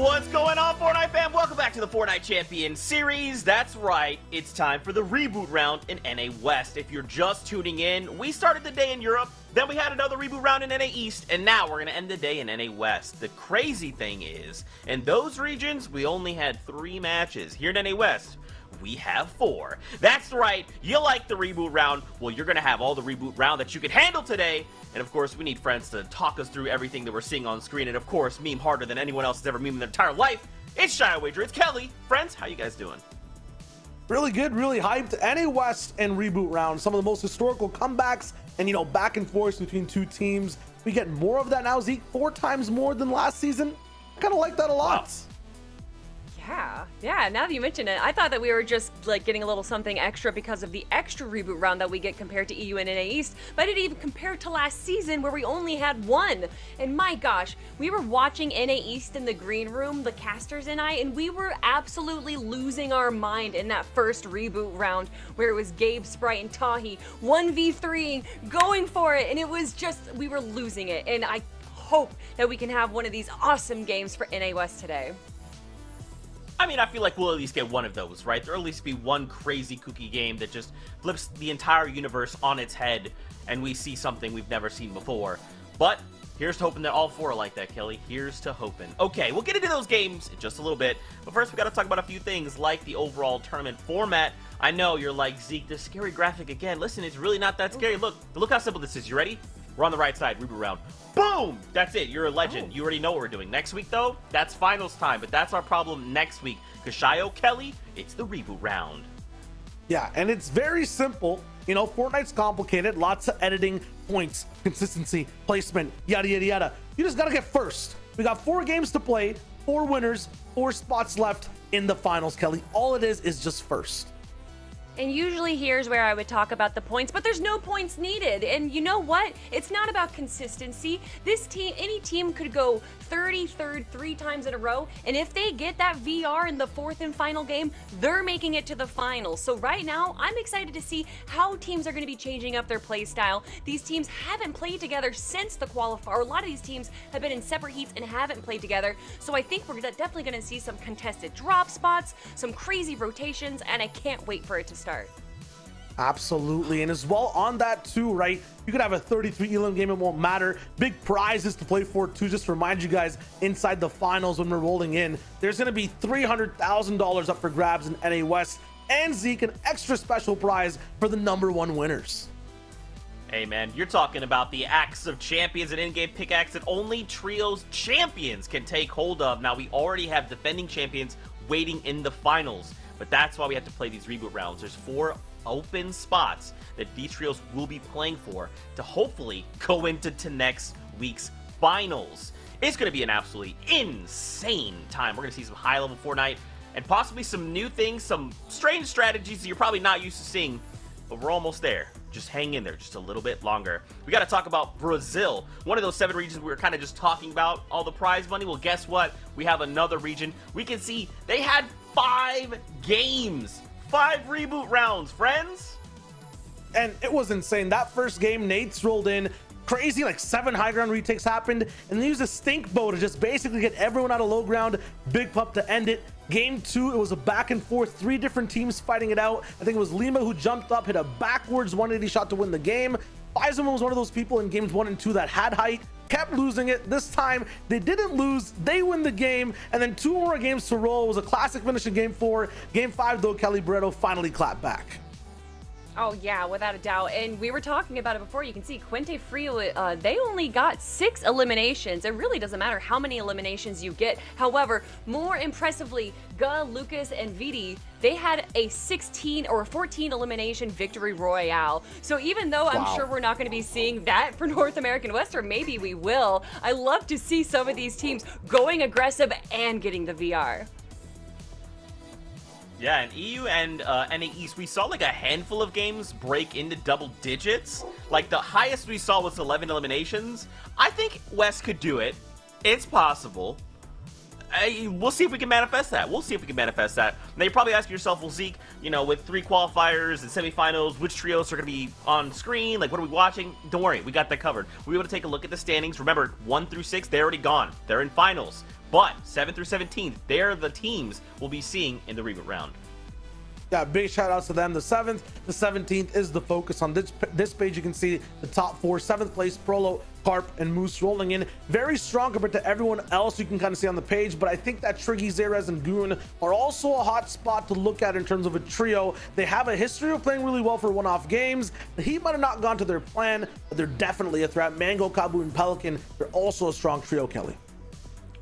What's going on, Fortnite fam? Welcome back to the Fortnite Champion Series. That's right, it's time for the reboot round in NA West. If you're just tuning in, we started the day in Europe, then we had another reboot round in NA East, and now we're going to end the day in NA West. The crazy thing is, in those regions, we only had 3 matches. Here in NA West, we have 4. That's right, you like the reboot round. Well, you're going to have all the reboot round that you can handle today. And of course, we need friends to talk us through everything that we're seeing on screen. And of course, meme harder than anyone else has ever memed in their entire life. It's Shy Wager, it's Kelly. Friends, how you guys doing? Really good, really hyped. NA West and reboot round, some of the most historical comebacks and, you know, back and forth between 2 teams. We get more of that now, Zeke, 4 times more than last season. I kind of like that a lot. Wow. Yeah, now that you mention it, I thought that we were just like getting a little something extra because of the extra reboot round that we get compared to EU and NA East, but it even compared to last season where we only had 1. And my gosh, we were watching NA East in the green room, the casters and I, and we were absolutely losing our mind in that first reboot round where it was Gabe, Sprite, and Tahi 1v3 going for it, and it was just, we were losing it. And I hope that we can have one of these awesome games for NA West today. I mean, I feel like we'll at least get one of those, right? There'll at least be one crazy kooky game that just flips the entire universe on its head, and we see something we've never seen before. But here's to hoping that all 4 are like that, Kelly. Here's to hoping. Okay, we'll get into those games in just a little bit, but first we gotta talk about a few things, like the overall tournament format. I know you're like, Zeke, the scary graphic again. Listen, it's really not that scary. Look how simple this is. You ready? We're on the right side, reboot round. Boom! That's it, you're a legend. You already know what we're doing. Next week, though, that's finals time, but that's our problem next week. Because Shio, Kelly, it's the reboot round. Yeah, and it's very simple. You know, Fortnite's complicated. Lots of editing, points, consistency, placement, yada, yada, yada. You just gotta get first. We got 4 games to play, 4 winners, 4 spots left in the finals, Kelly. All it is just first. And usually here's where I would talk about the points, but there's no points needed. And you know what? It's not about consistency. This team, any team could go 33rd 3 times in a row, and if they get that VR in the 4th and final game, they're making it to the finals. So right now, I'm excited to see how teams are going to be changing up their play style. These teams haven't played together since the qualifier. A lot of these teams have been in separate heats and haven't played together. So I think we're definitely going to see some contested drop spots, some crazy rotations, and I can't wait for it to start. Absolutely. And as well on that too, right, you could have a 33 elim game, it won't matter. Big prizes to play for too. Just to remind you guys, inside the finals when we're rolling in, there's going to be $300,000 up for grabs in NA West, and Zeke, an extra special prize for the #1 winners. Hey man, you're talking about the Axe of Champions, an in-game pickaxe that only Trios champions can take hold of. Now, we already have defending champions waiting in the finals, but that's why we have to play these reboot rounds. There's 4 open spots that these Trios will be playing for to hopefully go into next week's finals. It's going to be an absolutely insane time. We're going to see some high-level Fortnite and possibly some new things, some strange strategies that you're probably not used to seeing, but we're almost there. Just hang in there just a little bit longer. We got to talk about Brazil, one of those 7 regions we were kind of just talking about, all the prize money. Well, guess what? We have another region. We can see they had 5 games. 5 reboot rounds, friends. And it was insane. That first game, Nate's rolled in crazy, like 7 high ground retakes happened, and they used a stink bow to just basically get everyone out of low ground. Big pup to end it. Game 2, it was a back and forth, 3 different teams fighting it out. I think it was Lima who jumped up, hit a backwards 180 shot to win the game. Faizaman was one of those people in games 1 and 2 that had height, kept losing it. This time they didn't lose, they win the game, and then 2 more games to roll. It was a classic finish in game 4. Game 5 though, Kelly Barreto finally clapped back. Oh yeah, without a doubt. And we were talking about it before. You can see Quinte Frio, they only got 6 eliminations. It really doesn't matter how many eliminations you get. However, more impressively, Ga, Lucas, and Vidi, they had a 16 or 14 elimination victory royale. So even though I'm sure we're not going to be seeing that for North American West, or maybe we will, I love to see some of these teams going aggressive and getting the VR. Yeah, in EU and NA East, we saw like a handful of games break into double digits. Like the highest we saw was 11 eliminations. I think West could do it. It's possible. We'll see if we can manifest that. We'll see if we can manifest that. Now you're probably asking yourself, well, Zeke, you know, with 3 qualifiers and semifinals, which trios are going to be on screen? Like, what are we watching? Don't worry, we got that covered. We're able to take a look at the standings. Remember, 1 through 6, they're already gone. They're in finals. But 7 through 17, they're the teams we'll be seeing in the reboot round. Yeah, big shout outs to them. The 7th to 17th is the focus on this page. You can see the top 4, 7th place, Prolo, Carp, and Moose rolling in very strong compared to everyone else you can kind of see on the page. But I think that Triggy, Zerez, and Goon are also a hot spot to look at in terms of a trio. They have a history of playing really well for one-off games. The Heat might have not gone to their plan, but they're definitely a threat. Mango, Kabu, and Pelican, they're also a strong trio, Kelly.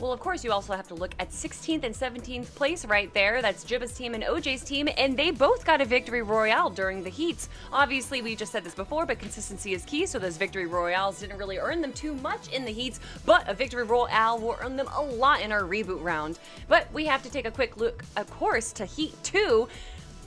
Well, of course, you also have to look at 16th and 17th place right there. That's Jibba's team and OJ's team, and they both got a victory royale during the heats. Obviously, we just said this before, but consistency is key, so those victory royales didn't really earn them too much in the heats, but a victory royale will earn them a lot in our reboot round. But we have to take a quick look, of course, to Heat 2,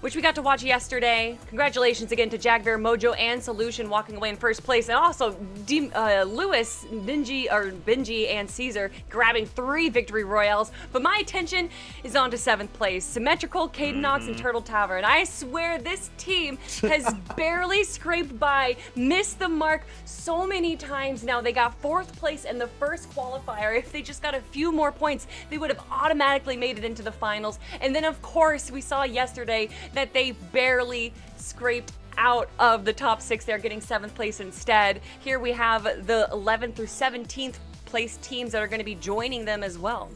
which we got to watch yesterday. Congratulations again to Jagbear, Mojo, and Solution walking away in first place, and also Lewis, Benji, and Caesar grabbing 3 victory royales. But my attention is on to 7th place, Symmetrical, Cadenox, and Turtle Tavern. I swear this team has barely scraped by, missed the mark so many times now. They got 4th place in the first qualifier. If they just got a few more points, they would have automatically made it into the finals. And then, of course, we saw yesterday that they barely scraped out of the top 6 there, getting 7th place instead. Here we have the 11th through 17th place teams that are going to be joining them as well.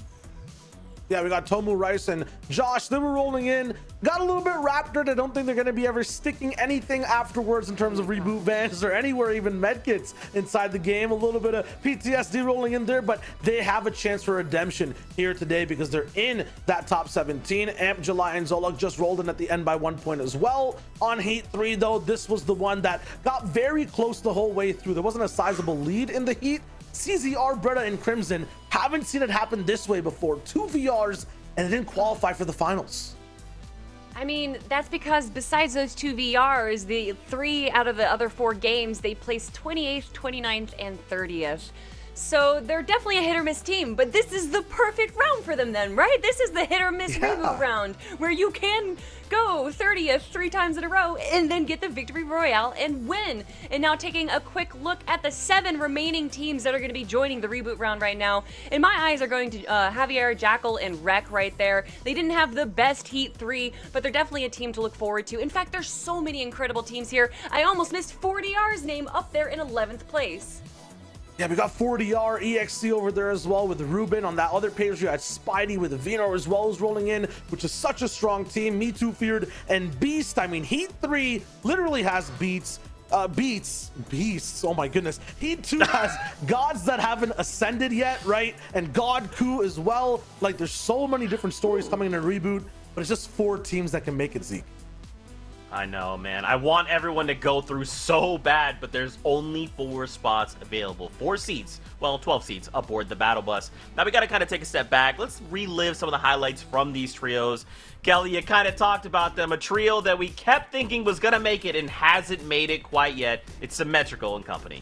Yeah, we got Tomu, Rice, and Josh. They were rolling in. Got a little bit raptured. I don't think they're going to be ever sticking anything afterwards in terms of reboot vans or anywhere, even medkits inside the game. A little bit of PTSD rolling in there, but they have a chance for redemption here today because they're in that top 17. Amp, July, and Zolok just rolled in at the end by 1 point as well. On Heat 3, though, this was the one that got very close the whole way through. There wasn't a sizable lead in the Heat. CZR, Bretta, and Crimson haven't seen it happen this way before. 2 VRs, and it didn't qualify for the finals. I mean, that's because besides those 2 VRs, the 3 out of the other 4 games, they placed 28th, 29th, and 30th. So they're definitely a hit or miss team, but this is the perfect round for them then, right? This is the hit or miss reboot round where you can go 30th 3 times in a row and then get the victory royale and win. And now taking a quick look at the 7 remaining teams that are going to be joining the reboot round right now. And my eyes are going to Javier, Jackal, and Rec right there. They didn't have the best Heat 3, but they're definitely a team to look forward to. In fact, there's so many incredible teams here. I almost missed 40R's name up there in 11th place. Yeah, we got 40R, EXC over there as well with Ruben. On that other page, we had Spidey with Vino as well as rolling in, which is such a strong team. Me Too, Feared, and Beast. I mean, Heat 3 literally has beasts. Oh my goodness. Heat 2 has gods that haven't ascended yet, right? And God Coup as well. Like, there's so many different stories coming in a reboot, but it's just 4 teams that can make it, Zeke. I know, man. I want everyone to go through so bad, but there's only 4 spots available. 4 seats. Well, 12 seats aboard the battle bus. Now we got to kind of take a step back. Let's relive some of the highlights from these trios. Kelly, you kind of talked about them. A trio that we kept thinking was going to make it and hasn't made it quite yet. It's Symmetrical and company.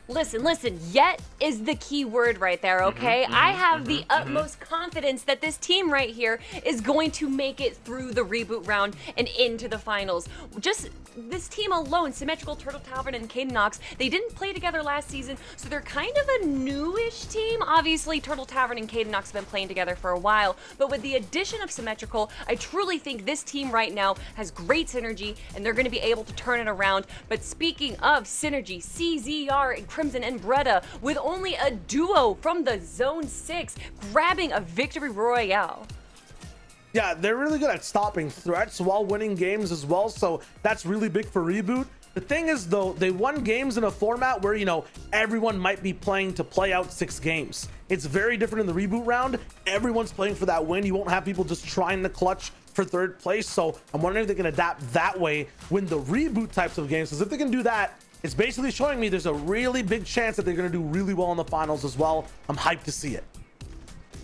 Listen, yet is the key word right there, okay? I have the utmost confidence that this team right here is going to make it through the reboot round and into the finals. Just this team alone, Symmetrical, Turtle Tavern, and Cadenox, they didn't play together last season, so they're kind of a newish team. Obviously, Turtle Tavern and Cadenox have been playing together for a while, but with the addition of Symmetrical, I truly think this team right now has great synergy, and they're going to be able to turn it around. But speaking of synergy, CZR and Crimson and Bretta, with only a duo from the Zone 6, grabbing a victory royale. Yeah, they're really good at stopping threats while winning games as well, so that's really big for Reboot. The thing is, though, they won games in a format where, you know, everyone might be playing to play out 6 games. It's very different in the Reboot round. Everyone's playing for that win. You won't have people just trying to clutch for 3rd place, so I'm wondering if they can adapt that way when the Reboot types of games, because if they can do that, it's basically showing me there's a really big chance that they're going to do really well in the finals as well. I'm hyped to see it.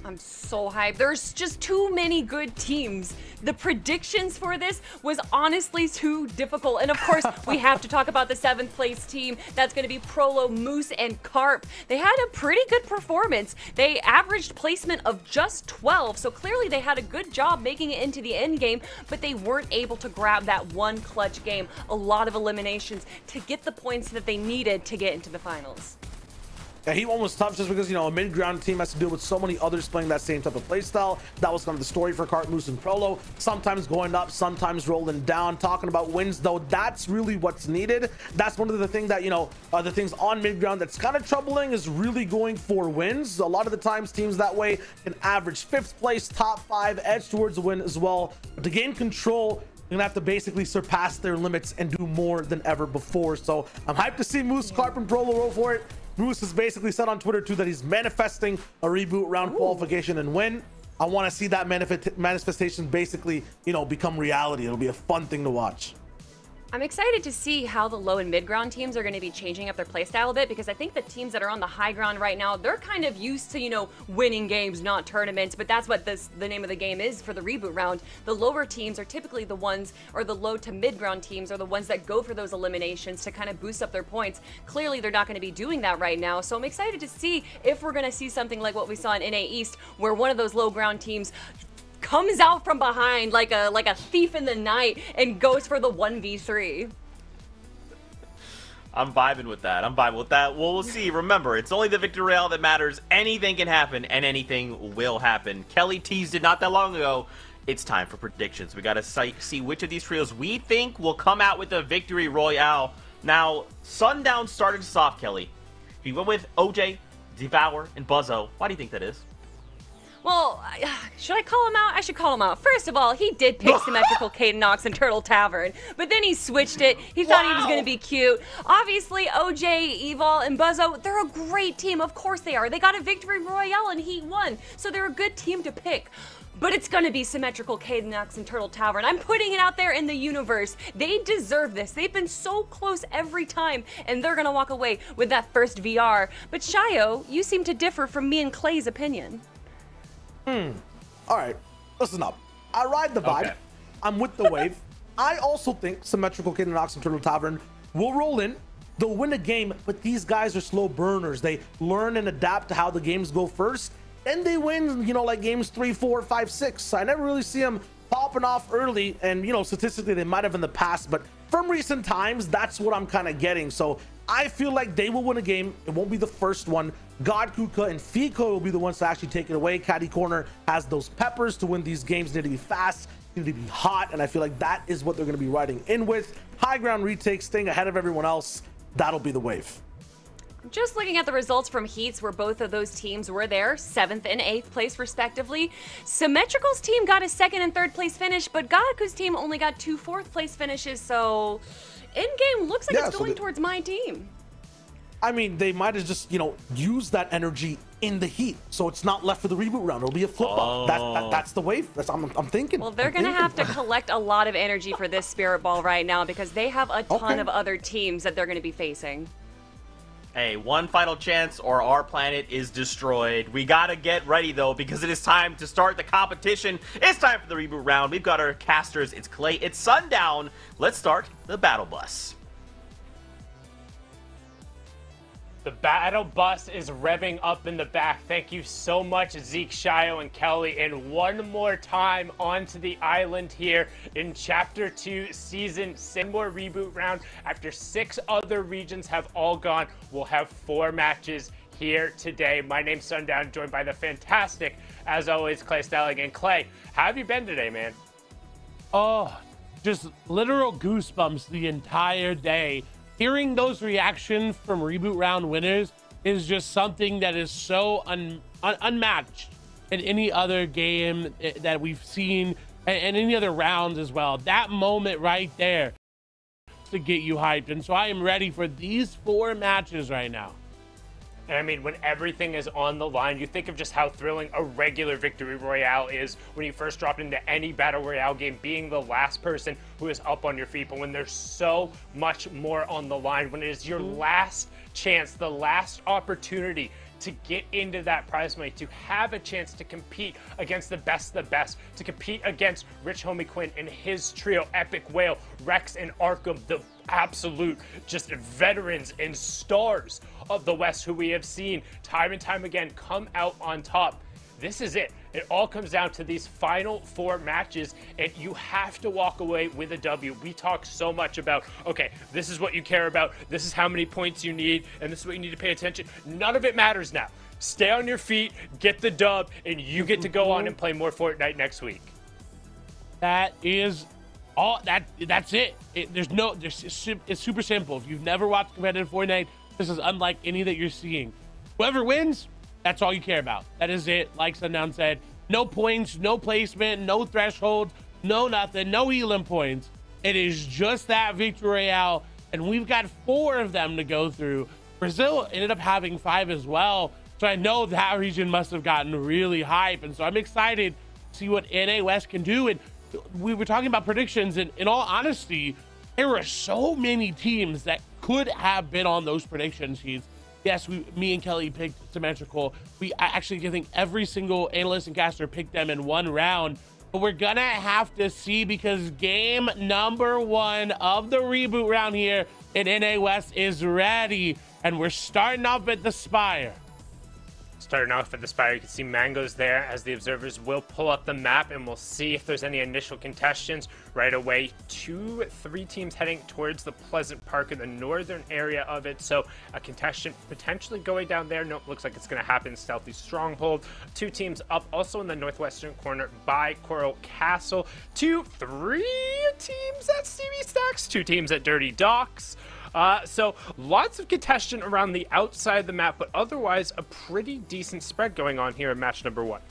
I'm so hyped. There's just too many good teams. The predictions for this was honestly too difficult. And of course, we have to talk about the 7th place team. That's going to be Prolo, Moose, and Carp. They had a pretty good performance. They averaged placement of just 12. So clearly they had a good job making it into the end game, but they weren't able to grab that one clutch game. A lot of eliminations to get the points that they needed to get into the finals. Yeah, Heat 1 was tough just because, you know, a mid-ground team has to deal with so many others playing that same type of play style. That was kind of the story for Carp, Moose, and Prolo. Sometimes going up, sometimes rolling down. Talking about wins, though, that's really what's needed. That's one of the things that, you know, the things on mid-ground that's kind of troubling is really going for wins. A lot of the times teams that way can average 5th place, top 5, edge towards a win as well. But to gain control, you're gonna have to basically surpass their limits and do more than ever before. So I'm hyped to see Moose, Carp, and Prolo roll for it. Moose has basically said on Twitter too that he's manifesting a reboot round qualification and win. I want to see that manifestation basically, you know, become reality. It'll be a fun thing to watch. I'm excited to see how the low and mid ground teams are going to be changing up their playstyle a bit, because I think the teams that are on the high ground right now, they're kind of used to, you know, winning games, not tournaments, but that's what the name of the game is for the reboot round. The lower teams are typically the ones, or the low to mid ground teams are the ones that go for those eliminations to kind of boost up their points. Clearly, they're not going to be doing that right now, so I'm excited to see if we're going to see something like what we saw in NA East, where one of those low ground teams comes out from behind like a thief in the night and goes for the 1v3. I'm vibing with that. Well, we'll see. Remember, it's only the victory royale that matters. Anything can happen, and anything will happen. Kelly teased it not that long ago. It's time for predictions. We got to see which of these trios we think will come out with a victory royale. Now, Sundown started us off, Kelly. We went with OJ, Devour, and Buzzo. Why do you think that is? Well, should I call him out? I should call him out. First of all, he did pick Symmetrical Cadenox and Turtle Tavern, but then he switched it. He thought he was going to be cute. Obviously, OJ, Evol, and Buzzo, they're a great team. Of course they are. They got a victory royale in Heat 1, so they're a good team to pick. But it's going to be Symmetrical Cadenox and Turtle Tavern. I'm putting it out there in the universe. They deserve this. They've been so close every time, and they're going to walk away with that first VR. But Shayo, you seem to differ from me and Clay's opinion. All right, listen up. I ride the vibe. Okay. I'm with the wave. I also think Symmetrical Cadenox and Turtle Tavern will roll in. They'll win a game, but these guys are slow burners. They learn and adapt to how the games go first. Then they win, you know, like games 3, 4, 5, 6. I never really see them popping off early, and, you know, statistically they might have in the past, but from recent times, that's what I'm kind of getting. So I feel like they will win a game. It won't be the first one. God Kuka and Fico will be the ones to actually take it away. Caddy Corner has those peppers to win these games. They need to be fast, need to be hot, and I feel like that is what they're going to be riding in with. High ground retakes, staying ahead of everyone else. That'll be the wave. Just looking at the results from Heats, where both of those teams were there, 7th and 8th place respectively. Symmetrical's team got a 2nd and 3rd place finish, but Gaku's team only got 2 4th place finishes, so in-game looks like it's going towards my team. I mean, they might have just, you know, used that energy in the Heat, so it's not left for the reboot round. It'll be a flip-up. That's the wave. I'm thinking. Well, they're going to have to collect a lot of energy for this Spirit Ball right now, because they have a ton of other teams that they're going to be facing. Hey, one final chance or our planet is destroyed. We gotta get ready though, because it is time to start the competition. It's time for the reboot round. We've got our casters. It's Clay. It's Sundown. Let's start the battle bus. The battle bus is revving up in the back. Thank you so much, Zeke, Shayo, and Kelly. And one more time onto the island here in Chapter 2, Season 6. More reboot round. After 6 other regions have all gone, we'll have 4 matches here today. My name's Sundown, joined by the fantastic, as always, Clay Stelling. And Clay, how have you been today, man? Oh, just literal goosebumps the entire day. Hearing those reactions from reboot round winners is just something that is so unmatched in any other game that we've seen, and any other rounds as well. That moment right there to get you hyped. And so I am ready for these 4 matches right now. And I mean, when everything is on the line, you think of just how thrilling a regular victory royale is when you first drop into any battle royale game, being the last person who is up on your feet. But when there's so much more on the line, when it is your last chance, the last opportunity to get into that prize money, to have a chance to compete against the best of the best, to compete against Rich Homie Quinn and his trio, Epic Whale, Rex, and Arkham, the absolute just veterans and stars of the West who we have seen time and time again come out on top. This is it. It all comes down to these final 4 matches, and you have to walk away with a W. We talk so much about, okay, this is what you care about, this is how many points you need, and this is what you need to pay attention. None of it matters now. Stay on your feet, get the dub, and you get to go on and play more Fortnite next week. That is all. That's it. It's super simple. If you've never watched competitive Fortnite, this is unlike any that you're seeing. Whoever wins, that's all you care about. That is it. Like Sundown said, no points, no placement, no thresholds, no nothing, no elim points. It is just that victory royale, and we've got 4 of them to go through. Brazil ended up having 5 as well, so I know that region must have gotten really hype, and so I'm excited to see what NA West can do. And we were talking about predictions, and in all honesty, there were so many teams that could have been on those prediction sheets. Yes, me and Kelly picked Symmetrical. I actually think every single analyst and caster picked them in 1 round. But we're gonna have to see, because game number 1 of the reboot round here in NA West is ready. And we're starting off at the Spire. Starting off at the Spire, you can see Mango's there as the observers will pull up the map, and we'll see if there's any initial contestants right away. 2-3 teams heading towards the Pleasant Park in the northern area of it, so a contestant potentially going down there. Nope, looks like it's going to happen. Stealthy Stronghold. 2 teams up also in the northwestern corner by Coral Castle. 3 teams at Stevie Stacks. 2 teams at Dirty Docks. So lots of contestant around the outside of the map, but otherwise a pretty decent spread going on here in match number 1.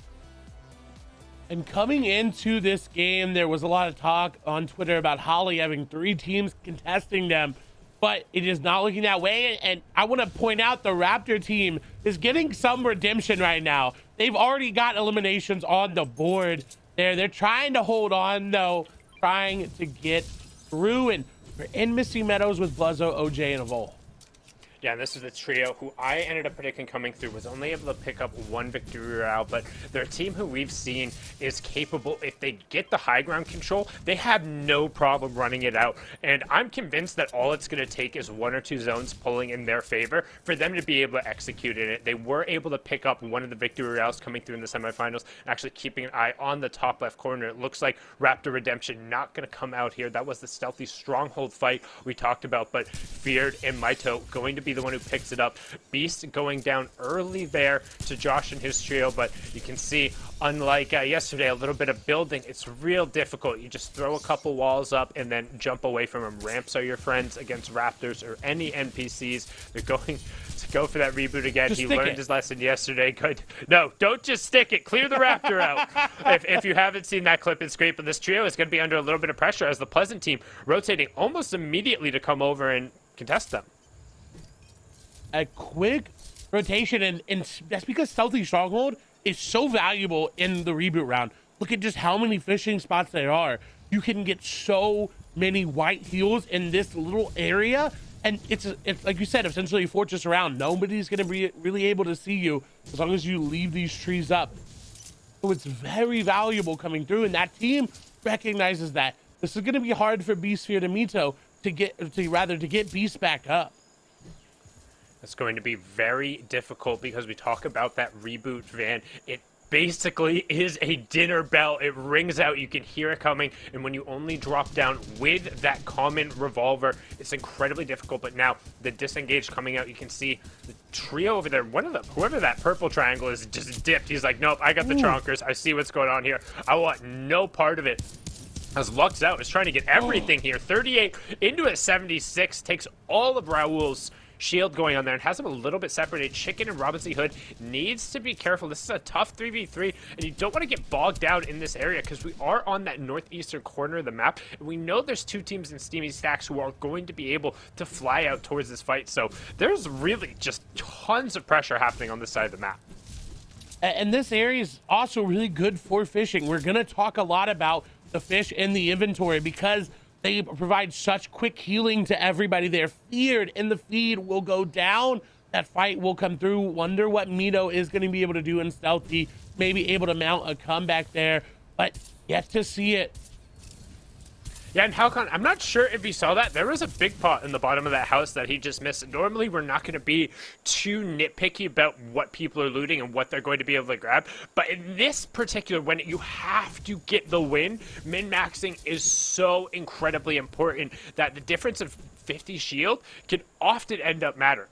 And coming into this game, there was a lot of talk on Twitter about Holly having 3 teams contesting them, but it is not looking that way. And I want to point out the Raptor team is getting some redemption right now. They've already got eliminations on the board there. They're trying to hold on, though, trying to get through. And we're in Misty Meadows with Bluzzo, OJ, and Evol. Yeah, and this is the trio who I ended up predicting coming through, was only able to pick up 1 victory royale, but they're a team who we've seen is capable. If they get the high ground control, they have no problem running it out. And I'm convinced that all it's going to take is 1 or 2 zones pulling in their favor for them to be able to execute in it. They were able to pick up 1 of the victory royales coming through in the semifinals, actually keeping an eye on the top left corner. It looks like Raptor Redemption not going to come out here. That was the Stealthy Stronghold fight we talked about, but Feared and Maito going to be the one who picks it up. Beast going down early there to Josh and his trio, but you can see, unlike yesterday, a little bit of building, it's real difficult. You just throw a couple walls up and then jump away from them. Ramps are your friends against Raptors or any NPCs. They're going to go for that reboot again. Just he learned his lesson yesterday. Good. No, don't just stick it. Clear the Raptor out. If you haven't seen that clip, it's great, but this trio is going to be under a little bit of pressure as the Pleasant team rotating almost immediately to come over and contest them. A quick rotation, and that's because Stealthy Stronghold is so valuable in the reboot round. Look at just how many fishing spots there are. You can get so many white heals in this little area, and it's like you said, essentially a fortress around. Nobody's going to be really able to see you as long as you leave these trees up. So it's very valuable coming through, and that team recognizes that. This is going to be hard for Beastsphere to Mito to get Beast back up. It's going to be very difficult because we talk about that reboot van. It basically is a dinner bell. It rings out. You can hear it coming. And when you only drop down with that common revolver, it's incredibly difficult. But now the disengage coming out, you can see the trio over there. One of them, whoever that purple triangle is, just dipped. He's like, nope, I got the chonkers. I see what's going on here. I want no part of it. As Lux Out is trying to get everything here. 38 into a 76. Takes all of Raul's shield going on there and has him a little bit separated. Chicken and Robinson Hood needs to be careful. This is a tough 3v3, and you don't want to get bogged down in this area because we are on that northeastern corner of the map, and we know there's 2 teams in Steamy Stacks who are going to be able to fly out towards this fight. So there's really just tons of pressure happening on this side of the map. And this area is also really good for fishing. We're going to talk a lot about the fish in the inventory because they provide such quick healing to everybody. They're feared, and the feed will go down that fight will come through. Wonder what Mito is going to be able to do in Stealthy, maybe able to mount a comeback there, but yet to see it. Yeah, and Halcon, I'm not sure if you saw that. There was a big pot in the bottom of that house that he just missed. Normally, we're not going to be too nitpicky about what people are looting and what they're going to be able to grab. But in this particular, when you have to get the win, min-maxing is so incredibly important that the difference of 50 shield can often end up mattering.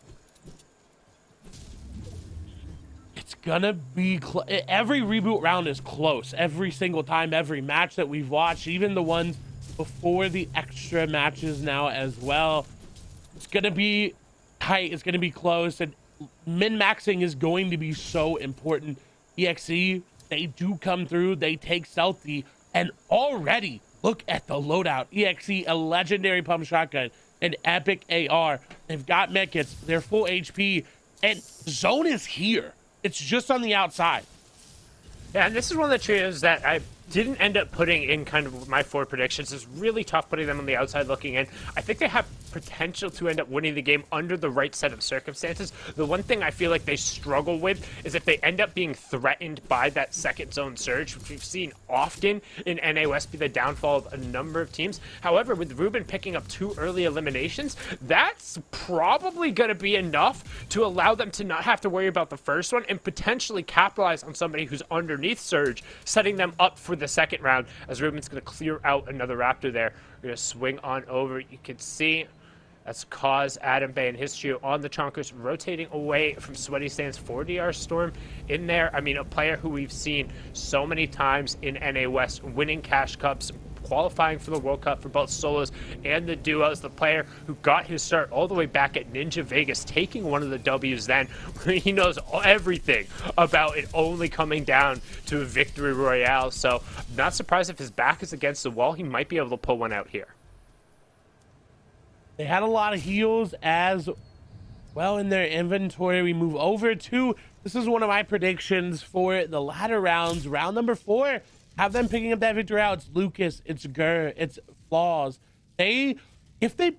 It's gonna be every reboot round is close. Every single time, every match that we've watched, even the ones before the extra matches now as well, it's gonna be tight, it's gonna be close, and min-maxing is going to be so important. EXE, they do come through, they take Stealthy, and already look at the loadout. EXE, a legendary pump shotgun, an epic AR, they've got medkits, they're full HP, and Zone is here. It's just on the outside. Yeah, and this is one of the trios that I didn't end up putting in kind of my 4 predictions. It's really tough putting them on the outside looking in. I think they have potential to end up winning the game under the right set of circumstances. The one thing I feel like they struggle with is if they end up being threatened by that second zone surge, which we've seen often in NA West be the downfall of a number of teams. However, with Ruben picking up 2 early eliminations, that's probably going to be enough to allow them to not have to worry about the first one and potentially capitalize on somebody who's underneath surge, setting them up for the second round, as Ruben's going to clear out another Raptor there. We're going to swing on over. You can see that's Cause, Adam Bay, and his trio on the Chonkers, rotating away from Sweaty Sands. 4DR Storm in there. I mean, a player who we've seen so many times in NA West, winning Cash Cups, qualifying for the World Cup for both solos and the duos. The player who got his start all the way back at Ninja Vegas, taking one of the W's then. He knows everything about it only coming down to a victory royale. So not surprised if his back is against the wall. He might be able to pull one out here. They had a lot of heals as well in their inventory. We move over to, this is one of my predictions for the latter rounds. Round number 4, have them picking up that victory out. It's Lucas, it's Gur, it's Flaws. If they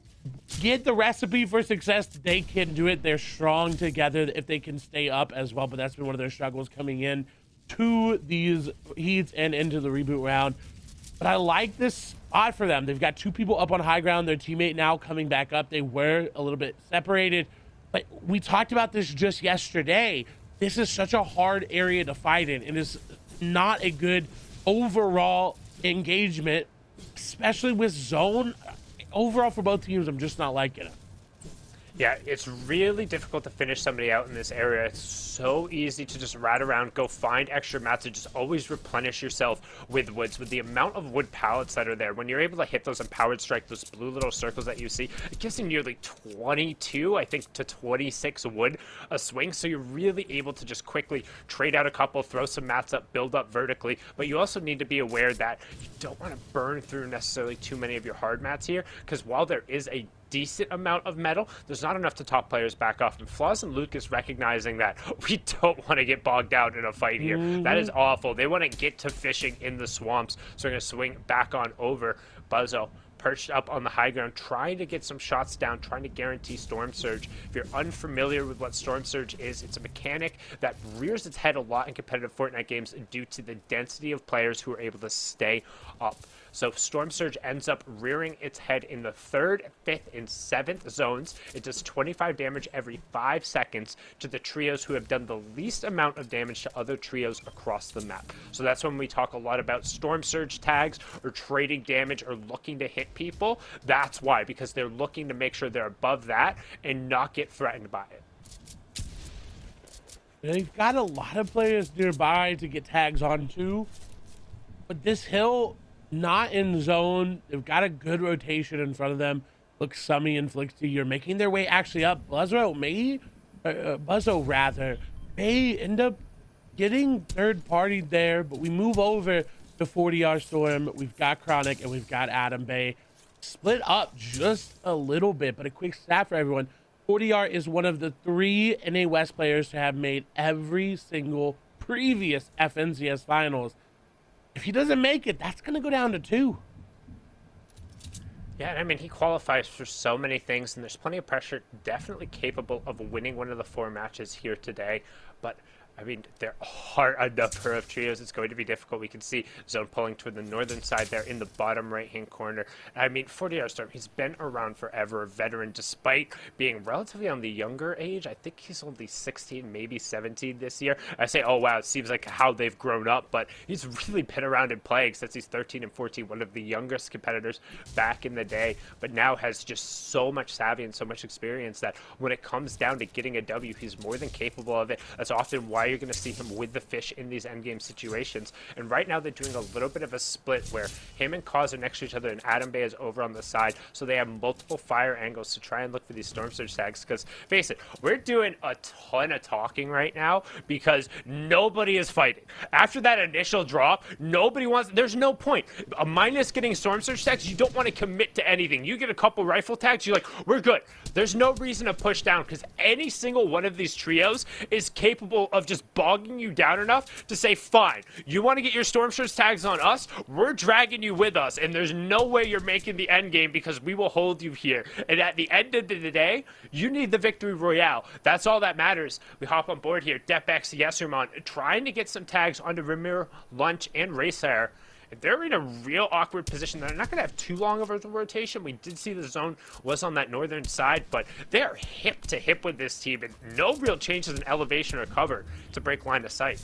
get the recipe for success, they can do it. They're strong together if they can stay up as well, but that's been one of their struggles coming in to these heats and into the reboot round. But I like this spot for them. They've got 2 people up on high ground. Their teammate now coming back up. They were a little bit separated, but we talked about this just yesterday. This is such a hard area to fight in. It is not a good overall engagement, especially with zone. Overall for both teams, I'm just not liking it. Yeah, it's really difficult to finish somebody out in this area. It's so easy to just rat around, go find extra mats, and just always replenish yourself with woods. With the amount of wood pallets that are there, when you're able to hit those empowered strike, those blue little circles that you see, it gives you nearly 22, I think, to 26 wood a swing. So you're really able to just quickly trade out a couple, throw some mats up, build up vertically. But you also need to be aware that you don't want to burn through necessarily too many of your hard mats here, because while there is a decent amount of metal, there's not enough to top players back off. And Flaws and Lucas recognizing that we don't want to get bogged down in a fight here. That is awful. They want to get to fishing in the swamps. So we're going to swing back on over. Buzzo perched up on the high ground, trying to get some shots down, trying to guarantee Storm Surge. If you're unfamiliar with what Storm Surge is, it's a mechanic that rears its head a lot in competitive Fortnite games due to the density of players who are able to stay up. So Storm Surge ends up rearing its head in the 3rd, 5th, and 7th zones. It does 25 damage every 5 seconds to the trios who have done the least amount of damage to other trios across the map. So that's when we talk a lot about Storm Surge tags or trading damage or looking to hit people. That's why, because they're looking to make sure they're above that and not get threatened by it. They've got a lot of players nearby to get tags on too, but this hill, not in zone. They've got a good rotation in front of them. Look, Summy and Flixty, you're making their way actually up. Buzzo may end up getting third party there, but we move over to 40R Storm. We've got Chronic and we've got Adam Bay. Split up just a little bit, but a quick stat for everyone. 40R is one of the 3 NA West players to have made every single previous FNCS finals. If he doesn't make it, that's going to go down to 2. Yeah, and I mean, he qualifies for so many things, and there's plenty of pressure, definitely capable of winning one of the 4 matches here today. But I mean, there are a number of trios. It's going to be difficult. We can see Zone pulling toward the northern side there in the bottom right-hand corner. I mean, 40-hour Storm, he's been around forever, a veteran, despite being relatively on the younger age. I think he's only 16, maybe 17 this year. I say, oh, wow, it seems like how they've grown up, but he's really been around and playing since he's 13 and 14, one of the youngest competitors back in the day, but now has just so much savvy and so much experience that when it comes down to getting a W, he's more than capable of it. That's often why you're going to see him with the fish in these endgame situations. And right now they're doing a little bit of a split where him and Kaz are next to each other and Adam Bay is over on the side, so they have multiple fire angles to try and look for these Storm Surge tags. Because face it, we're doing a ton of talking right now because nobody is fighting. After that initial drop, nobody wants, there's no point. Minus getting Storm Surge tags, you don't want to commit to anything. You get a couple rifle tags, you're like, we're good. There's no reason to push down because any single one of these trios is capable of just bogging you down enough to say, fine, you want to get your Storm Surge tags on us? We're dragging you with us, and there's no way you're making the end game because we will hold you here. And at the end of the day, you need the victory royale. That's all that matters. We hop on board here. Depx, Yeserman, trying to get some tags onto Rimir, Lunch, and Racer. They're in a real awkward position. They're not going to have too long of a rotation. We did see the zone was on that northern side, but they are hip to hip with this team, and no real changes in elevation or cover to break line of sight.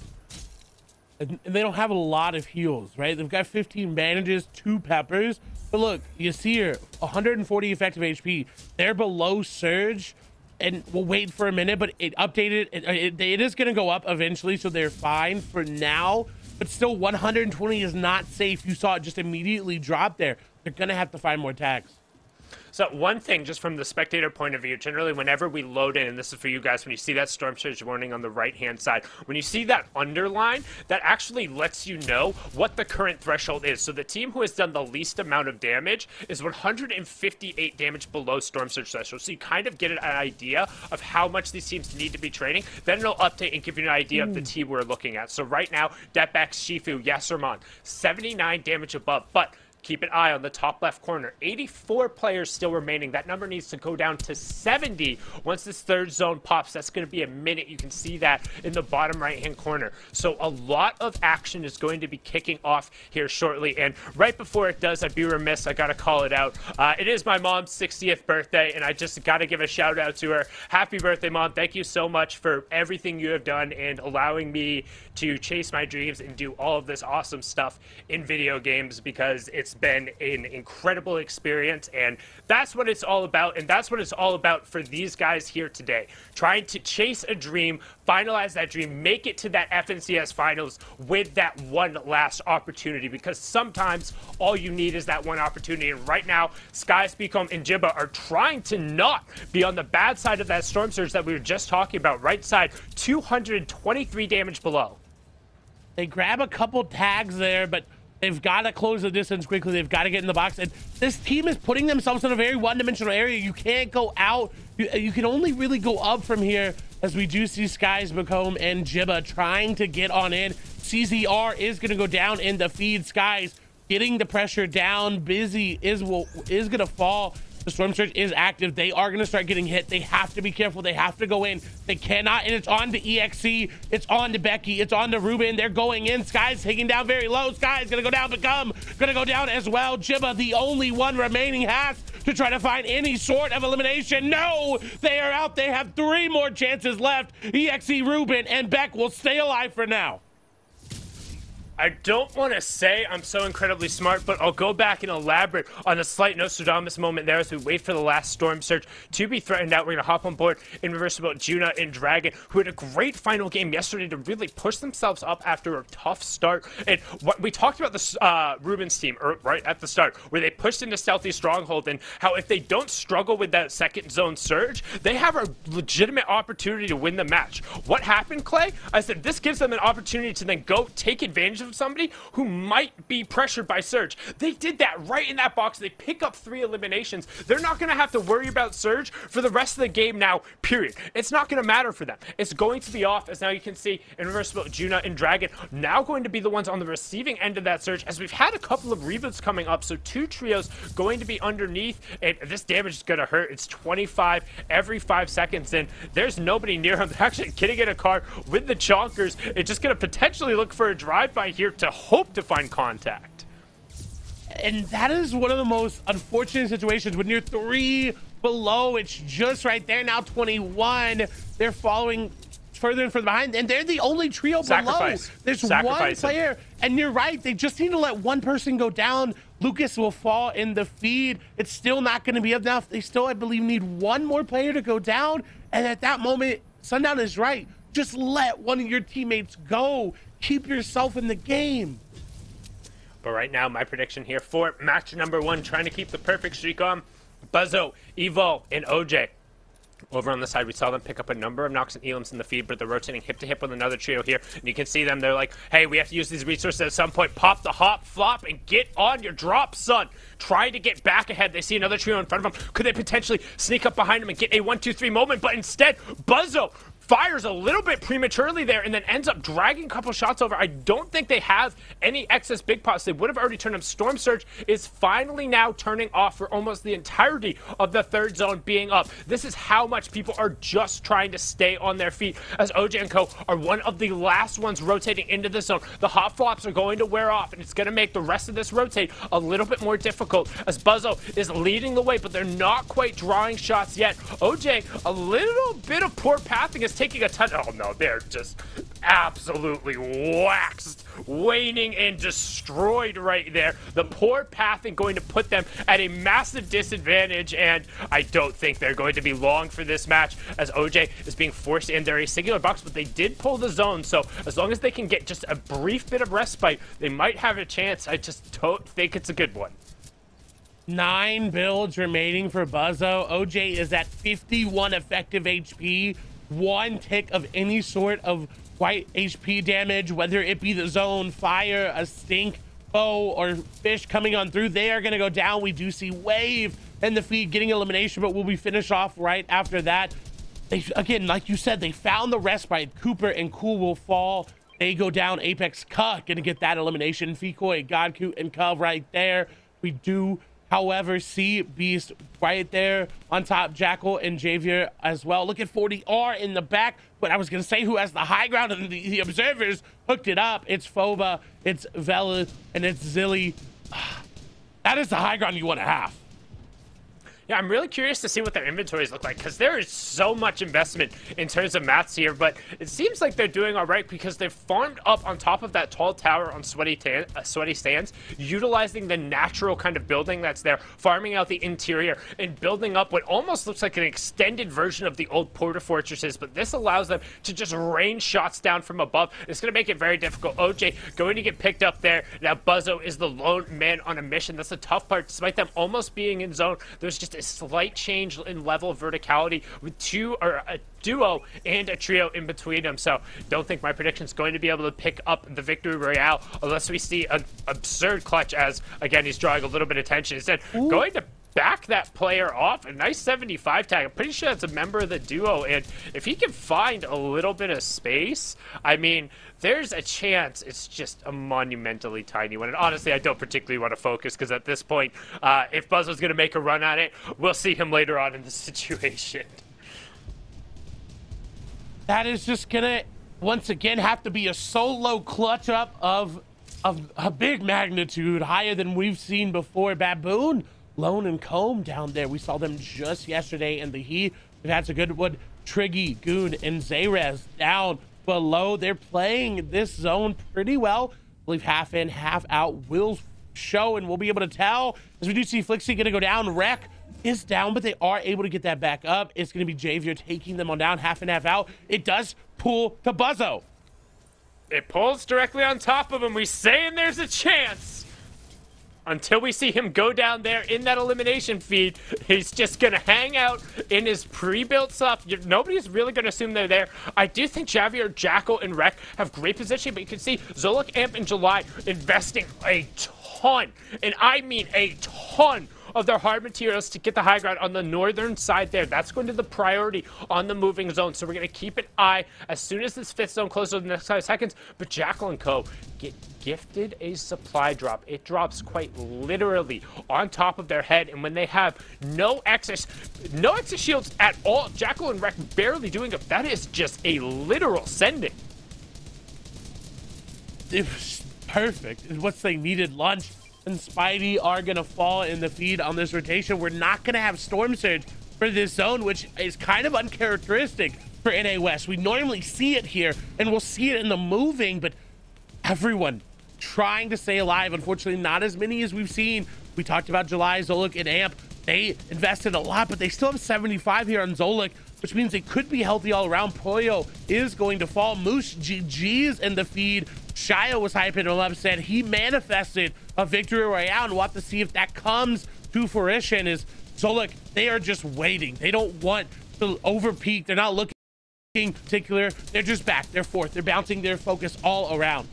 And they don't have a lot of heals, right? They've got 15 bandages, 2 peppers. But look, you see here, 140 effective HP. They're below Surge, and we'll wait for a minute, but it updated. It is going to go up eventually, so they're fine for now. But still, 120 is not safe. You saw it just immediately drop there. They're going to have to find more tags. So one thing, just from the spectator point of view, generally whenever we load in, and this is for you guys, when you see that Storm Surge warning on the right-hand side, when you see that underline, that actually lets you know what the current threshold is. So the team who has done the least amount of damage is 158 damage below Storm Surge threshold. So you kind of get an idea of how much these teams need to be trading. Then it'll update and give you an idea of the team we're looking at. So right now, Depx, Shifu, Yeserman, 79 damage above, but keep an eye on the top left corner. 84 players still remaining. That number needs to go down to 70 once this third zone pops. That's going to be a minute. You can see that in the bottom right-hand corner. So a lot of action is going to be kicking off here shortly. And right before it does, I'd be remiss. I got to call it out. It is my mom's 60th birthday, and I just got to give a shout out to her. Happy birthday, Mom. Thank you so much for everything you have done and allowing me to chase my dreams and do all of this awesome stuff in video games, because it's been an incredible experience, and that's what it's all about. And that's what it's all about for these guys here today, trying to chase a dream, finalize that dream, make it to that FNCS finals with that one last opportunity, because sometimes all you need is that one opportunity. And right now, Sky, Speakom, and Jibba are trying to not be on the bad side of that Storm Surge that we were just talking about. Right side, 223 damage below. They grab a couple tags there, but they've got to close the distance quickly. They've got to get in the box. And this team is putting themselves in a very one-dimensional area. You can't go out. You can only really go up from here, as we do see Skies, Speakom, and Jibba trying to get on in. CZR is going to go down in the feed. Skies getting the pressure down. Busy is going to fall. The Storm Surge is active. They are going to start getting hit. They have to be careful. They have to go in. They cannot. And it's on to EXE. It's on to Becky. It's on to Ruben. They're going in. Sky's taking down very low. Sky's going to go down. Become going to go down as well. Jibba, the only one remaining, has to try to find any sort of elimination. No, they are out. They have 3 more chances left. EXE, Ruben, and Beck will stay alive for now. I don't want to say I'm so incredibly smart, but I'll go back and elaborate on a slight Nostradamus moment there as we wait for the last Storm Surge to be threatened out. We're going to hop on board in reverse about Juna and Dragon, who had a great final game yesterday to really push themselves up after a tough start. And what we talked about this Ruben's team right at the start, where they pushed into Stealthy Stronghold, and how if they don't struggle with that second zone surge, they have a legitimate opportunity to win the match. What happened, Clay? I said this gives them an opportunity to then go take advantage of of somebody who might be pressured by Surge. They did that right in that box. They pick up 3 eliminations. They're not going to have to worry about Surge for the rest of the game now, period. It's not going to matter for them. It's going to be off, as now you can see Irreversible, Juna, and Dragon now going to be the ones on the receiving end of that Surge, as we've had a couple of reboots coming up, so 2 trios going to be underneath, and this damage is going to hurt. It's 25 every 5 seconds, and there's nobody near him. They're actually getting in a car with the Chonkers. It's just going to potentially look for a drive-by here to hope to find contact. And that is one of the most unfortunate situations when you're 3 below. It's just right there now. 21. They're following further and further behind, and they're the only trio below. There's one player, and you're right. They just need to let one person go down. Lucas will fall in the feed. It's still not going to be enough. They still, I believe, need one more player to go down. And at that moment, Sundown is right. Just let one of your teammates go. Keep yourself in the game. But right now, my prediction here for match number 1, trying to keep the perfect streak on, Buzzo, Evo, and OJ. Over on the side, we saw them pick up a number of Nox and Elims in the feed, but they're rotating hip to hip with another trio here. And you can see them. They're like, hey, we have to use these resources at some point. Pop the hop, flop, and get on your drop, son. Try to get back ahead. They see another trio in front of them. Could they potentially sneak up behind them and get a 1-2-3 moment? But instead, Buzzo fires a little bit prematurely there and then ends up dragging a couple shots over. I don't think they have any excess big pots. They would have already turned them. Storm Surge is finally now turning off for almost the entirety of the 3rd zone being up. This is how much people are just trying to stay on their feet, as OJ and Co are one of the last ones rotating into the zone. The hop flops are going to wear off, and it's going to make the rest of this rotate a little bit more difficult, as Buzzo is leading the way, but they're not quite drawing shots yet. OJ, a little bit of poor pathing is taking a ton. Oh no, they're just absolutely waxed, waning, and destroyed right there. The poor pathing going to put them at a massive disadvantage, and I don't think they're going to be long for this match, as OJ is being forced in there a singular box, but they did pull the zone, so as long as they can get just a brief bit of respite, they might have a chance. I just don't think it's a good one. 9 builds remaining for Buzzo. OJ is at 51 effective HP. 1 tick of any sort of white HP damage, whether it be the zone, fire, a stink, bow, or fish coming on through, they are going to go down. We do see Wave in the feed getting elimination, but will be finished off right after that. They, again, like you said, they found the respite. Cooper and Cool will fall. They go down. Apex Cuh going to get that elimination. Fecoy, Godcoot, and Cub right there. We do, however, see Beast right there on top. Jackal and Javier as well. Look at 40R in the back. But I was going to say who has the high ground, and the observers hooked it up. It's Foba, it's Vela, and it's Zilly. That is the high ground you want to have. Yeah, I'm really curious to see what their inventories look like, because there is so much investment in terms of mats here, but it seems like they're doing all right because they've farmed up on top of that tall tower on sweaty stands, utilizing the natural kind of building that's there, farming out the interior, and building up what almost looks like an extended version of the old Porta Fortresses, but this allows them to just rain shots down from above. It's going to make it very difficult. OJ going to get picked up there. Now Buzzo is the lone man on a mission. That's the tough part. Despite them almost being in zone, there's just a slight change in level of verticality with a duo and a trio in between them. So don't think my prediction is going to be able to pick up the victory royale unless we see an absurd clutch, as again he's drawing a little bit of attention. Instead, going to back that player off. A nice 75 tag. I'm pretty sure that's a member of the duo, and if he can find a little bit of space, I mean, there's a chance it's just a monumentally tiny one. And honestly, I don't particularly want to focus, because at this point, if Buzzo's going to make a run at it, we'll see him later on in the situation. That is just going to, once again, have to be a solo clutch up of a big magnitude, higher than we've seen before. Baboon, Lone, and Comb down there. We saw them just yesterday in the heat. They've had some good one. Triggy, Goon, and Zayrez down below. They're playing this zone pretty well. I believe half in, half out will show, and we'll be able to tell, as we do see Flixie going to go down. Wreck is down, but they are able to get that back up. It's going to be Javier taking them on down, half in, half out. It does pull to Buzzo. It pulls directly on top of him. We saying there's a chance. until we see him go down there in that elimination feed, he's just going to hang out in his pre-built stuff. Nobody's really going to assume they're there. I do think Javier, Jackal, and Rek have great positioning, but you can see Zolik, Amp, and July investing a ton, and I mean a ton, of their hard materials to get the high ground on the northern side there. That's going to be the priority on the moving zone. So we're going to keep an eye as soon as this fifth zone closes in the next 5 seconds. But Jackal and Co. get gifted a supply drop. It drops quite literally on top of their head. And when they have no excess shields at all, Jackal and Rek barely doing it. That is just a literal sending. It was perfect. It's what they needed. Lunch and Spidey are going to fall in the feed on this rotation. We're not going to have Storm Surge for this zone, which is kind of uncharacteristic for NA West. We normally see it here, and we'll see it in the moving, but everyone trying to stay alive. Unfortunately, not as many as we've seen. We talked about July, Zolik, and Amp. They invested a lot, but they still have 75 here on Zolik, which means they could be healthy all around. Poyo is going to fall. Moose GG's in the feed. Shio was hyping him up, said he manifested a victory royale, and we'll have to see if that comes to fruition. Is Zolik, they are just waiting. They don't want to overpeak. They're not looking particular. They're just back. They're fourth. They're bouncing their focus all around.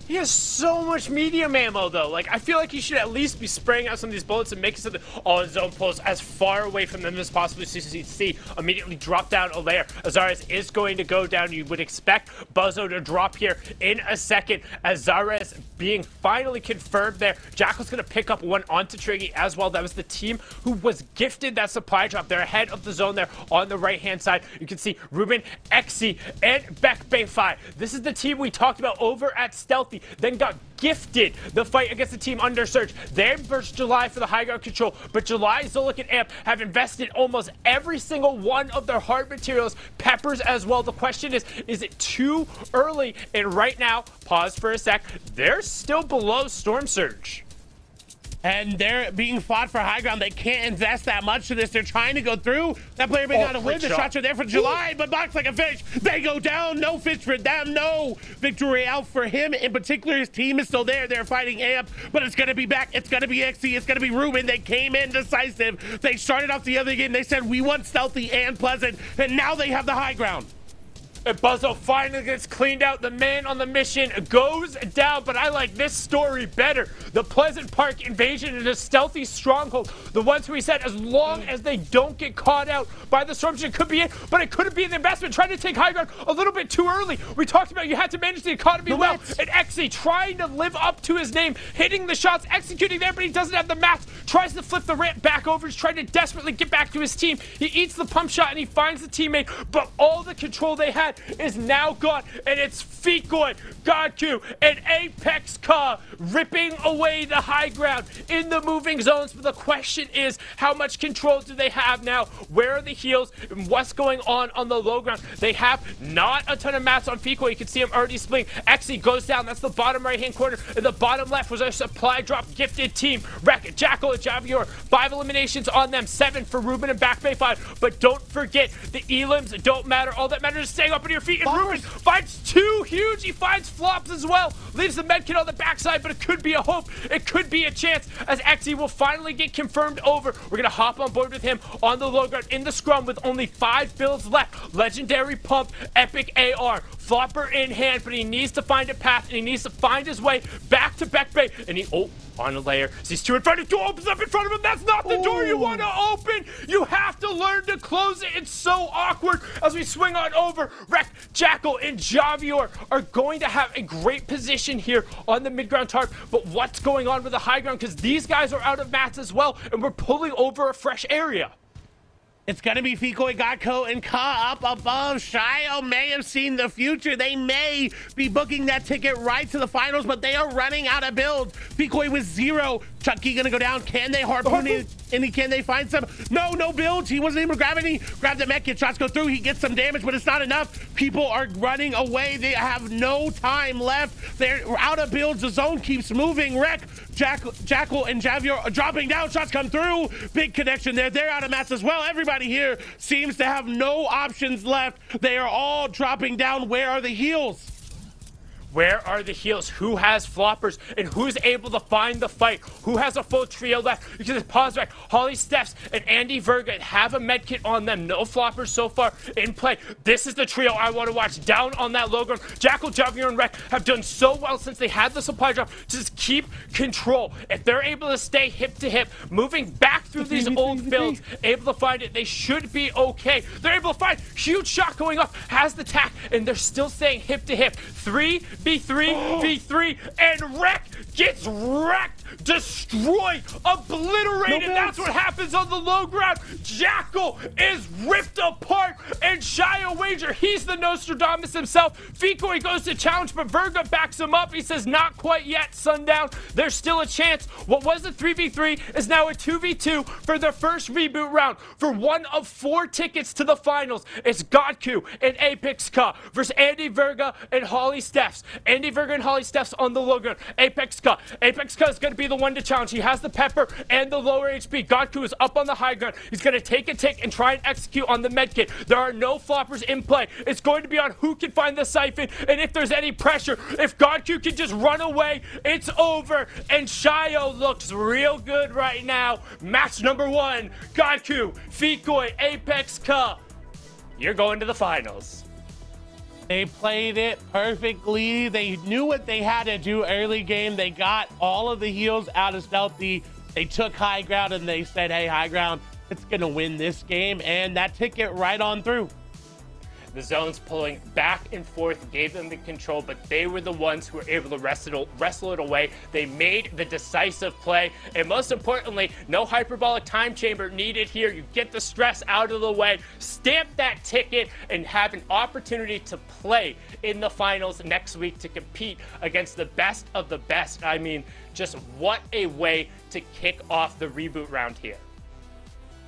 He has so much medium ammo, though. Like, I feel like he should at least be spraying out some of these bullets and making something. Oh, his zone pulls as far away from them as possible. CCC immediately drop down a layer. Azares is going to go down. You would expect Buzzo to drop here in a second. Azares being finally confirmed there. Jackal's going to pick up one onto Triggy as well. That was the team who was gifted that supply drop. They're ahead of the zone there on the right-hand side. You can see Ruben, Exy, and Beck Bay 5. This is the team we talked about over at Stealthy. Then got gifted the fight against the team under Surge. They're versus July for the high ground control, but July, Zolik, and Amp have invested almost every single one of their hard materials, peppers as well. The question is it too early? And right now, pause for a sec, they're still below Storm Surge. And they're being fought for high ground. They can't invest that much to this. They're trying to go through. That player may not have win. The shots are there for July, but box like a fish. They go down. No fish for them. No victory out for him. In particular, his team is still there. They're fighting Amp, but it's going to be back. It's going to be XC. It's going to be Ruben. They came in decisive. They started off the other game. They said, we want Stealthy and Pleasant, and now they have the high ground. And Buzzo finally gets cleaned out. The man on the mission goes down, but I like this story better. The Pleasant Park invasion in a stealthy stronghold. The ones who he said, as long as they don't get caught out by the storm, it could be it, but it couldn't be an investment. Trying to take high ground a little bit too early. We talked about you had to manage the economy well. And Exy trying to live up to his name, hitting the shots, executing there, but he doesn't have the mats. Tries to flip the ramp back over. He's trying to desperately get back to his team. He eats the pump shot and he finds the teammate, but all the control they had is now gone, and it's Feetgoy, Godku, and Apex Ka ripping away the high ground in the moving zones. But the question is, how much control do they have now? Where are the heals? And what's going on the low ground? They have not a ton of mats on Feetgoy. You can see him already splitting. Exy goes down. That's the bottom right-hand corner. And the bottom left was our supply drop gifted team. Wreck, Jackal, and Javier. 5 eliminations on them. 7 for Ruben and Back Bay 5. But don't forget, the elims don't matter. All that matters is staying up on your feet. And Ruben finds 2 huge. He finds flops as well. Leaves the medkit on the backside, but it could be a hope. It could be a chance as Exy will finally get confirmed over. We're going to hop on board with him on the low ground in the scrum with only 5 builds left. Legendary pump, epic AR. Flopper in hand, but he needs to find a path, and he needs to find his way back to Beck Bay. And he, on a layer, sees 2 in front of him. 2 opens up in front of him. That's not the door you want to open. You have to learn to close it. It's so awkward as we swing on over. Wreck, Jackal, and Javier are going to have a great position here on the mid-ground tarp. But what's going on with the high ground? Because these guys are out of mats as well, and we're pulling over a fresh area. It's going to be Feetgoy, Godco, and Ka up above. Shio may have seen the future. They may be booking that ticket right to the finals, but they are running out of builds. Feetgoy with 0. Chucky going to go down. Can they harpoon it? And can they find some? No builds. He wasn't able to grab any. Grab the mech. Shots go through. He gets some damage, but it's not enough. People are running away. They have no time left. They're out of builds. The zone keeps moving. Wreck, Jackal, and Javier are dropping down. Shots come through. Big connection there. They're out of mats as well. Everybody here seems to have no options left. They are all dropping down. Where are the heals? Where are the heals? Who has floppers? And who's able to find the fight? Who has a full trio left? Because it's pause back. Holly Stephs and Andy Verga have a med kit on them. No floppers so far in play. This is the trio I want to watch. Down on that low ground. Jackal, Javier, and Rek have done so well since they had the supply drop. Just keep control. If they're able to stay hip to hip, moving back through these old builds, able to find it, they should be okay. They're able to find huge shot going up, has the tack, and they're still staying hip to hip. 3v3 v3, and Rek gets wrecked, destroyed, obliterated. That's what happens on the low ground. Jackal is ripped apart, and Shio Wager, he's the Nostradamus himself. Fikoi goes to challenge, but Verga backs him up. He says, not quite yet, Sundown. There's still a chance. What was a 3v3 is now a 2v2 for the first reboot round. For one of 4 tickets to the finals, it's Godku and Apex Ka versus Andy Verga and Holly Stephs. Andy Verga and Holly Stephs on the low ground. Apex Ka. Apex Ka is going to be the one to challenge. He has the pepper and the lower HP. Godku is up on the high ground. He's going to take a tick and try and execute on the medkit. There are no floppers in play. It's going to be on who can find the siphon, and if there's any pressure, if Godku can just run away, it's over. And Shio looks real good right now. Match number 1, Godku, Fikoi, Apex Ka. You're going to the finals. They played it perfectly. They knew what they had to do early game. They got all of the heals out of Stealthy. They took high ground and they said, hey, high ground, it's going to win this game. And that ticket right on through. The zones pulling back and forth gave them the control, but they were the ones who were able to wrestle it away. They made the decisive play, and most importantly, no hyperbolic time chamber needed here. You get the stress out of the way, stamp that ticket, and have an opportunity to play in the finals next week to compete against the best of the best. I mean, just what a way to kick off the reboot round here.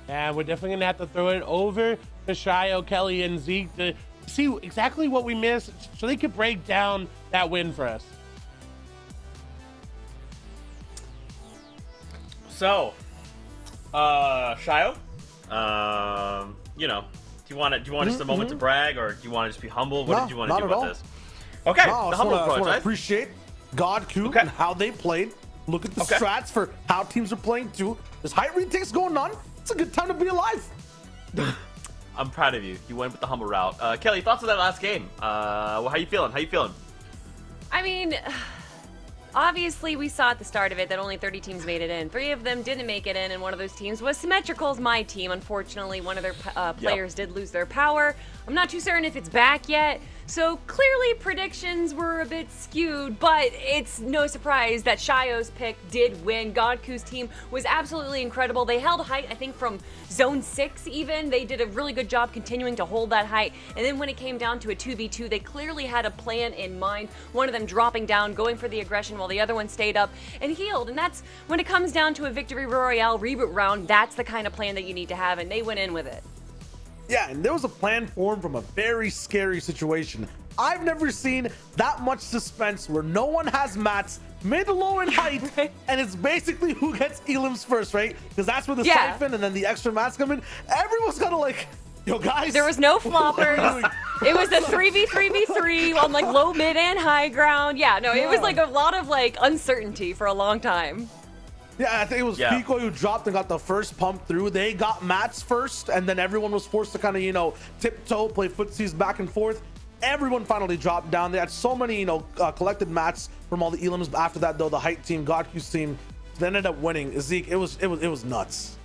And we're definitely going to have to throw it over to Shio, Kelly, and Zeke to see exactly what we missed so they could break down that win for us. So, Shio, you know, do you want just a moment to brag, or do you want to just be humble? What did you want to do about this? Okay, no, the humble approach. I want to right? appreciate Godku and how they played. Look at the strats for how teams are playing too. There's height retakes going on. It's a good time to be alive. I'm proud of you. You went with the humble route. Kelly, thoughts on that last game? How you feeling? How you feeling? I mean, obviously we saw at the start of it that only 30 teams made it in. 3 of them didn't make it in, and one of those teams was Symmetrical's my team. Unfortunately, one of their players did lose their power. I'm not too certain if it's back yet. So clearly predictions were a bit skewed, but it's no surprise that Shio's pick did win. Godku's team was absolutely incredible. They held height, I think, from zone 6 even. They did a really good job continuing to hold that height. And then when it came down to a 2v2, they clearly had a plan in mind. One of them dropping down, going for the aggression, while the other one stayed up and healed. And that's when it comes down to a Victory Royale reboot round, that's the kind of plan that you need to have, and they went in with it. Yeah, and there was a plan formed from a very scary situation. I've never seen that much suspense where no one has mats, mid, low, and height, and it's basically who gets elims first, right? Because that's where the siphon and then the extra mats come in. Everyone's kind of like, yo, guys. There was no floppers. It was a 3v3v3 on like low, mid, and high ground. Yeah, no, it was like a lot of like uncertainty for a long time. Yeah, I think it was Pico who dropped and got the first pump through. They got mats first, and then everyone was forced to kind of, you know, tiptoe, play footsies back and forth. Everyone finally dropped down. They had so many, you know, collected mats from all the elims. After that, though, the height team, Godku's team, they ended up winning. Zeke, it was nuts.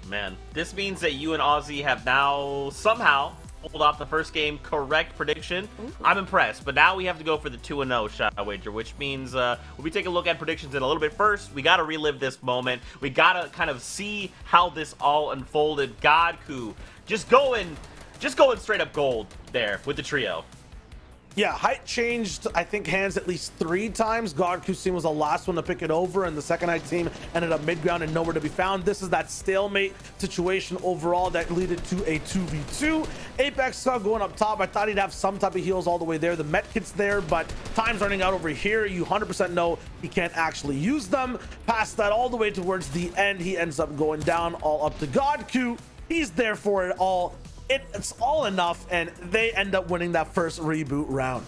Man, this means that you and Ozzy have now somehow pulled off the first game correct prediction. I'm impressed, but now we have to go for the 2-0 shot wager, which means we'll be taking a look at predictions in a little bit. First, we got to relive this moment. We got to kind of see how this all unfolded. Godku just going straight up gold there with the trio. Yeah, height changed, I think, hands at least 3 times. Godku's team was the last one to pick it over, and the second height team ended up mid-ground and nowhere to be found. This is that stalemate situation overall that led to a 2v2. Apex going up top. I thought he'd have some type of heals all the way there. The met kit's there, but time's running out over here. You 100% know he can't actually use them. Past that all the way towards the end, he ends up going down, all up to Godku. He's there for it all. It's all enough, and they end up winning that first reboot round.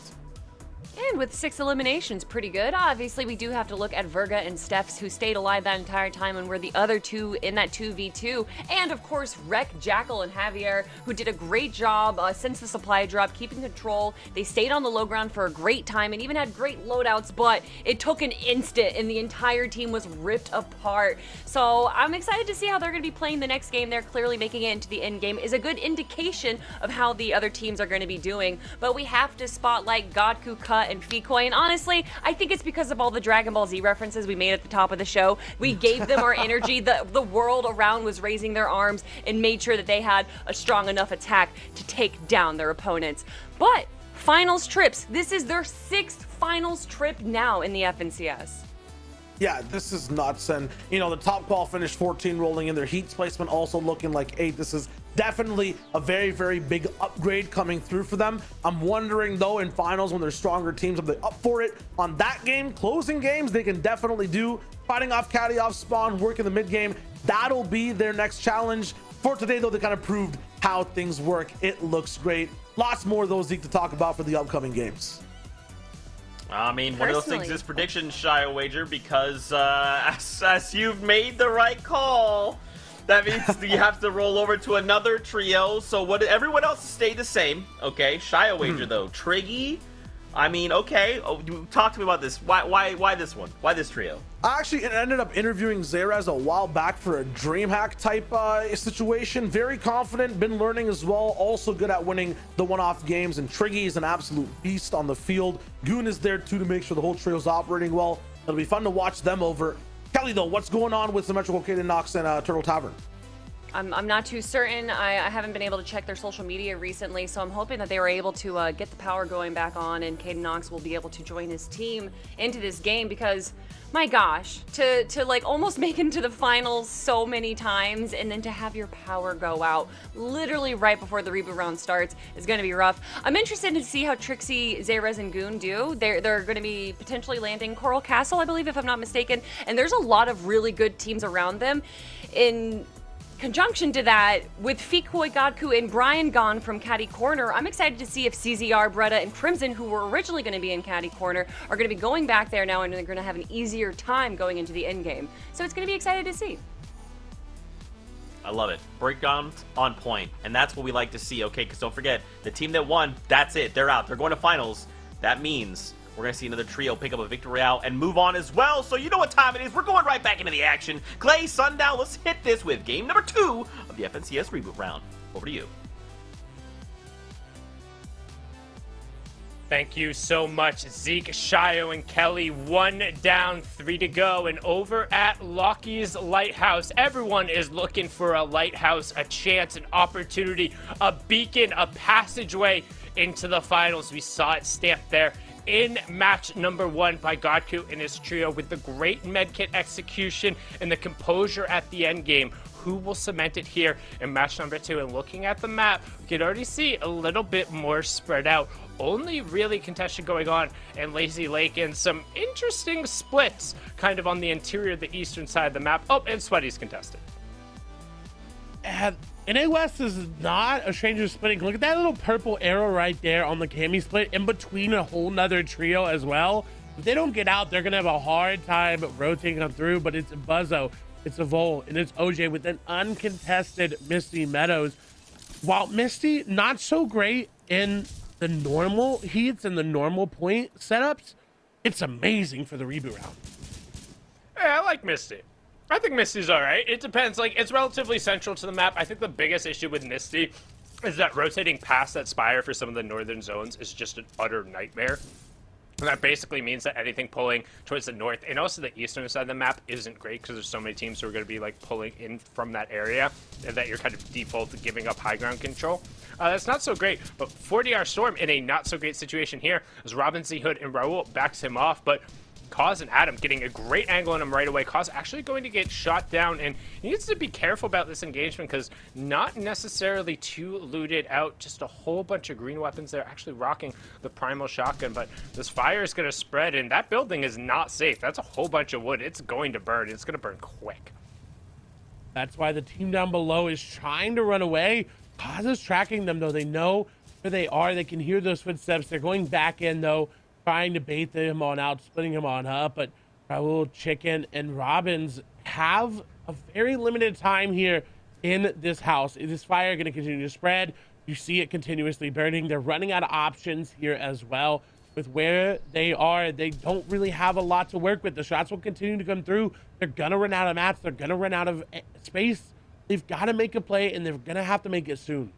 And with 6 eliminations, pretty good. Obviously, we do have to look at Virga and Stephs, who stayed alive that entire time and were the other two in that 2v2. And of course, Rek, Jackal, and Javier, who did a great job since the supply drop, keeping control. They stayed on the low ground for a great time and even had great loadouts, but it took an instant and the entire team was ripped apart. So I'm excited to see how they're going to be playing the next game. They're clearly making it into the end game. Is a good indication of how the other teams are going to be doing. But we have to spotlight Godku, Cut, and Fikoi, and honestly, I think it's because of all the Dragon Ball Z references we made at the top of the show. We gave them our energy. The world around was raising their arms and made sure that they had a strong enough attack to take down their opponents. But finals trips, this is their 6th finals trip now in the FNCS. Yeah, this is nuts. And you know, the top qual finished 14, rolling in. Their heats placement also looking like 8. This is definitely a very big upgrade coming through for them. I'm wondering though, in finals when there's stronger teams, are they up for it on that game? Closing games they can definitely do. Fighting off caddy off spawn, working the mid game, that'll be their next challenge. For today though, they kind of proved how things work. It looks great. Lots more of those, Zeke, to talk about for the upcoming games. I mean, one of those things is prediction, Shy Wager, because as you've made the right call, that means you have to roll over to another trio. So what? Everyone else stay the same, okay? Shy Wager though, Triggy. I mean, okay. Oh, talk to me about this. Why this one? Why this trio? I actually ended up interviewing Xerez a while back for a DreamHack type situation. Very confident, been learning as well. Also good at winning the one-off games. And Triggy is an absolute beast on the field. Goon is there too to make sure the whole trio's operating well. It'll be fun to watch them over. Kelly, though, what's going on with Symmetrical Kid and Nox and Turtle Tavern? I'm not too certain. I haven't been able to check their social media recently, so I'm hoping that they were able to get the power going back on and Caden Knox will be able to join his team into this game because, my gosh, to like almost make it into the finals so many times and then to have your power go out literally right before the reboot round starts is going to be rough. I'm interested to see how Trixie, Xerez, and Goon do. They're going to be potentially landing Coral Castle, I believe, if I'm not mistaken, and there's a lot of really good teams around them. In conjunction to that, with Fikoi, Godku, and Brian gone from Caddy Corner, I'm excited to see if CZR, Bretta, and Crimson, who were originally going to be in Caddy Corner, are going to be going back there now and they're going to have an easier time going into the end game. So it's going to be excited to see. I love it. Breakdowns on point, and that's what we like to see, okay? Because don't forget, the team that won, that's it. They're out. They're going to finals. That means we're going to see another trio pick up a victory royale and move on as well. So you know what time it is. We're going right back into the action. Clay, Sundown, let's hit this with game number 2 of the FNCS Reboot round. Over to you. Thank you so much, Zeke, Shio, and Kelly. 1 down, 3 to go. And over at Lockie's Lighthouse, everyone is looking for a lighthouse, a chance, an opportunity, a beacon, a passageway into the finals. We saw it stamped there in match number 1 by Godku and his trio with the great medkit execution and the composure at the end game. Who will cement it here in match number 2? And looking at the map, we can already see a little bit more spread out. Only really contention going on in Lazy Lake and some interesting splits kind of on the interior, the eastern side of the map. Oh, and Sweaty's contested. NA West is not a stranger to splitting. Look at that little purple arrow right there on the Cammy split in between a whole nother trio as well. If they don't get out, they're going to have a hard time rotating them through, but it's Buzzo, it's Evol, and it's OJ with an uncontested Misty Meadows. While Misty, not so great in the normal heats and the normal point setups, it's amazing for the reboot round. Yeah, I like Misty. I think Misty's all right. It depends. Like, it's relatively central to the map. I think the biggest issue with Misty is that rotating past that spire for some of the northern zones is just an utter nightmare. And that basically means that anything pulling towards the north and also the eastern side of the map isn't great because there's so many teams who are going to be like pulling in from that area and that you're kind of default giving up high ground control. That's not so great, but 40R Storm in a not so great situation here as Robin Z Hood and Raul backs him off, but Kaz and Adam getting a great angle on him right away. Kaz actually going to get shot down, and he needs to be careful about this engagement because not necessarily too looted out, just a whole bunch of green weapons there, actually rocking the primal shotgun, but this fire is going to spread, and that building is not safe. That's a whole bunch of wood. It's going to burn. It's going to burn quick. That's why the team down below is trying to run away. Kaz is tracking them, though. They know where they are. They can hear those footsteps. They're going back in, though. trying to bait him on out, splitting him on up, but Raul, Chicken, and Robbins have a very limited time here in this house. Is this fire going to continue to spread? You see it continuously burning. They're running out of options here as well. With where they are, they don't really have a lot to work with. The shots will continue to come through. They're gonna run out of mats. They're gonna run out of space. They've got to make a play, and they're gonna have to make it soon.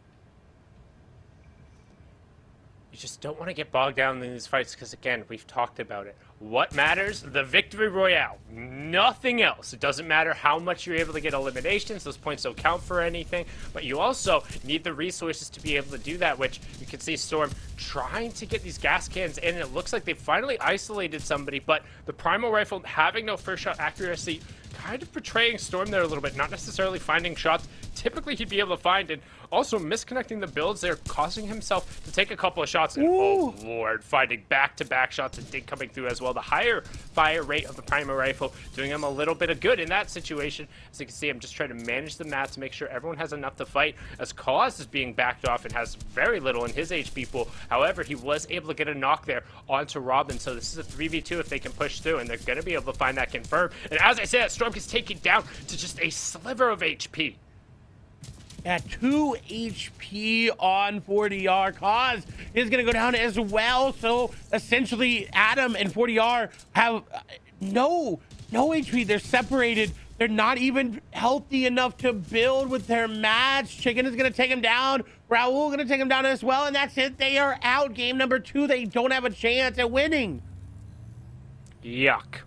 You just don't want to get bogged down in these fights because, again, we've talked about it. What matters? The victory royale. Nothing else. It doesn't matter how much you're able to get eliminations. Those points don't count for anything. But you also need the resources to be able to do that, which you can see Storm trying to get these gas cans in. It looks like they finally isolated somebody, but the Primal Rifle having no first shot accuracy kind of betraying Storm there a little bit, not necessarily finding shots typically he'd be able to find, and also misconnecting the builds there, causing himself to take a couple of shots, and oh lord, finding back-to-back shots and dig coming through as well. The higher fire rate of the Primal Rifle doing him a little bit of good in that situation. As you can see, I'm just trying to manage the mats to make sure everyone has enough to fight, as Cause is being backed off and has very little in his HP pool. However, he was able to get a knock there onto Robin, so this is a 3v2 if they can push through, and they're going to be able to find that confirmed. And as I said, Storm gets taken down to just a sliver of HP. At 2 HP on 40R. Cause is going to go down as well. So essentially, Adam and 40R have no HP. They're separated. They're not even healthy enough to build with their match. Chicken is going to take him down. Raul going to take him down as well. And that's it. They are out. Game number 2. They don't have a chance at winning. Yuck.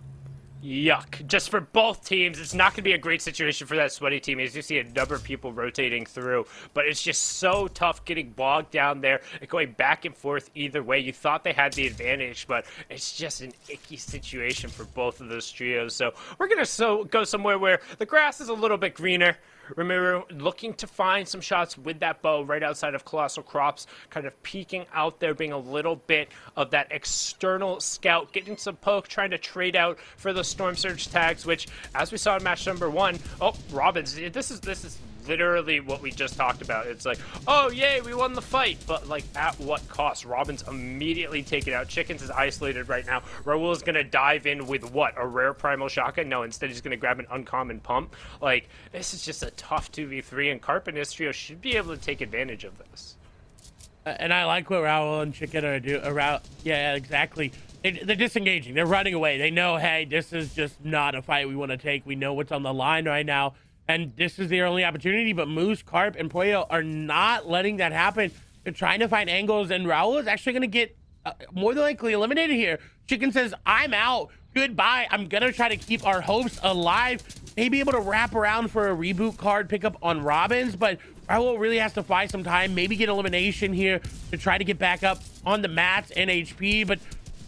Yuck. Just for both teams, it's not going to be a great situation for that sweaty team, as you see a number of people rotating through, but it's just so tough getting bogged down there and going back and forth either way. You thought they had the advantage, but it's just an icky situation for both of those trios. So we're going to go somewhere where the grass is a little bit greener. Remember, looking to find some shots with that bow right outside of Colossal Crops, kind of peeking out there, being a little bit of that external scout, getting some poke, trying to trade out for the Storm Surge tags, which, as we saw in match number 1, oh, Robbins, this is literally what we just talked about. It's like, oh, yay, we won the fight, but, like, at what cost? Robin's immediately taken out. Chickens is isolated right now. Raul is going to dive in with what? A rare primal shotgun? No, instead he's going to grab an uncommon pump. Like, this is just a tough 2v3, and Carp and his trio should be able to take advantage of this. And I like what Raul and Chicken are doing. Yeah, exactly. They're disengaging. They're running away. They know, hey, this is just not a fight we want to take. We know what's on the line right now, and this is their only opportunity. But Moose, Carp, and Pollo are not letting that happen. They're trying to find angles, and Raul is actually going to get more than likely eliminated here. Chicken says, I'm out. Goodbye. I'm going to try to keep our hopes alive. Maybe able to wrap around for a reboot card pickup on Robbins, but Raul really has to find some time, maybe get elimination here to try to get back up on the mats and HP, but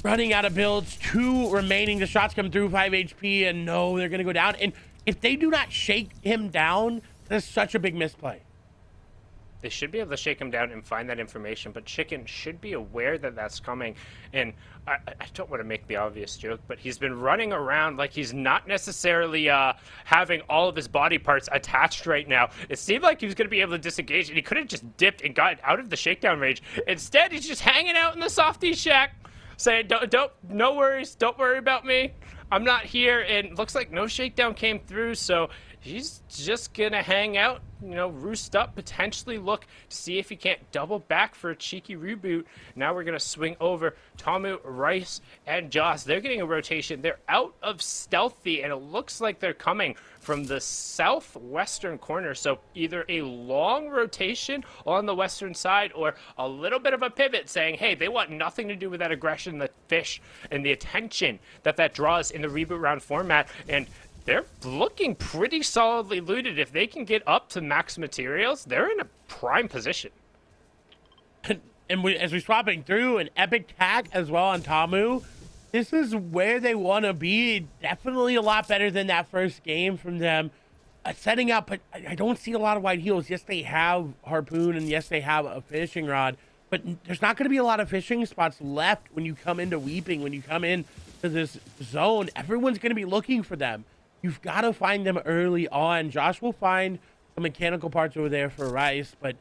running out of builds, 2 remaining. The shots come through, 5 HP, and no, they're going to go down. And if they do not shake him down, that's such a big misplay. They should be able to shake him down and find that information, but Chicken should be aware that that's coming. And I don't want to make the obvious joke, but he's been running around like he's not necessarily having all of his body parts attached right now. It seemed like he was going to be able to disengage, and he could have just dipped and got out of the shakedown range. Instead, he's just hanging out in the softie shack, saying, no worries, don't worry about me. I'm not here, and looks like no shakedown came through, so he's just gonna hang out, you know, roost up, potentially look to see if he can't double back for a cheeky reboot. Now we're gonna swing over Tamu, Rice, and Joss. They're getting a rotation. They're out of stealthy, and it looks like they're coming from the southwestern corner. So either a long rotation on the western side or a little bit of a pivot saying, hey, they want nothing to do with that aggression, the fish, and the attention that draws in the reboot round format. And they're looking pretty solidly looted. If they can get up to max materials, they're in a prime position. And as we're swapping through, an epic tag as well on Tamu. This is where they want to be. Definitely a lot better than that first game from them. Setting up, but I don't see a lot of wide heels. Yes, they have Harpoon, and yes, they have a fishing rod. But there's not going to be a lot of fishing spots left when you come into Weeping, when you come in to this zone. Everyone's going to be looking for them. You've got to find them early on. Josh will find some mechanical parts over there for Rice, but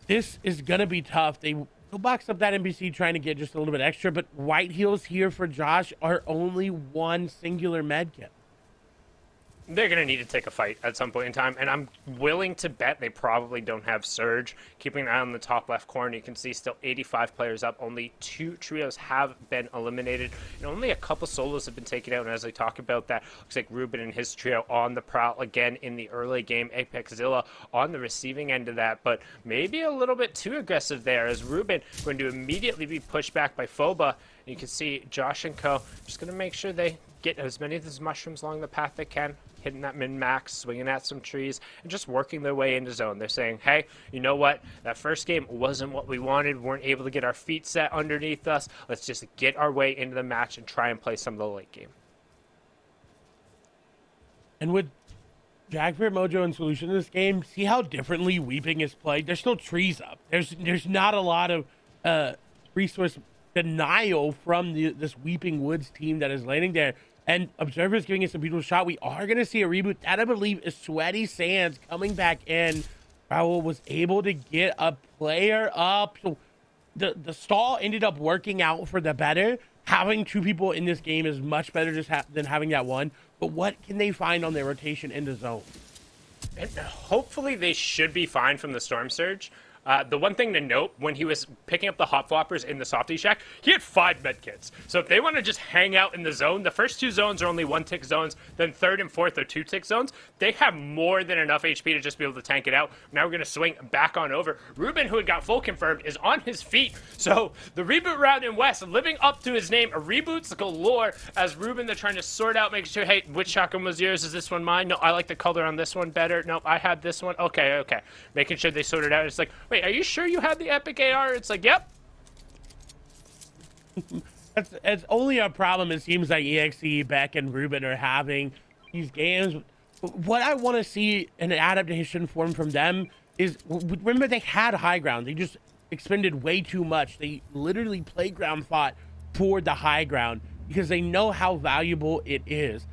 this is going to be tough. They He'll box up that NPC trying to get just a little bit extra, but white heals here for Josh are only one singular med kit. They're going to need to take a fight at some point in time, and I'm willing to bet they probably don't have Surge. Keeping an eye on the top left corner, you can see still 85 players up. Only 2 trios have been eliminated, and only a couple solos have been taken out. And as I talk about that, looks like Ruben and his trio on the prowl again in the early game. Apexzilla on the receiving end of that, but maybe a little bit too aggressive there, as Ruben going to immediately be pushed back by Phoba. And you can see Josh and co just going to make sure they get as many of those mushrooms along the path they can, hitting that min-max, swinging at some trees, and just working their way into zone. They're saying, hey, you know what? That first game wasn't what we wanted. We weren't able to get our feet set underneath us. Let's just get our way into the match and try and play some of the late game. And with Jackford, Mojo, and Solution in this game, see how differently Weeping is played? There's still trees up. There's not a lot of resource denial from this Weeping Woods team that is landing there. And Observer's giving us a beautiful shot. We are going to see a reboot. That, I believe, is Sweaty Sands coming back in. Raul was able to get a player up. So the stall ended up working out for the better. Having 2 people in this game is much better than having that one. But what can they find on their rotation in the zone? And hopefully they should be fine from the Storm Surge. The one thing to note, when he was picking up the Hop Floppers in the Softy Shack, he had 5 medkits. So if they want to just hang out in the zone, the first 2 zones are only 1-tick zones, then 3rd and 4th are 2-tick zones. They have more than enough HP to just be able to tank it out. Now we're going to swing back on over. Ruben, who had got full confirmed, is on his feet. So the reboot round in West, living up to his name, reboots galore, as Ruben, they're trying to sort out, making sure, hey, which shotgun was yours? Is this one mine? No, I like the color on this one better. Nope, I had this one. Okay. Making sure they sort it out. It's like, wait, are you sure you had the epic AR? It's like, yep. It's only a problem it seems like EXE, Beck, and Ruben are having these games. What I want to see in an adaptation form from them is, remember, they had high ground. They just expended way too much. They literally playground fought for the high ground because they know how valuable it is.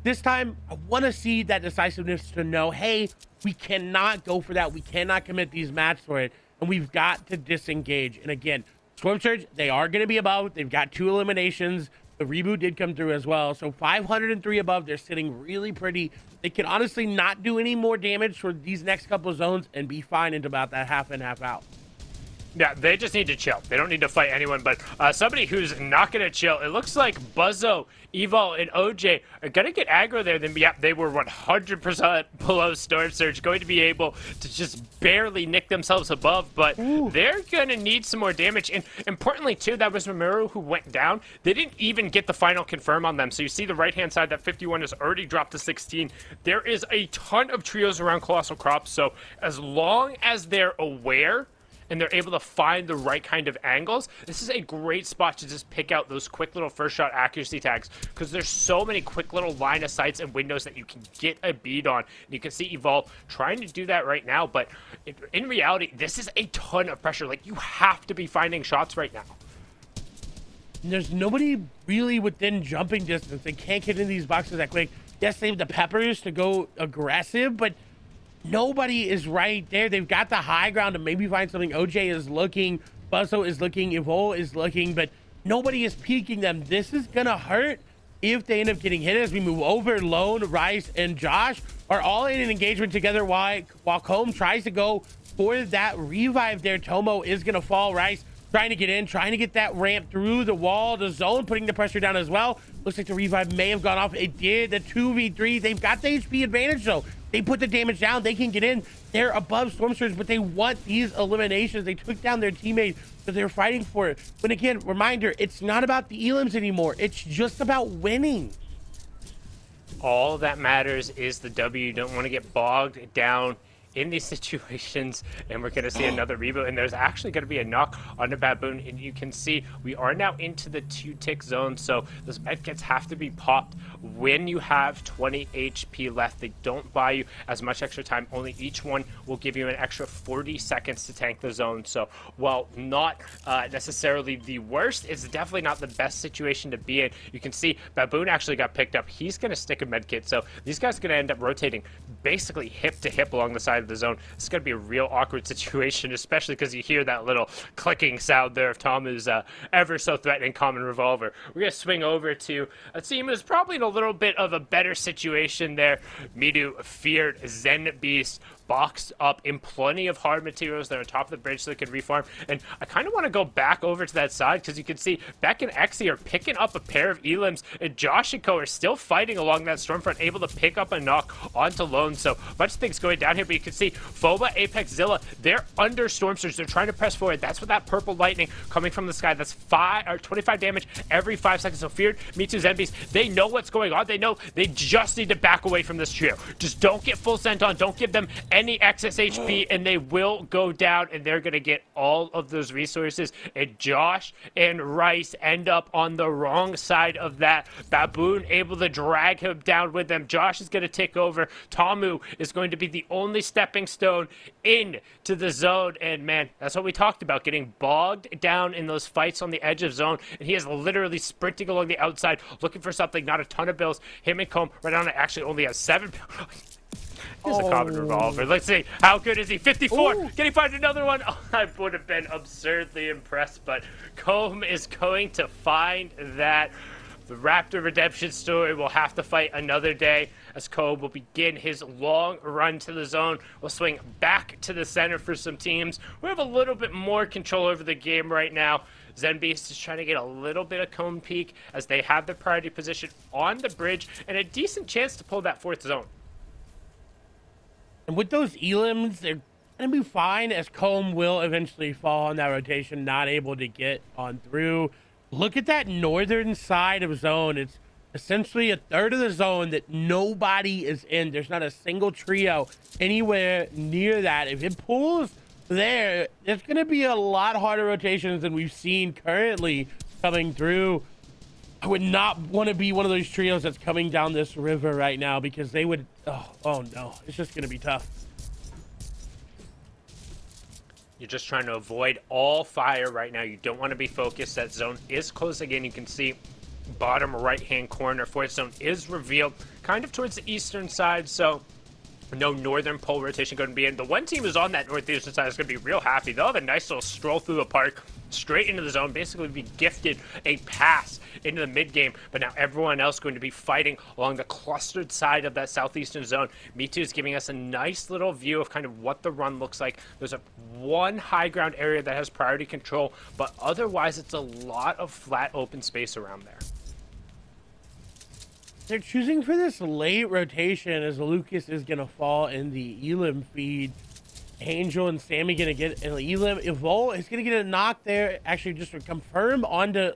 This time, I want to see that decisiveness to know, hey, we cannot go for that. We cannot commit these matches for it, and we've got to disengage. And again, Storm Surge, they are going to be above. They've got 2 eliminations. The reboot did come through as well. So 503 above. They're sitting really pretty. They can honestly not do any more damage for these next couple of zones and be fine into about that half in, half out. Yeah, they just need to chill. They don't need to fight anyone, but somebody who's not going to chill. It looks like Buzzo, Evil, and OJ are going to get aggro there. Then, yeah, they were 100% below Storm Surge, going to be able to just barely nick themselves above, but they're going to need some more damage. And importantly, too, that was Mamoru who went down. They didn't even get the final confirm on them. So you see the right-hand side, that 51 has already dropped to 16. There is a ton of trios around Colossal Crops, so as long as they're aware and they're able to find the right kind of angles, this is a great spot to just pick out those quick little first shot accuracy tags, because there's so many quick little line of sights and windows that you can get a bead on. And you can see Evolve trying to do that right now, but in reality, this is a ton of pressure. Like, you have to be finding shots right now. There's nobody really within jumping distance. They can't get in these boxes that quick. Yes, they have the peppers to go aggressive, but nobody is right there. They've got the high ground to maybe find something. OJ is looking, Buzzo is looking, Evol is looking, but nobody is peeking them. This is gonna hurt if they end up getting hit as we move over. Lone, Rice, and Josh are all in an engagement together while Combe tries to go for that revive there. Tomo is gonna fall. Rice trying to get in, trying to get that ramp through the wall, the zone, putting the pressure down as well. Looks like the revive may have gone off. It did. The 2v3, they've got the HP advantage though. They put the damage down. They can get in. They're above Storm Surge, but they want these eliminations. They took down their teammate, so they're fighting for it. But again, reminder, it's not about the elims anymore. It's just about winning. All that matters is the W. You don't want to get bogged down in these situations, and we're going to see another reboot, and there's actually going to be a knock on the Baboon, and you can see we are now into the 2-tick zone, so those medkits have to be popped when you have 20 HP left. They don't buy you as much extra time. Only each one will give you an extra 40 seconds to tank the zone, so while not necessarily the worst, it's definitely not the best situation to be in. You can see Baboon actually got picked up. He's going to stick a medkit, so these guys are going to end up rotating basically hip to hip along the side of the zone. It's going to be a real awkward situation, especially because you hear that little clicking sound there of Tomu's ever so threatening common revolver. We're going to swing over to a team who's probably in a little bit of a better situation there. Midu feared Zen Beast boxed up in plenty of hard materials that are on top of the bridge so they can reform. And I kind of want to go back over to that side because you can see Beck and Exy are picking up a pair of elims, and Josh and Co are still fighting along that Stormfront, able to pick up a knock onto Lone. So a bunch of things going down here, but you can see Foba, Apex, Zilla, they're under Storm Surge. They're trying to press forward. That's what that purple lightning coming from the sky. That's 25 damage every 5 seconds. So feared Mitsu's enemies. They know what's going on. They know they just need to back away from this trio. Just don't get full sent on. Don't give them any excess HP, and they will go down, and they're going to get all of those resources. And Josh and Rice end up on the wrong side of that. Baboon able to drag him down with them. Josh is going to take over. Tomu is going to be the only stepping stone into the zone. And man, that's what we talked about, getting bogged down in those fights on the edge of zone. And he is literally sprinting along the outside, looking for something. Not a ton of bills. Him and Comb right on it actually only has 7. Here's a common revolver. Let's see. How good is he? 54. Ooh. Can he find another one? Oh, I would have been absurdly impressed, but Comb is going to find that. The Raptor redemption story will have to fight another day as Comb will begin his long run to the zone. We'll swing back to the center for some teams. We have a little bit more control over the game right now. Zenbeast is trying to get a little bit of Comb peek as they have the priority position on the bridge and a decent chance to pull that 4th zone. And with those elims, they're going to be fine as Comb will eventually fall on that rotation, not able to get on through. Look at that northern side of zone. It's essentially a third of the zone that nobody is in. There's not a single trio anywhere near that. If it pulls there, there's going to be a lot harder rotations than we've seen currently coming through. I would not want to be one of those trios that's coming down this river right now because they would, oh no, it's just going to be tough. You're just trying to avoid all fire right now. You don't want to be focused. That zone is closing in. You can see bottom right-hand corner. 4th zone is revealed kind of towards the eastern side, so no northern pole rotation going to be in. The one team who's on that northeastern side is going to be real happy. They'll have a nice little stroll through the park, straight into the zone, basically be gifted a pass into the mid-game, but now everyone else going to be fighting along the clustered side of that southeastern zone. Me2 is giving us a nice little view of kind of what the run looks like. There's one high ground area that has priority control, but otherwise it's a lot of flat open space around there. They're choosing for this late rotation as Lucas is going to fall in the Elim feed. Angel and Sammy going to get an Elim. Evol is going to get a knock there. Actually, just to confirm onto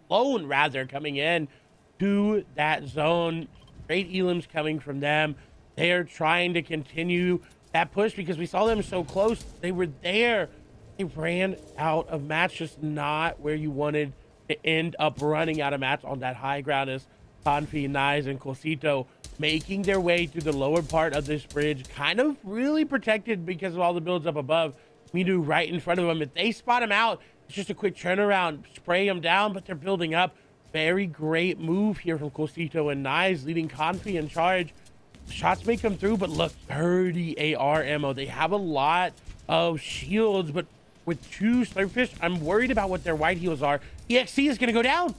Lone, rather, coming in to that zone. Great Elims coming from them. They are trying to continue that push because we saw them so close. They were there. They ran out of mats, just not where you wanted to end up running out of mats on that high ground as Confi, Nyes, and Cosito making their way through the lower part of this bridge, kind of really protected because of all the builds up above. Midu right in front of them. If they spot him out, it's just a quick turnaround, spray him down, but they're building up. Very great move here from Cosito and Nyes, leading Confi in charge. Shots may come through, but look, 30 AR ammo. They have a lot of shields, but with 2 Slurpfish, I'm worried about what their white heals are. EXC is going to go down.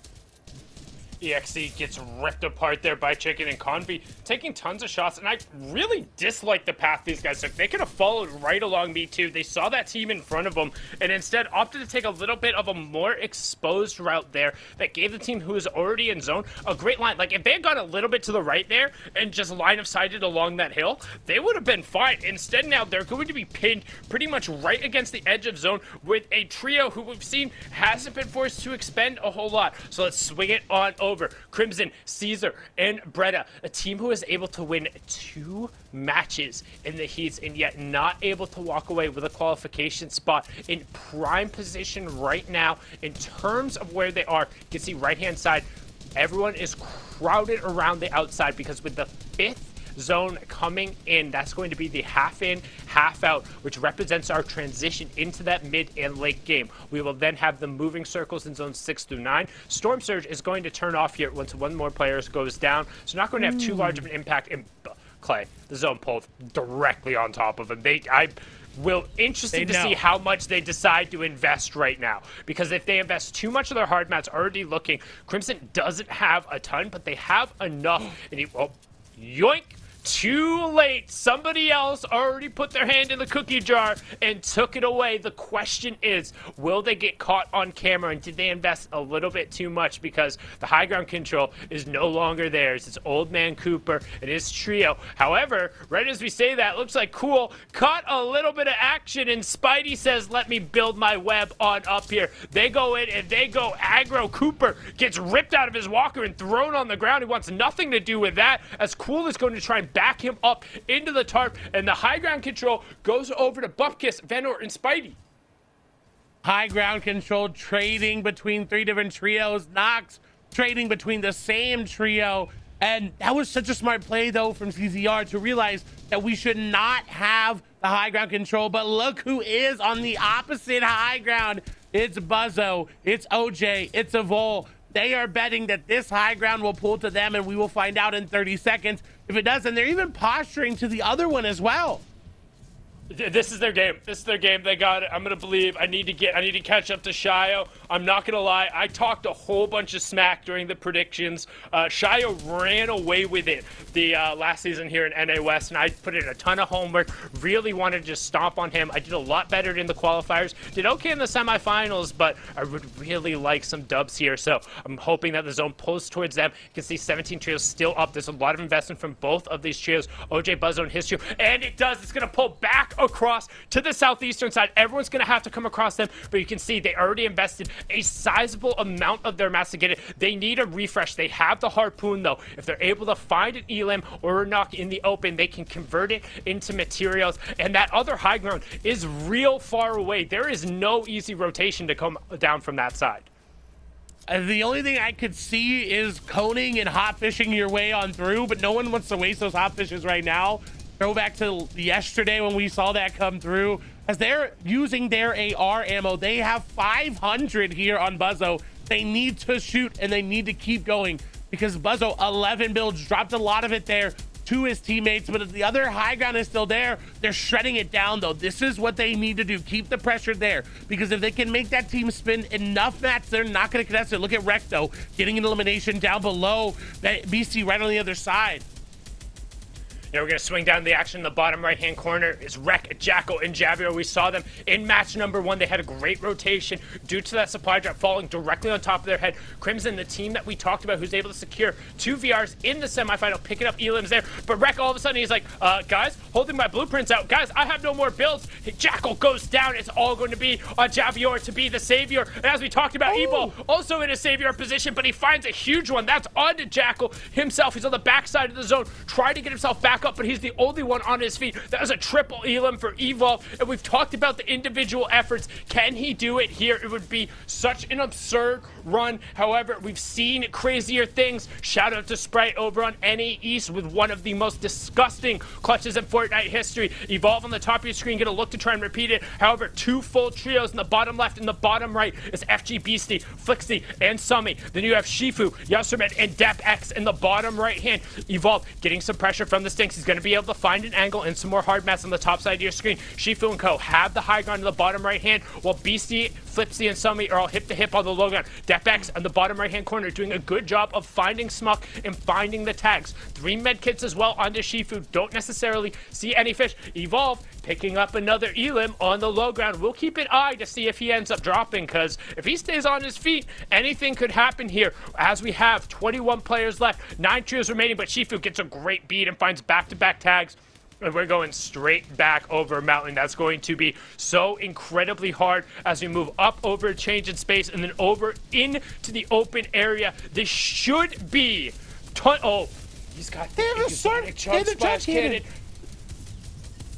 EXC gets ripped apart there by Chicken and Confi, taking tons of shots, and I really dislike the path these guys took. They could have followed right along Me2. They saw that team in front of them, and instead opted to take a little bit of a more exposed route there that gave the team who is already in zone a great line. Like, if they had gone a little bit to the right there and just line of sighted along that hill, they would have been fine. Instead, now they're going to be pinned pretty much right against the edge of zone with a trio who we've seen hasn't been forced to expend a whole lot. So let's swing it on over. Crimson, Caesar, and Bretta, a team who is able to win 2 matches in the heats and yet not able to walk away with a qualification spot in prime position right now in terms of where they are. You can see right-hand side, everyone is crowded around the outside because with the 5th zone coming in, that's going to be the half in, half out, which represents our transition into that mid and late game. We will then have the moving circles in zones 6 through 9. Storm Surge is going to turn off here once one more player goes down, so not going to have too large of an impact. And Clay, the zone pulled directly on top of him. Interesting to see how much they decide to invest right now. Because if they invest too much of their hard mats, already looking, Crimson doesn't have a ton, but they have enough. And yoink! Too late. Somebody else already put their hand in the cookie jar and took it away. The question is, will they get caught on camera, and did they invest a little bit too much? Because the high ground control is no longer theirs. It's Old Man Cooper and his trio. However, right as we say that, looks like Cool caught a little bit of action, and Spidey says, let me build my web on up here. They go in and they go aggro. Cooper gets ripped out of his walker and thrown on the ground. He wants nothing to do with that, as Cool is going to try and back him up into the tarp, and the high ground control goes over to Bumpkiss, Venor, and Spidey. High ground control trading between 3 different trios. Nox trading between the same trio. And that was such a smart play, though, from CZR to realize that we should not have the high ground control. But look who is on the opposite high ground. It's Buzzo, it's OJ, it's Evol. They are betting that this high ground will pull to them, and we will find out in 30 seconds if it does. And they're even posturing to the other one as well. This is their game. This is their game. They got it. I'm gonna believe. I need to catch up to Shio. I'm not gonna lie. I talked a whole bunch of smack during the predictions. Shio ran away with it the last season here in NA West, and I put in a ton of homework. Really wanted to just stomp on him. I did a lot better in the qualifiers. Did okay in the semifinals, but I would really like some dubs here. So I'm hoping that the zone pulls towards them. You can see 17 trios still up. There's a lot of investment from both of these trios. OJ, Buzzo, and his trio, and it does. It's gonna pull back across to the southeastern side. Everyone's going to have to come across them, but you can see they already invested a sizable amount of their mats to get it. They need a refresh. They have the harpoon, though. If they're able to find an elim or a knock in the open, they can convert it into materials, and that other high ground is real far away. There is no easy rotation to come down from that side. The only thing I could see is coning and hot fishing your way on through, but no one wants to waste those hot fishes right now. Throwback to yesterday when we saw that come through, as they're using their AR ammo. They have 500 here on Buzzo. They need to shoot, and they need to keep going, because Buzzo 11 builds, dropped a lot of it there to his teammates, but if the other high ground is still there, they're shredding it down, though. This is what they need to do. Keep the pressure there, because if they can make that team spin enough mats, they're not going to contest it. Look at Recto getting an elimination down below that BC right on the other side. Yeah, we're going to swing down the action in the bottom right-hand corner. Is Rek, Jackal, and Javier. We saw them in match number 1. They had a great rotation due to that supply drop falling directly on top of their head. Crimson, the team that we talked about, who's able to secure 2 VRs in the semifinal, picking up elims there. But Rek, all of a sudden, he's like, guys, holding my blueprints out. Guys, I have no more builds. Jackal goes down. It's all going to be on Javier to be the savior. And as we talked about, Evo also in a savior position, but he finds a huge one. That's onto Jackal himself. He's on the backside of the zone, trying to get himself back up, but he's the only one on his feet. That was a triple elim for Evolve, and we've talked about the individual efforts. Can he do it here? It would be such an absurd run. However, we've seen crazier things. Shout out to Sprite over on NA East with one of the most disgusting clutches in Fortnite history. Evolve on the top of your screen, gonna look to try and repeat it. However, 2 full trios in the bottom left and the bottom right is FG Beastie, Flixie, and Summy. Then you have Shifu, Yasumed, and Dep X in the bottom right hand. Evolve getting some pressure from the Stinks. He's gonna be able to find an angle and some more hard mats on the top side of your screen. Shifu and Co have the high ground in the bottom right hand, while Beastie, Flipsy, and Summy are all hip to hip on the low ground. Depex on the bottom right hand corner doing a good job of finding Smuck and finding the tags. 3 med kits as well onto Shifu. Don't necessarily see any fish. Evolve picking up another elim on the low ground. We'll keep an eye to see if he ends up dropping, because if he stays on his feet, anything could happen here, as we have 21 players left, 9 trios remaining, but Shifu gets a great beat and finds back-to-back tags. And we're going straight back over mountain. That's going to be so incredibly hard as we move up over a change in space and then over into the open area. This should be he's got the exotic chug splash cannon.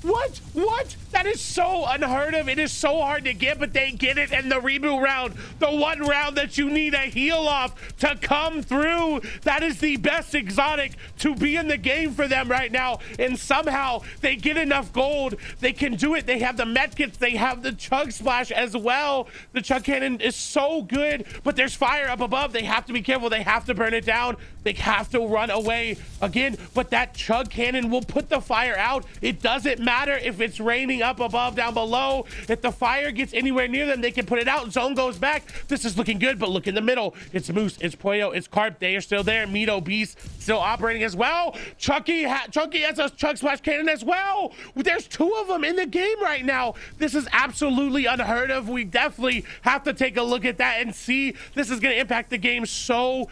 What? That is so unheard of. It is so hard to get, but they get it in the reboot round. The one round that you need a heal off to come through. That is the best exotic to be in the game for them right now. And somehow they get enough gold. They can do it. They have the medkits. They have the chug splash as well. The chug cannon is so good, but there's fire up above. They have to be careful. They have to burn it down. They have to run away again, but that chug cannon will put the fire out. It doesn't matter if it's raining up above, down below. If the fire gets anywhere near them, they can put it out. Zone goes back. This is looking good, but look in the middle. It's Moose, it's Pollo, it's Carp. They are still there. Mito Beast still operating as well. Chunky has a chug splash cannon as well. There's two of them in the game right now. This is absolutely unheard of. We definitely have to take a look at that and see. This is going to impact the game so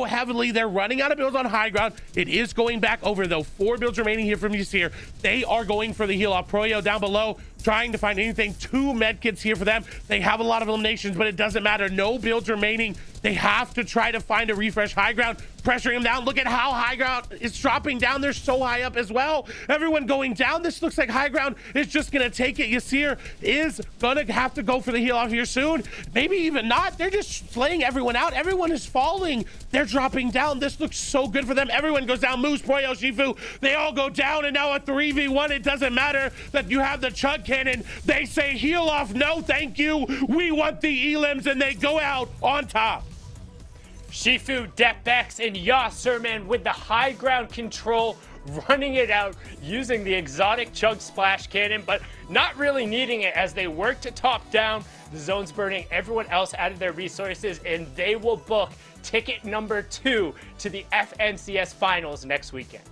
heavily. They're running out of builds on high ground. It is going back over though. 4 builds remaining here from Yasir. They are going for the heal off. Proyo down below trying to find anything. 2 med kits here for them. They have a lot of eliminations, but it doesn't matter. No builds remaining. They have to try to find a refresh high ground, pressuring them down. Look at how high ground is dropping down. They're so high up as well. Everyone going down. This looks like high ground is just going to take it. Yasir is going to have to go for the heal off here soon. Maybe even not. They're just slaying everyone out. Everyone is falling. They're dropping down. This looks so good for them. Everyone goes down. Moose, Poyo, Shifu. They all go down, and now a 3v1. It doesn't matter that you have the chug cannon. They say heal off. No, thank you. We want the elims, and they go out on top. Shifu, Deathbex, and Yasirman with the high ground control, running it out using the exotic chug splash cannon, but not really needing it as they work to top down. The zone's burning everyone else out of their resources, and they will book ticket number 2 to the FNCS finals next weekend.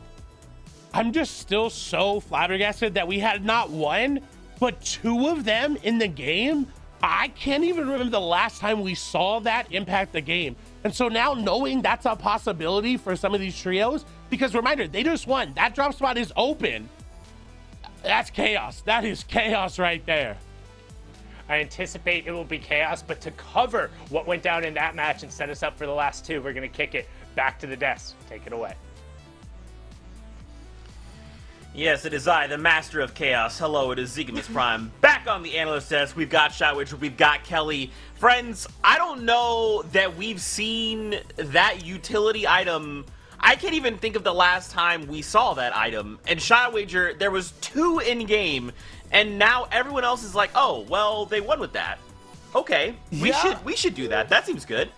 I'm just still so flabbergasted that we had not 1, but 2 of them in the game. I can't even remember the last time we saw that impact the game. And so now knowing that's a possibility for some of these trios, because reminder, they just won. That drop spot is open. That's chaos. That is chaos right there. I anticipate it will be chaos, but to cover what went down in that match and set us up for the last 2, we're going to kick it back to the desk. Take it away. Yes, it is I, the Master of Chaos. Hello, it is Zegamus Prime. Back on the analyst desk, we've got Shotwitcher, we've got Kelly. Friends, I don't know that we've seen that utility item. I can't even think of the last time we saw that item. And Shotwitcher, there was 2 in-game, and now everyone else is like, oh, well, they won with that. Okay, we should do that. That seems good.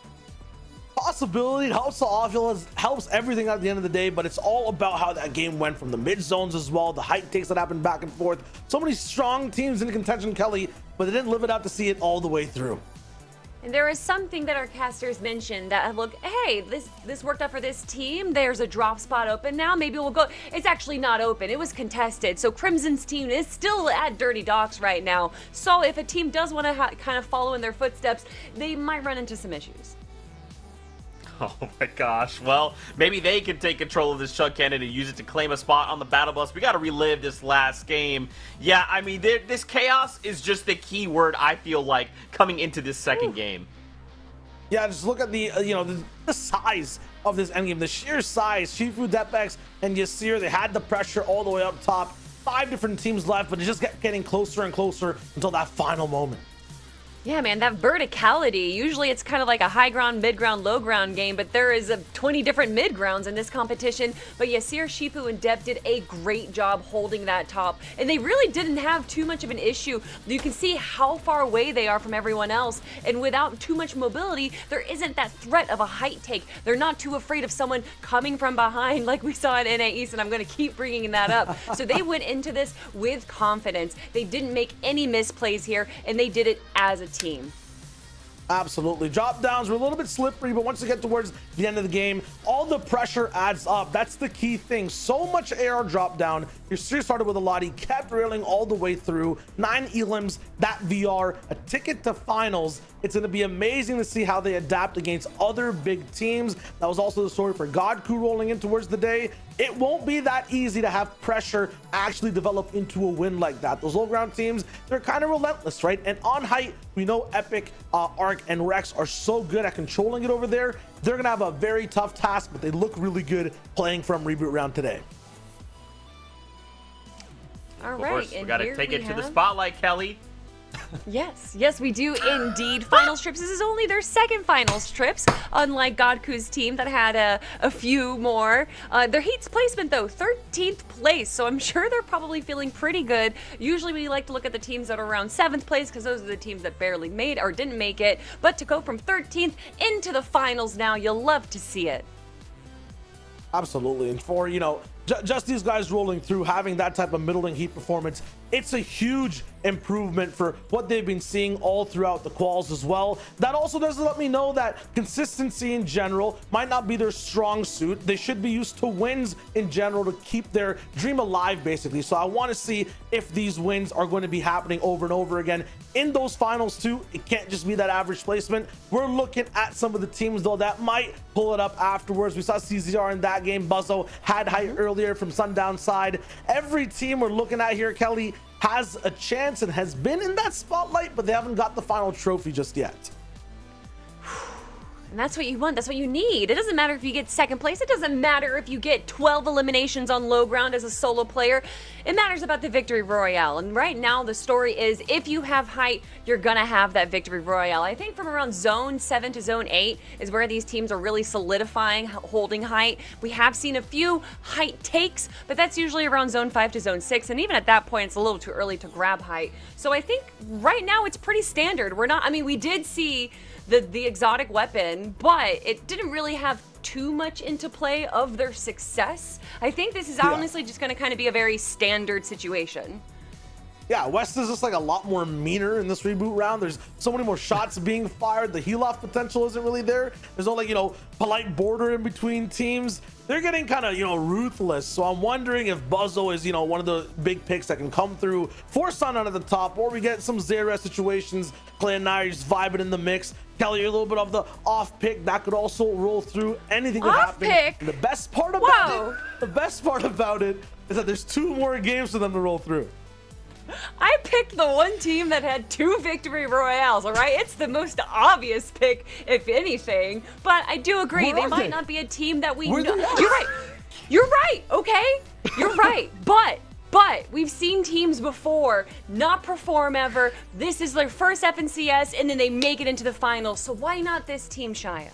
Possibility. It helps the offense, helps everything at the end of the day, but it's all about how that game went from the mid zones as well, the height takes that happened back and forth. So many strong teams in contention, Kelly, but they didn't live it out to see it all the way through. And there is something that our casters mentioned that, look, hey, this worked out for this team. There's a drop spot open now. Maybe we'll go. It's actually not open. It was contested. So Crimson's team is still at Dirty Docks right now. So if a team does want to kind of follow in their footsteps, they might run into some issues. Oh my gosh. Well, maybe they can take control of this chug cannon and use it to claim a spot on the battle bus. We got to relive this last game. Yeah, I mean, this chaos is just the key word, I feel like, coming into this second game. Yeah, just look at the, the size of this endgame, the sheer size. Shifu, Deathbex, and Yasir, they had the pressure all the way up top. 5 different teams left, but it just kept getting closer and closer until that final moment. Yeah, man, that verticality. Usually it's kind of like a high ground, mid ground, low ground game, but there is 20 different mid grounds in this competition. But Yasir, Shifu, and Deb did a great job holding that top, and they really didn't have too much of an issue. You can see how far away they are from everyone else, and without too much mobility, there isn't that threat of a height take. They're not too afraid of someone coming from behind like we saw in NA East, and I'm going to keep bringing that up. So they went into this with confidence. They didn't make any misplays here, and they did it as a team. Absolutely. Drop downs were a little bit slippery, but once they get towards the end of the game, all the pressure adds up. That's the key thing. So much AR drop down. Yasir started with a lot. He kept railing all the way through. 9 elims, that VR, a ticket to finals. It's going to be amazing to see how they adapt against other big teams. That was also the story for Godku rolling in towards the day. It won't be that easy to have pressure actually develop into a win like that. Those low ground teams, they're kind of relentless, right? And on height, we know Epic, Arc, and Rex are so good at controlling it over there. They're going to have a very tough task, but they look really good playing from Reboot round today. All Of right, course, we and got to here take we it to the have- spotlight, Kelly. Yes, we do indeed. Finals trips. This is only their second finals trips, unlike Godku's team that had a few more. Their Heat's placement, though, 13th place, so I'm sure they're probably feeling pretty good. Usually we like to look at the teams that are around 7th place because those are the teams that barely made or didn't make it. But to go from 13th into the finals now, you'll love to see it. Absolutely. And for, you know, just these guys rolling through, having that type of middling Heat performance, it's a huge improvement for what they've been seeing all throughout the quals as well. That also does let me know that consistency in general might not be their strong suit. They should be used to wins in general to keep their dream alive, basically. So I want to see if these wins are going to be happening over and over again in those finals too. It can't just be that average placement. We're looking at some of the teams though that might pull it up afterwards. We saw CZR in that game. Buzzo had height earlier from Sundown side. Every team we're looking at here, Kelly, has a chance and has been in that spotlight, but they haven't got the final trophy just yet. And that's what you want. That's what you need. It doesn't matter if you get 2nd place. It doesn't matter if you get 12 eliminations on low ground as a solo player. It matters about the victory royale. And right now, the story is if you have height, you're going to have that victory royale. I think from around zone 7 to zone 8 is where these teams are really solidifying, holding height. We have seen a few height takes, but that's usually around zone 5 to zone 6. And even at that point, it's a little too early to grab height. So I think right now it's pretty standard. We did see the exotic weapon, but it didn't really have too much into play of their success. I think this is honestly just going to kind of be a very standard situation. Yeah, West is just like a lot more meaner in this reboot round. There's so many more shots being fired. The heal-off potential isn't really there. There's no, like, you know, polite border in between teams. They're getting kind of, you know, ruthless. So I'm wondering if Buzzo is, you know, one of the big picks that can come through, force Sun out of the top, or we get some Zera situations. Clay and I are just vibing in the mix. Kelly, a little bit of the off pick that could also roll through. Anything could happen. Pick? And the best part about it is that there's 2 more games for them to roll through. I picked the one team that had 2 victory royales, all right? It's the most obvious pick, if anything. But I do agree, they might not be a team that we know. You're right. You're right, okay? You're right. But we've seen teams before not perform ever. This is their first FNCS, and then they make it into the finals. So why not this team, Shio?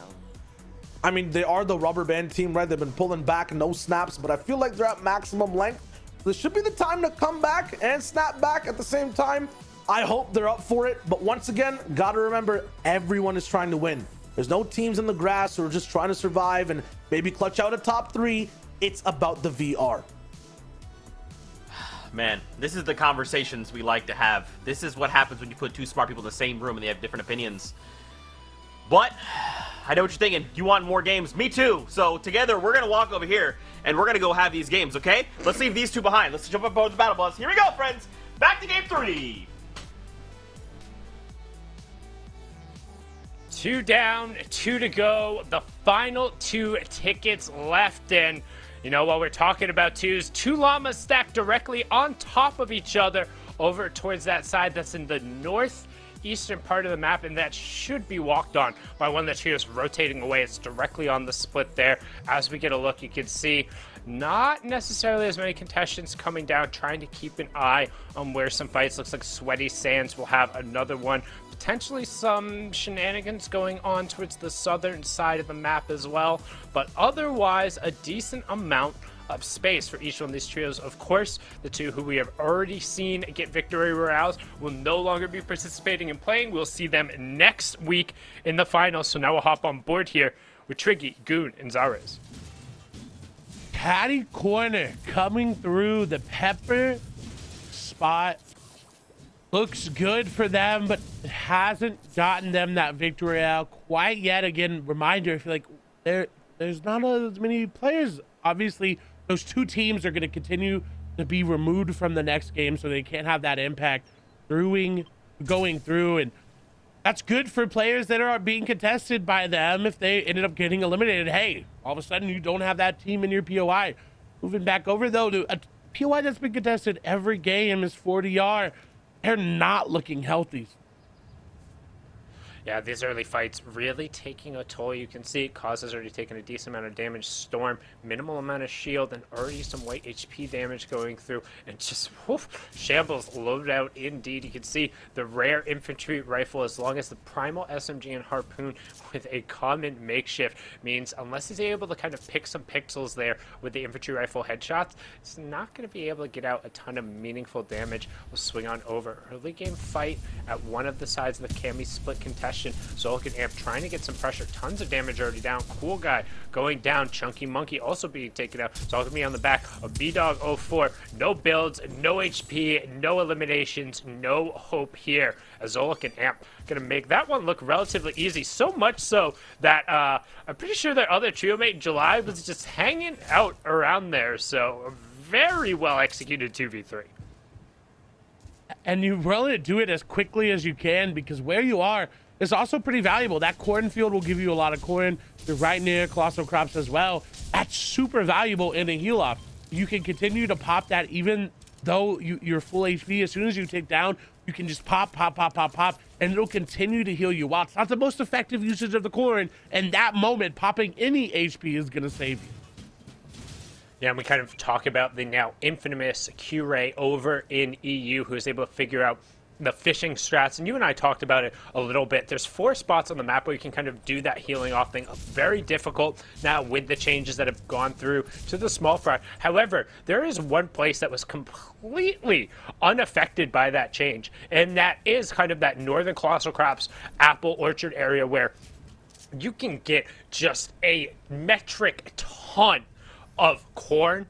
I mean, they are the rubber band team, right? They've been pulling back, no snaps, but I feel like they're at maximum length. This should be the time to come back and snap back at the same time. I hope they're up for it. But once again, gotta remember, everyone is trying to win. There's no teams in the grass who are just trying to survive and maybe clutch out a top 3. It's about the VR. Man, this is the conversations we like to have. This is what happens when you put 2 smart people in the same room and they have different opinions. But I know what you're thinking. You want more games? Me too. So together, we're going to walk over here and we're going to go have these games, okay? Let's leave these 2 behind. Let's jump up on the battle bus. Here we go, friends. Back to game 3. 2 down, 2 to go. The final 2 tickets left. And, you know, while we're talking about 2s, 2 llamas stacked directly on top of each other over towards that side that's in the northeastern part of the map, and that should be walked on by one of the trios rotating away. It's directly on the split there. As we get a look, you can see not necessarily as many contestants coming down, trying to keep an eye on where some fights. Looks like Sweaty Sands will have another one. Potentially some shenanigans going on towards the southern side of the map as well. But otherwise, a decent amount of space for each one of these trios. Of course, the 2 who we have already seen get victory royales will no longer be participating and playing. We'll see them next week in the finals. So now we'll hop on board here with Triggy, Goon, and Zarez. Caddy corner coming through the pepper spot. Looks good for them, but it hasn't gotten them that victory out quite yet. Again, reminder, I feel like there's not as many players. Obviously, those 2 teams are going to continue to be removed from the next game, so they can't have that impact going through. And that's good for players that are being contested by them if they ended up getting eliminated. Hey, all of a sudden you don't have that team in your POI. Moving back over, though, to a POI that's been contested every game is 40R. They're not looking healthy. Yeah, these early fights really taking a toll. You can see Cause has already taken a decent amount of damage. Storm, minimal amount of shield, and already some white HP damage going through. And just, woof, Shambles loaded out indeed. You can see the rare infantry rifle, as long as the primal SMG and harpoon with a common makeshift, means unless he's able to kind of pick some pixels there with the infantry rifle headshots, it's not going to be able to get out a ton of meaningful damage. We'll swing on over. Early game fight at one of the sides of the Cammy split contestation. Zolkin Amp trying to get some pressure. Tons of damage already down. Cool Guy going down. Chunky Monkey also being taken out. Zolkin me on the back of B-Dog 04. No builds, no HP, no eliminations, no hope here. As Zolkin Amp going to make that one look relatively easy. So much so that I'm pretty sure their other trio mate in July was just hanging out around there. So very well executed 2v3. And you really do it as quickly as you can, because where you are is also pretty valuable. That cornfield will give you a lot of corn. You're right near colossal crops as well. That's super valuable in a heal off. You can continue to pop that even though you're full HP. As soon as you take down, you can just pop, and it'll continue to heal you. While it's not the most effective usage of the corn, and that moment, popping any HP is going to save you. Yeah, and we kind of talk about the now infamous Q-Ray over in EU, who is able to figure out the fishing strats, and you and I talked about it a little bit. There's 4 spots on the map where you can kind of do that healing off thing. Very difficult now with the changes that have gone through to the small fry. However, there is one place that was completely unaffected by that change, and that is kind of that northern colossal crops apple orchard area, where you can get just a metric ton of corn,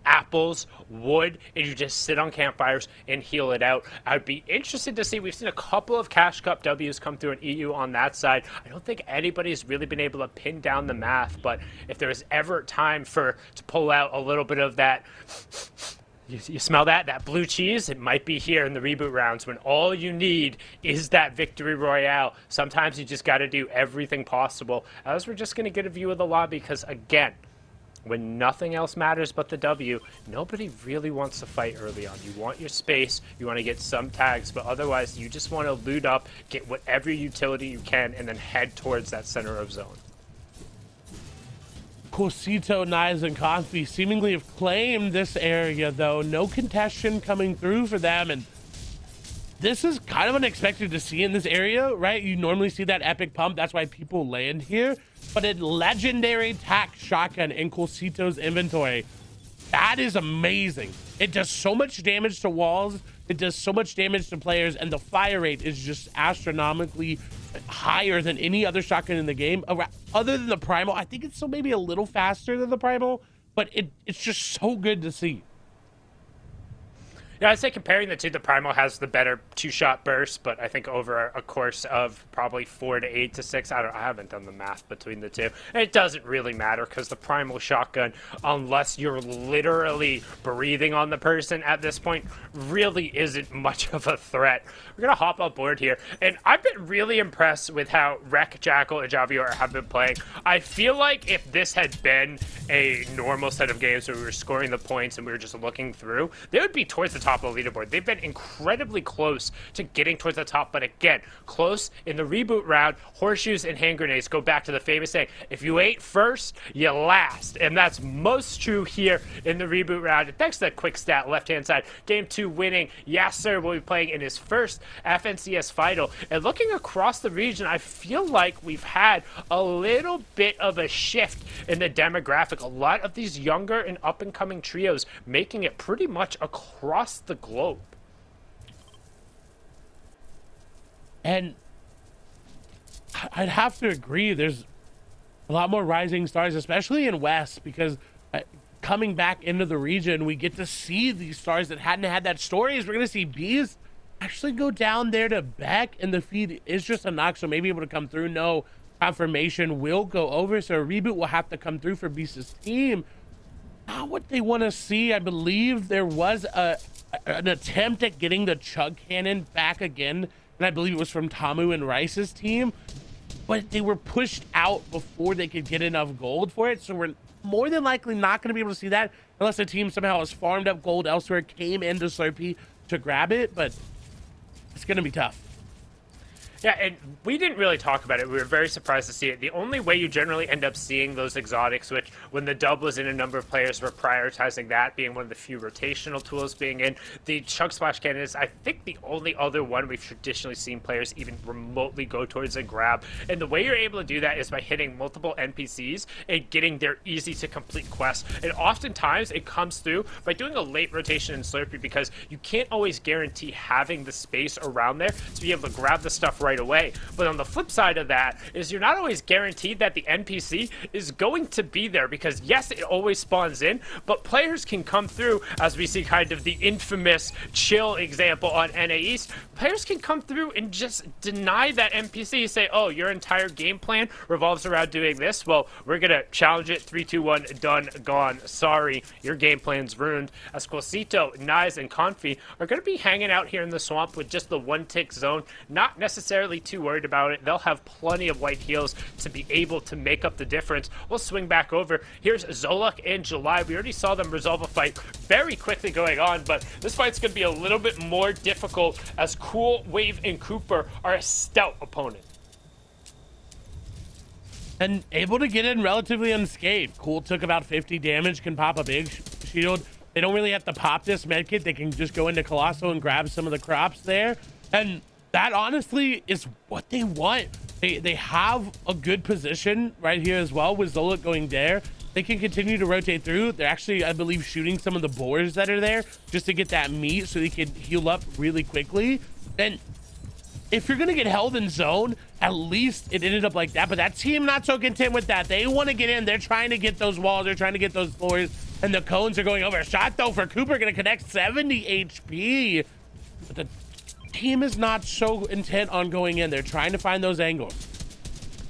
apples, wood, and you just sit on campfires and heal it out. I'd be interested to see. We've seen a couple of Cash Cup Ws come through in EU on that side. I don't think anybody's really been able to pin down the math, but if there was ever time to pull out a little bit of that, you smell that blue cheese? It might be here in the reboot rounds, when all you need is that victory royale. Sometimes you just got to do everything possible. As we're just going to get a view of the lobby, because again, when nothing else matters but the W, nobody really wants to fight early on. You want your space, you want to get some tags, but otherwise you just want to loot up, get whatever utility you can, and then head towards that center of zone. Cosito, Knives, and Confi seemingly have claimed this area, though. No contention coming through for them, and this is kind of unexpected to see in this area, right? You normally see that epic pump. That's why people land here. But a legendary tac shotgun in Cosito's inventory, that is amazing. It does so much damage to walls. It does so much damage to players, and the fire rate is just astronomically higher than any other shotgun in the game. Other than the Primal, I think it's still maybe a little faster than the Primal, but it's just so good to see. Yeah, I'd say comparing the two, the Primal has the better 2-shot burst, but I think over a course of probably 4 to 8 to 6, I haven't done the math between the two. And it doesn't really matter, because the Primal shotgun, unless you're literally breathing on the person at this point, really isn't much of a threat. We're going to hop on board here, and I've been really impressed with how Rek, Jackal, and Javier have been playing. I feel like if this had been a normal set of games where we were scoring the points and we were just looking through, they would be towards the top of the leaderboard. They've been incredibly close to getting towards the top, but again, close in the reboot round. Horseshoes and hand grenades go back to the famous saying, if you ain't first, you last. And that's most true here in the reboot round. And thanks to that quick stat, left-hand side, game 2 winning. Yasser will be playing in his first FNCS final. And looking across the region, I feel like we've had a little bit of a shift in the demographic. A lot of these younger and up-and-coming trios making it pretty much across the globe. And I'd have to agree, there's a lot more rising stars, especially in West, because coming back into the region, we get to see these stars that hadn't had that story. As we're going to see Bees actually go down there to Beck, and the feed is just a knock, so maybe able to come through. No confirmation will go over, so a reboot will have to come through for Beast's team. Not what they want to see. I believe there was an attempt at getting the chug cannon back again, and I believe it was from Tamu and Rice's team, but they were pushed out before they could get enough gold for it. So we're more than likely not going to be able to see that unless the team somehow has farmed up gold elsewhere, came into Slurpee to grab it, but it's going to be tough. Yeah, and we didn't really talk about it. We were very surprised to see it. The only way you generally end up seeing those exotics, which when the dub was in, a number of players were prioritizing that, being one of the few rotational tools being in. The Chug Splash Cannon is, I think, the only other one we've traditionally seen players even remotely go towards and grab. And the way you're able to do that is by hitting multiple NPCs and getting their easy-to-complete quests. And oftentimes, it comes through by doing a late rotation in Slurpee, because you can't always guarantee having the space around there to be able to grab the stuff right away. But on the flip side of that is you're not always guaranteed that the NPC is going to be there, because yes, it always spawns in, but players can come through, as we see kind of the infamous chill example on NA East. Players can come through and just deny that NPC, say, oh, your entire game plan revolves around doing this. Well, we're gonna challenge it. 3, 2, 1, done, gone. Sorry, your game plan's ruined. As Quasito, Nice, and Confi are gonna be hanging out here in the swamp with just the 1-tick zone, not necessarily too worried about it. They'll have plenty of white heals to be able to make up the difference. We'll swing back over. Here's Zolak and July. We already saw them resolve a fight very quickly going on, but this fight's going to be a little bit more difficult as Cool, Wave, and Cooper are a stout opponent. And able to get in relatively unscathed. Cool took about 50 damage, can pop a big shield. They don't really have to pop this medkit. They can just go into Colosso and grab some of the crops there. And that honestly is what they want. They have a good position right here as well with Zolik going there. They can continue to rotate through. They're actually, I believe, shooting some of the boars that are there just to get that meat so they can heal up really quickly. And if you're going to get held in zone, at least it ended up like that. But that team not so content with that. They want to get in. They're trying to get those walls. They're trying to get those floors. And the cones are going over. A shot, though, for Cooper. Going to connect 70 HP. But the team is not so intent on going in. They're trying to find those angles.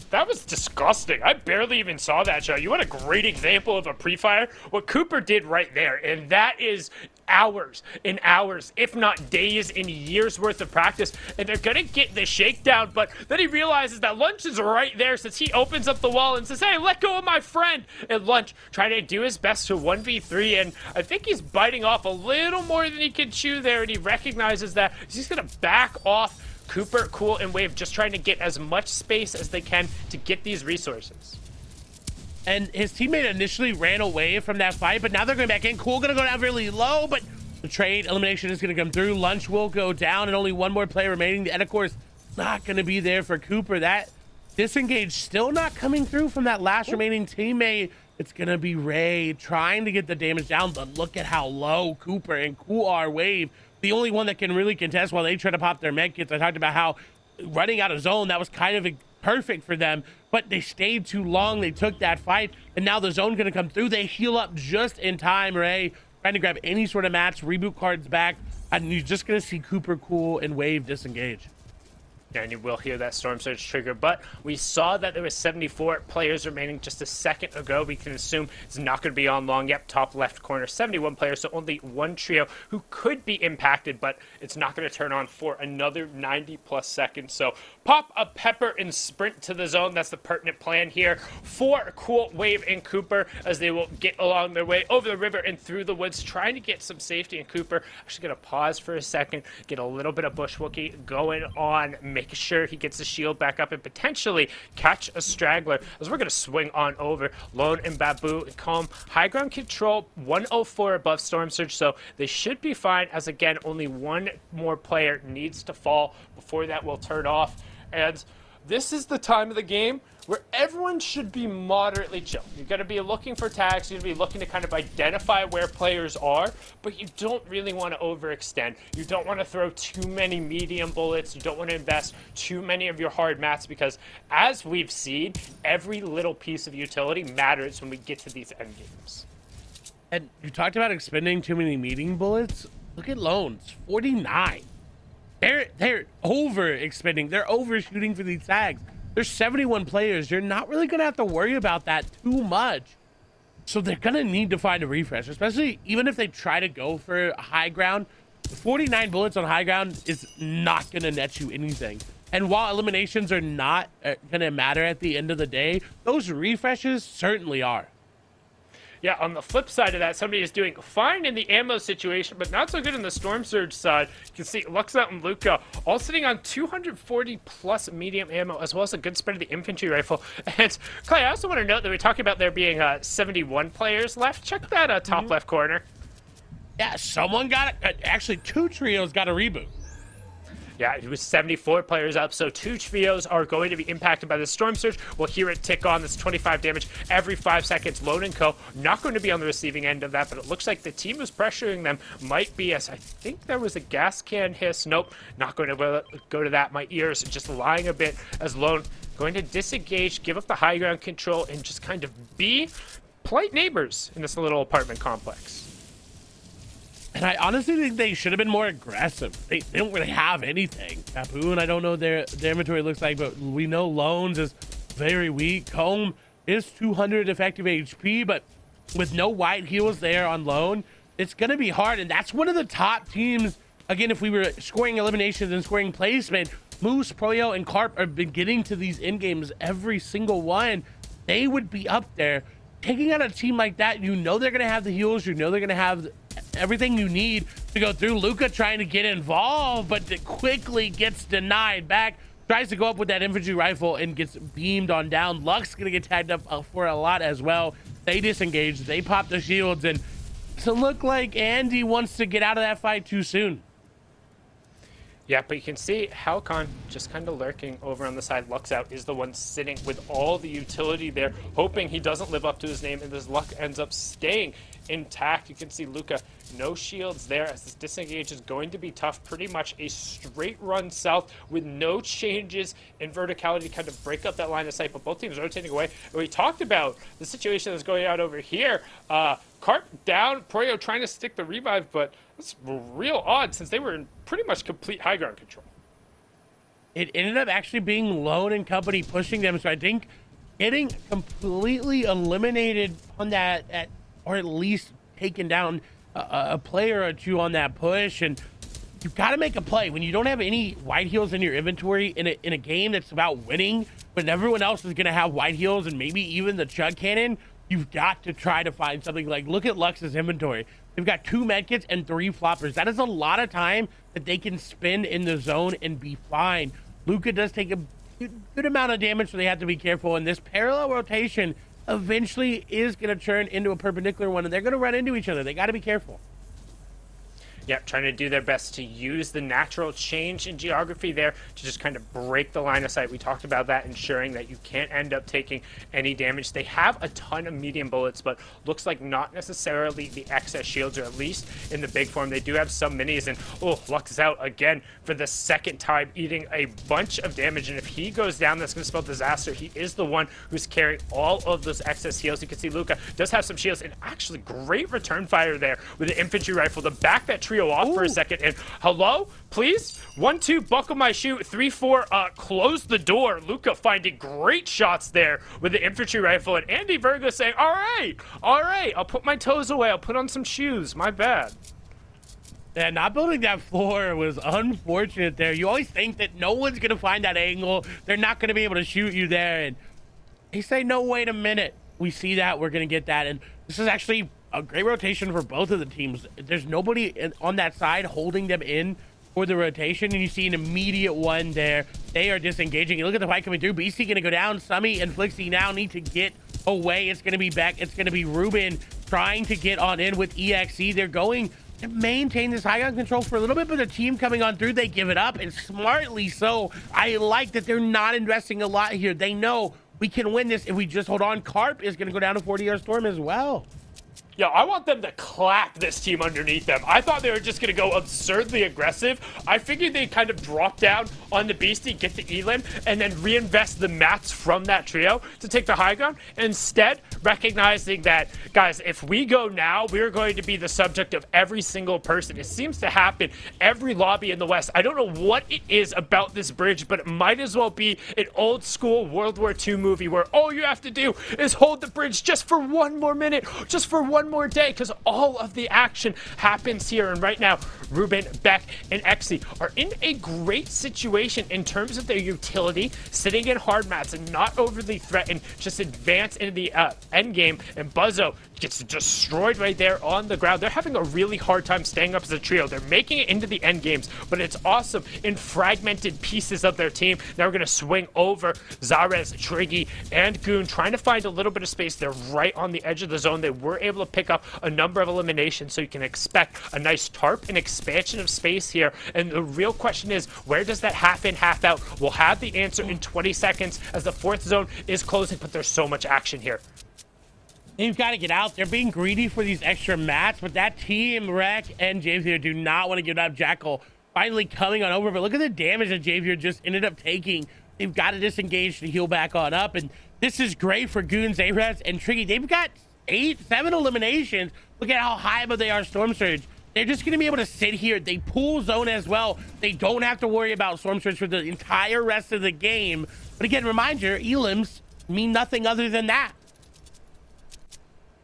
That was disgusting. I barely even saw that shot. You want a great example of a pre-fire? What Cooper did right there, and that is hours and hours, if not days and years worth of practice, and they're gonna get the shakedown, but then he realizes that Lunch is right there, since he opens up the wall and says, hey, let go of my friend. And Lunch trying to do his best to 1v3, and I think he's biting off a little more than he can chew there, and he recognizes that he's gonna back off. Cooper, Cool, and Wave just trying to get as much space as they can to get these resources. And his teammate initially ran away from that fight, but now they're going back in. Cool going to go down really low, but the trade elimination is going to come through. Lunch will go down, and only one more player remaining. The of course not going to be there for Cooper. That disengage still not coming through from that last remaining teammate. It's going to be Ray trying to get the damage down, but look at how low Cooper and Cool are. Wave, the only one that can really contest while they try to pop their med kits. I talked about how running out of zone, that was kind of perfect for them, but they stayed too long. They took that fight, and now the zone going to come through. They heal up just in time. Ray trying to grab any sort of match. Reboot cards back, and you're just going to see Cooper, Cool, and Wave disengage. And you will hear that Storm Surge trigger, but we saw that there was 74 players remaining just a second ago. We can assume it's not going to be on long. Yep, top left corner, 71 players, so only one trio who could be impacted, but it's not going to turn on for another 90+ seconds. So pop a pepper and sprint to the zone. That's the pertinent plan here for Cool, Wave, and Cooper, as they will get along their way over the river and through the woods, trying to get some safety. And Cooper actually going to pause for a second, get a little bit of bush wookie going on, make sure he gets the shield back up and potentially catch a straggler, as we're going to swing on over. Lone and Babu and Calm. High ground control, 104 above Storm Surge, so they should be fine, as again, only one more player needs to fall before that will turn off. And this is the time of the game where everyone should be moderately chill. You're going to be looking for tags. You're going to be looking to kind of identify where players are, but you don't really want to overextend. You don't want to throw too many medium bullets. You don't want to invest too many of your hard mats, because as we've seen, every little piece of utility matters when we get to these end games. And you talked about expending too many meeting bullets. Look at Loans, 49. They're over expending. They're overshooting for these tags. There's 71 players. You're not really going to have to worry about that too much. So they're going to need to find a refresh, especially even if they try to go for high ground. 49 bullets on high ground is not going to net you anything. And while eliminations are not going to matter at the end of the day, those refreshes certainly are. Yeah, on the flip side of that, somebody is doing fine in the ammo situation, but not so good in the Storm Surge side. You can see Lux out and Luca all sitting on 240 plus medium ammo, as well as a good spread of the infantry rifle. And Clay, I also want to note that we're talking about there being 71 players left. Check that top left corner. Yeah, someone got it. Actually, 2 trios got a reboot. Yeah, it was 74 players up, so 2 trios are going to be impacted by the Storm Surge. We'll hear it tick on. That's 25 damage every 5 seconds. Lone and Co. not going to be on the receiving end of that, but it looks like the team who's pressuring them might be, as I think there was a gas can hiss. Nope, not going to go to that. My ears are just lying a bit as Lone going to disengage, give up the high ground control, and just kind of be polite neighbors in this little apartment complex. And I honestly think they should have been more aggressive. They don't really have anything. Capoon, I don't know what their inventory looks like, but we know Loans is very weak. Comb is 200 effective HP, but with no white heals there on Lone, it's going to be hard. And that's one of the top teams. Again, if we were scoring eliminations and scoring placement, Moose, Proyo, and Carp have been getting to these end games every single one. They would be up there. Taking out a team like that, you know they're going to have the heals. You know they're going to have everything you need to go through. Luca trying to get involved, but it quickly gets denied back. Tries to go up with that infantry rifle and gets beamed on down. Lux going to get tagged up for a lot as well. They disengage. They pop the shields, and to look like Andy wants to get out of that fight too soon. Yeah, but you can see Halcon just kind of lurking over on the side. Lux out is the one sitting with all the utility there, hoping he doesn't live up to his name, and this luck ends up staying intact. You can see Luca, no shields there, as this disengage is going to be tough. Pretty much a straight run south with no changes in verticality to kind of break up that line of sight, but both teams rotating away. And we talked about the situation that's going on over here. Carp down, Proyo trying to stick the revive, but it's real odd since they were in pretty much complete high ground control. It ended up actually being Lone and company pushing them, so I think getting completely eliminated on that, or at least taking down a player or two on that push, and you've got to make a play. When you don't have any white heals in your inventory in a game that's about winning, but everyone else is going to have white heals and maybe even the chug cannon, you've got to try to find something. Like, look at Lux's inventory. They've got 2 medkits and 3 floppers. That is a lot of time that they can spend in the zone and be fine. Luca does take a good amount of damage, so they have to be careful. And this parallel rotation eventually is going to turn into a perpendicular one, and they're going to run into each other. They got to be careful. Yeah, trying to do their best to use the natural change in geography there to just kind of break the line of sight. We talked about that, ensuring that you can't end up taking any damage. They have a ton of medium bullets, but looks like not necessarily the excess shields, or at least in the big form. They do have some minis, and Lux is out again for the second time, eating a bunch of damage. And if he goes down, that's going to spell disaster. He is the one who's carrying all of those excess heals. You can see Luca does have some shields, and actually great return fire there with the infantry rifle to back that trio off for a second. And hello, please, 1, 2, buckle my shoe, 3, 4, close the door. Luca finding great shots there with the infantry rifle, and Andy Virgo saying, all right, I'll put my toes away, I'll put on some shoes, my bad. Yeah, not building that floor was unfortunate there. You always think that no one's going to find that angle. They're not going to be able to shoot you there. And they say, no, wait a minute. We see that. We're going to get that. And this is actually a great rotation for both of the teams. There's nobody on that side holding them in for the rotation, and you see an immediate one there. They are disengaging. You look at the fight coming through. BC going to go down. Summy and Flixie now need to get away. It's going to be Beck. It's going to be Ruben trying to get on in with EXE. They're going to maintain this high ground control for a little bit, but the team coming on through, they give it up, and smartly so. I like that they're not investing a lot here. They know we can win this if we just hold on. Carp is going to go down to 40-yard storm as well. Yeah, I want them to clap this team underneath them. I thought they were just going to go absurdly aggressive. I figured they'd kind of drop down on the Beastie, get the elim, and then reinvest the mats from that trio to take the high ground. Instead, recognizing that, guys, if we go now, we're going to be the subject of every single person. It seems to happen every lobby in the West. I don't know what it is about this bridge, but it might as well be an old school World War II movie where all you have to do is hold the bridge just for 1 more minute, just for 1 more day, because all of the action happens here. And right now, Ruben, Beck, and Exy are in a great situation in terms of their utility, sitting in hard mats and not overly threatened, just advance into the end game. And Buzzo gets destroyed right there on the ground. They're having a really hard time staying up as a trio. They're making it into the end games, but it's awesome in fragmented pieces of their team. Now we're going to swing over Zarez, Triggy, and Goon, trying to find a little bit of space. They're right on the edge of the zone. They were able to pick up a number of eliminations, so you can expect a nice tarp and expansion of space here. And the real question is, where does that half in, half out? We'll have the answer in 20 seconds as the fourth zone is closing, but there's so much action here. They've got to get out. They're being greedy for these extra mats, but that team, Rec and James here, do not want to give up. Jackal finally coming on over, but look at the damage that James here just ended up taking. They've got to disengage to heal back on up, and this is great for Goons, Arez, and Triggy. They've got 7 eliminations. Look at how high above they are, Storm Surge. They're just going to be able to sit here. They pull zone as well. They don't have to worry about Storm Surge for the entire rest of the game. But again, reminder, elims mean nothing other than that.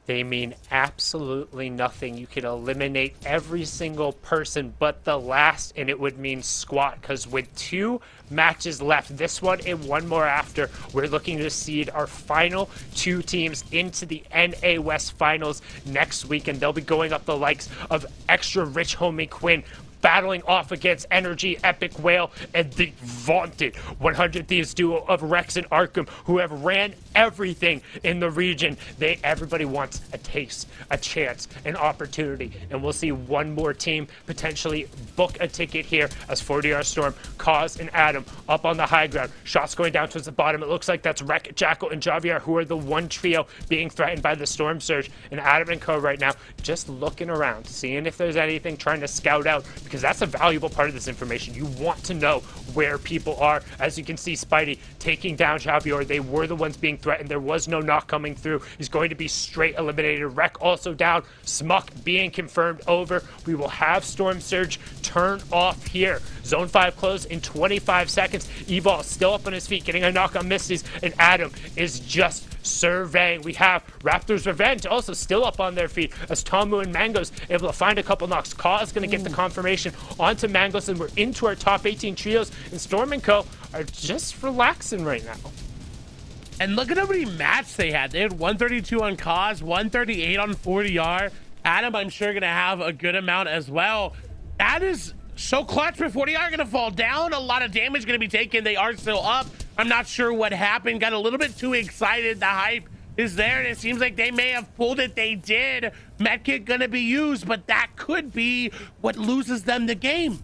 They mean absolutely nothing. You could eliminate every single person but the last, and it would mean squat, because with 2 matches left, this one and one more after, we're looking to seed our final 2 teams into the NA West Finals next week, and they'll be going up the likes of Extra Rich Homie Quinn, battling off against Energy, Epic Whale, and the vaunted 100 Thieves duo of Rex and Arkham, who have ran everything in the region. Everybody wants a taste, a chance, an opportunity, and we'll see one more team potentially book a ticket here as 40R Storm, Cause, and Adam up on the high ground. Shots going down towards the bottom. It looks like that's Rec, Jackal, and Javier, who are the one trio being threatened by the Storm Surge. And Adam and Co right now just looking around, seeing if there's anything, trying to scout out, because that's a valuable part of this information. You want to know where people are. As you can see, Spidey taking down Javier. They were the ones being threatened. There was no knock coming through. He's going to be straight eliminated. Rec also down. Smuck being confirmed over. We will have Storm Surge turn off here. Zone 5 closed in 25 seconds. Evol still up on his feet, getting a knock on Misty's, and Adam is just surveying. We have Raptors Revenge also still up on their feet as Tomu and Mangos able to find a couple knocks. Kaw is going to get the confirmation onto Mangos, and we're into our top 18 trios, and Storm and Co are just relaxing right now. And look at how many mats they had. They had 132 on Cause, 138 on 40R. Adam, I'm sure, going to have a good amount as well. That is so clutch, but 40R going to fall down. A lot of damage going to be taken. They are still up. I'm not sure what happened. Got a little bit too excited. The hype is there, and it seems like they may have pulled it. They did. Medkit going to be used, but that could be what loses them the game.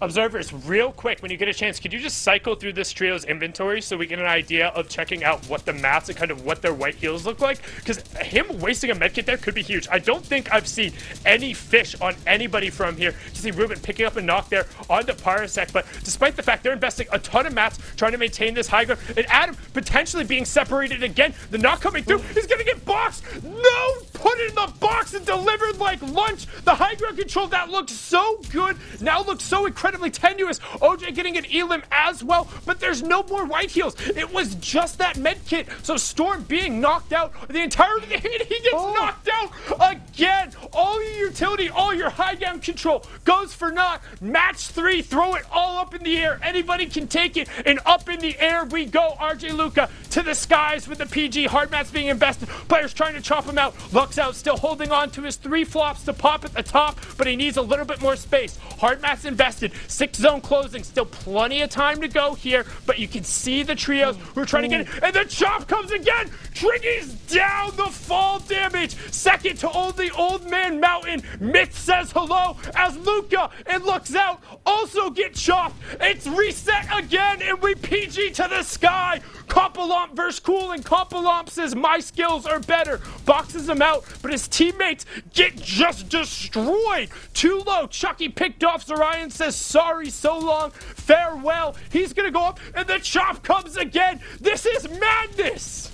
Observers, real quick, when you get a chance, could you just cycle through this trio's inventory so we get an idea of checking out what the mats and kind of what their white heels look like? Because him wasting a medkit there could be huge. I don't think I've seen any fish on anybody from here. You see Ruben picking up a knock there onto Parasec, but despite the fact they're investing a ton of mats trying to maintain this high ground, and Adam potentially being separated again, the knock coming through is going to get boxed. No! Put it in the box and delivered like lunch. The high ground control, that looked so good, now looks so incredibly tenuous. OJ getting an elim as well, but there's no more white heels. It was just that med kit. So Storm being knocked out the entire game, and he gets knocked out again. All your utility, all your high ground control goes for naught. Match 3, throw it all up in the air. Anybody can take it, and up in the air we go. RJ Luca to the skies with the PG. Hard mats being invested. Players trying to chop him out. Lux out, still holding on to his 3 flops to pop at the top, but he needs a little bit more space. Hard mats invested. 6 zone closing. Still plenty of time to go here, but you can see the trios who are trying to get it, and the chop comes again. Triggy's down. The fall damage. Second to only Old Man Mountain. Myth says hello as Luca and Lux out also get chopped. It's reset again, and we PG to the sky. Kompalomp versus Cool, and Kompalomp says my skills are better. Boxes him out, but his teammates get just destroyed. Too low. Chucky picked off. Zorion says sorry, so long, farewell. He's gonna go up, and the chop comes again. This is madness.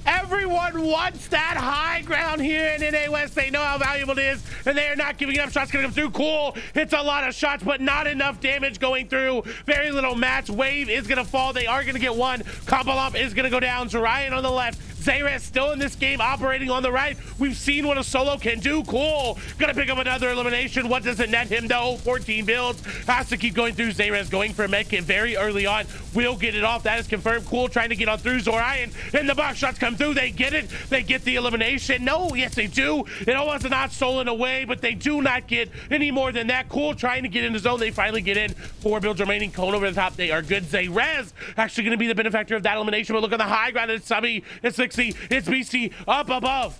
Everyone wants that high ground here in NA West. They know how valuable it is, and they are not giving up. Shots gonna come through. Cool hits a lot of shots, but not enough damage going through. Very little match. Wave is gonna fall. They are gonna get one. Kompalomp is gonna go down. Zorion on the left. Zayrez still in this game, operating on the right. We've seen what a solo can do. Cool. Gonna pick up another elimination. What does it net him though? 14 builds. Has to keep going through. Zayrez going for a medkit very early on. Will get it off. That is confirmed. Cool trying to get on through. Zorion and the box shots come through. They get it. They get the elimination. No, yes they do. It almost not stolen away, but they do not get any more than that. Cool trying to get in the zone. They finally get in. 4 builds remaining. Cone over the top. They are good. Zayrez actually going to be the benefactor of that elimination. But look at the high ground. It's Subby. It's 60. It's BC up above.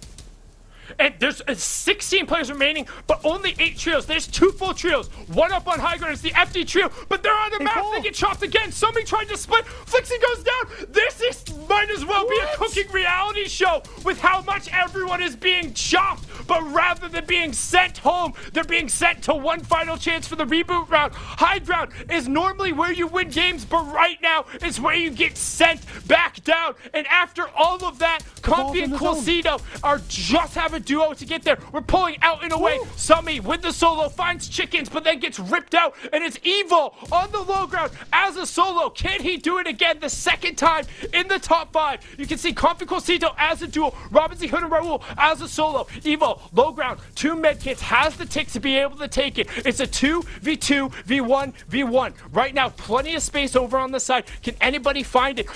And there's 16 players remaining, but only 8 trios. There's 2 full trios. 1 up on high ground. It's the FD trio, but they're on the map. They get chopped again. Somebody tried to split. Flixie goes down. This might as well be a cooking reality show with how much everyone is being chopped. But rather than being sent home, they're being sent to one final chance for the reboot round. High ground is normally where you win games, but right now it's where you get sent back down. And after all of that, Comfy and Quilcito are just having a duo to get there. We're pulling out and away. Summy with the solo finds chickens, but then gets ripped out, and it's Evo on the low ground as a solo. Can he do it again the second time in the top 5? You can see Comfy Quilcito as a duo, Robin Z Hood and Raul as a solo. Evo, low ground, 2 medkits, has the ticks to be able to take it. It's a 2v2, v1, v1. Right now, plenty of space over on the side. Can anybody find it?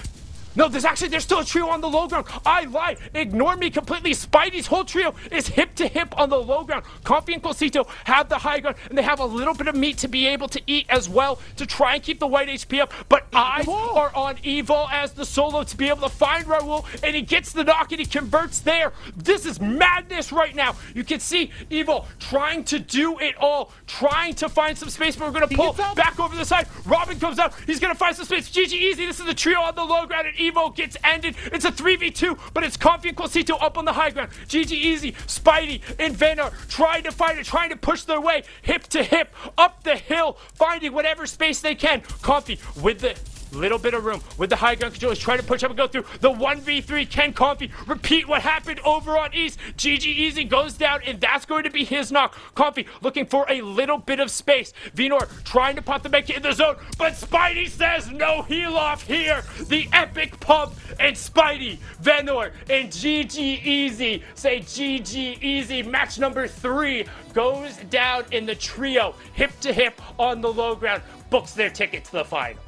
No, there's still a trio on the low ground. I lied. Ignore me completely. Spidey's whole trio is hip to hip on the low ground. Comfy and Quilcito have the high ground, and they have a little bit of meat to be able to eat as well to try and keep the white HP up. But eyes are on Evo as the solo to be able to find Raul, and he gets the knock and he converts there. This is madness right now. You can see Evo trying to do it all, trying to find some space, but we're going to pull back over the side. Robin comes out. He's going to find some space. GG Easy. This is the trio on the low ground, and Evo gets ended. It's a 3v2, but it's Comfy and Quilcito up on the high ground. GG Easy, Spidey, and Venar trying to find it, trying to push their way hip to hip, up the hill, finding whatever space they can. Comfy with the little bit of room with the high ground controllers trying to push up and go through the 1v3. Can Comfy repeat what happened over on East? GG Easy goes down, and that's going to be his knock. Comfy looking for a little bit of space. Venor trying to pop the mech in the zone, but Spidey says no heal off here. The epic pump, and Spidey, Venor, and GG Easy say GG Easy. Match number 3 goes down in the trio, hip to hip on the low ground, books their ticket to the final.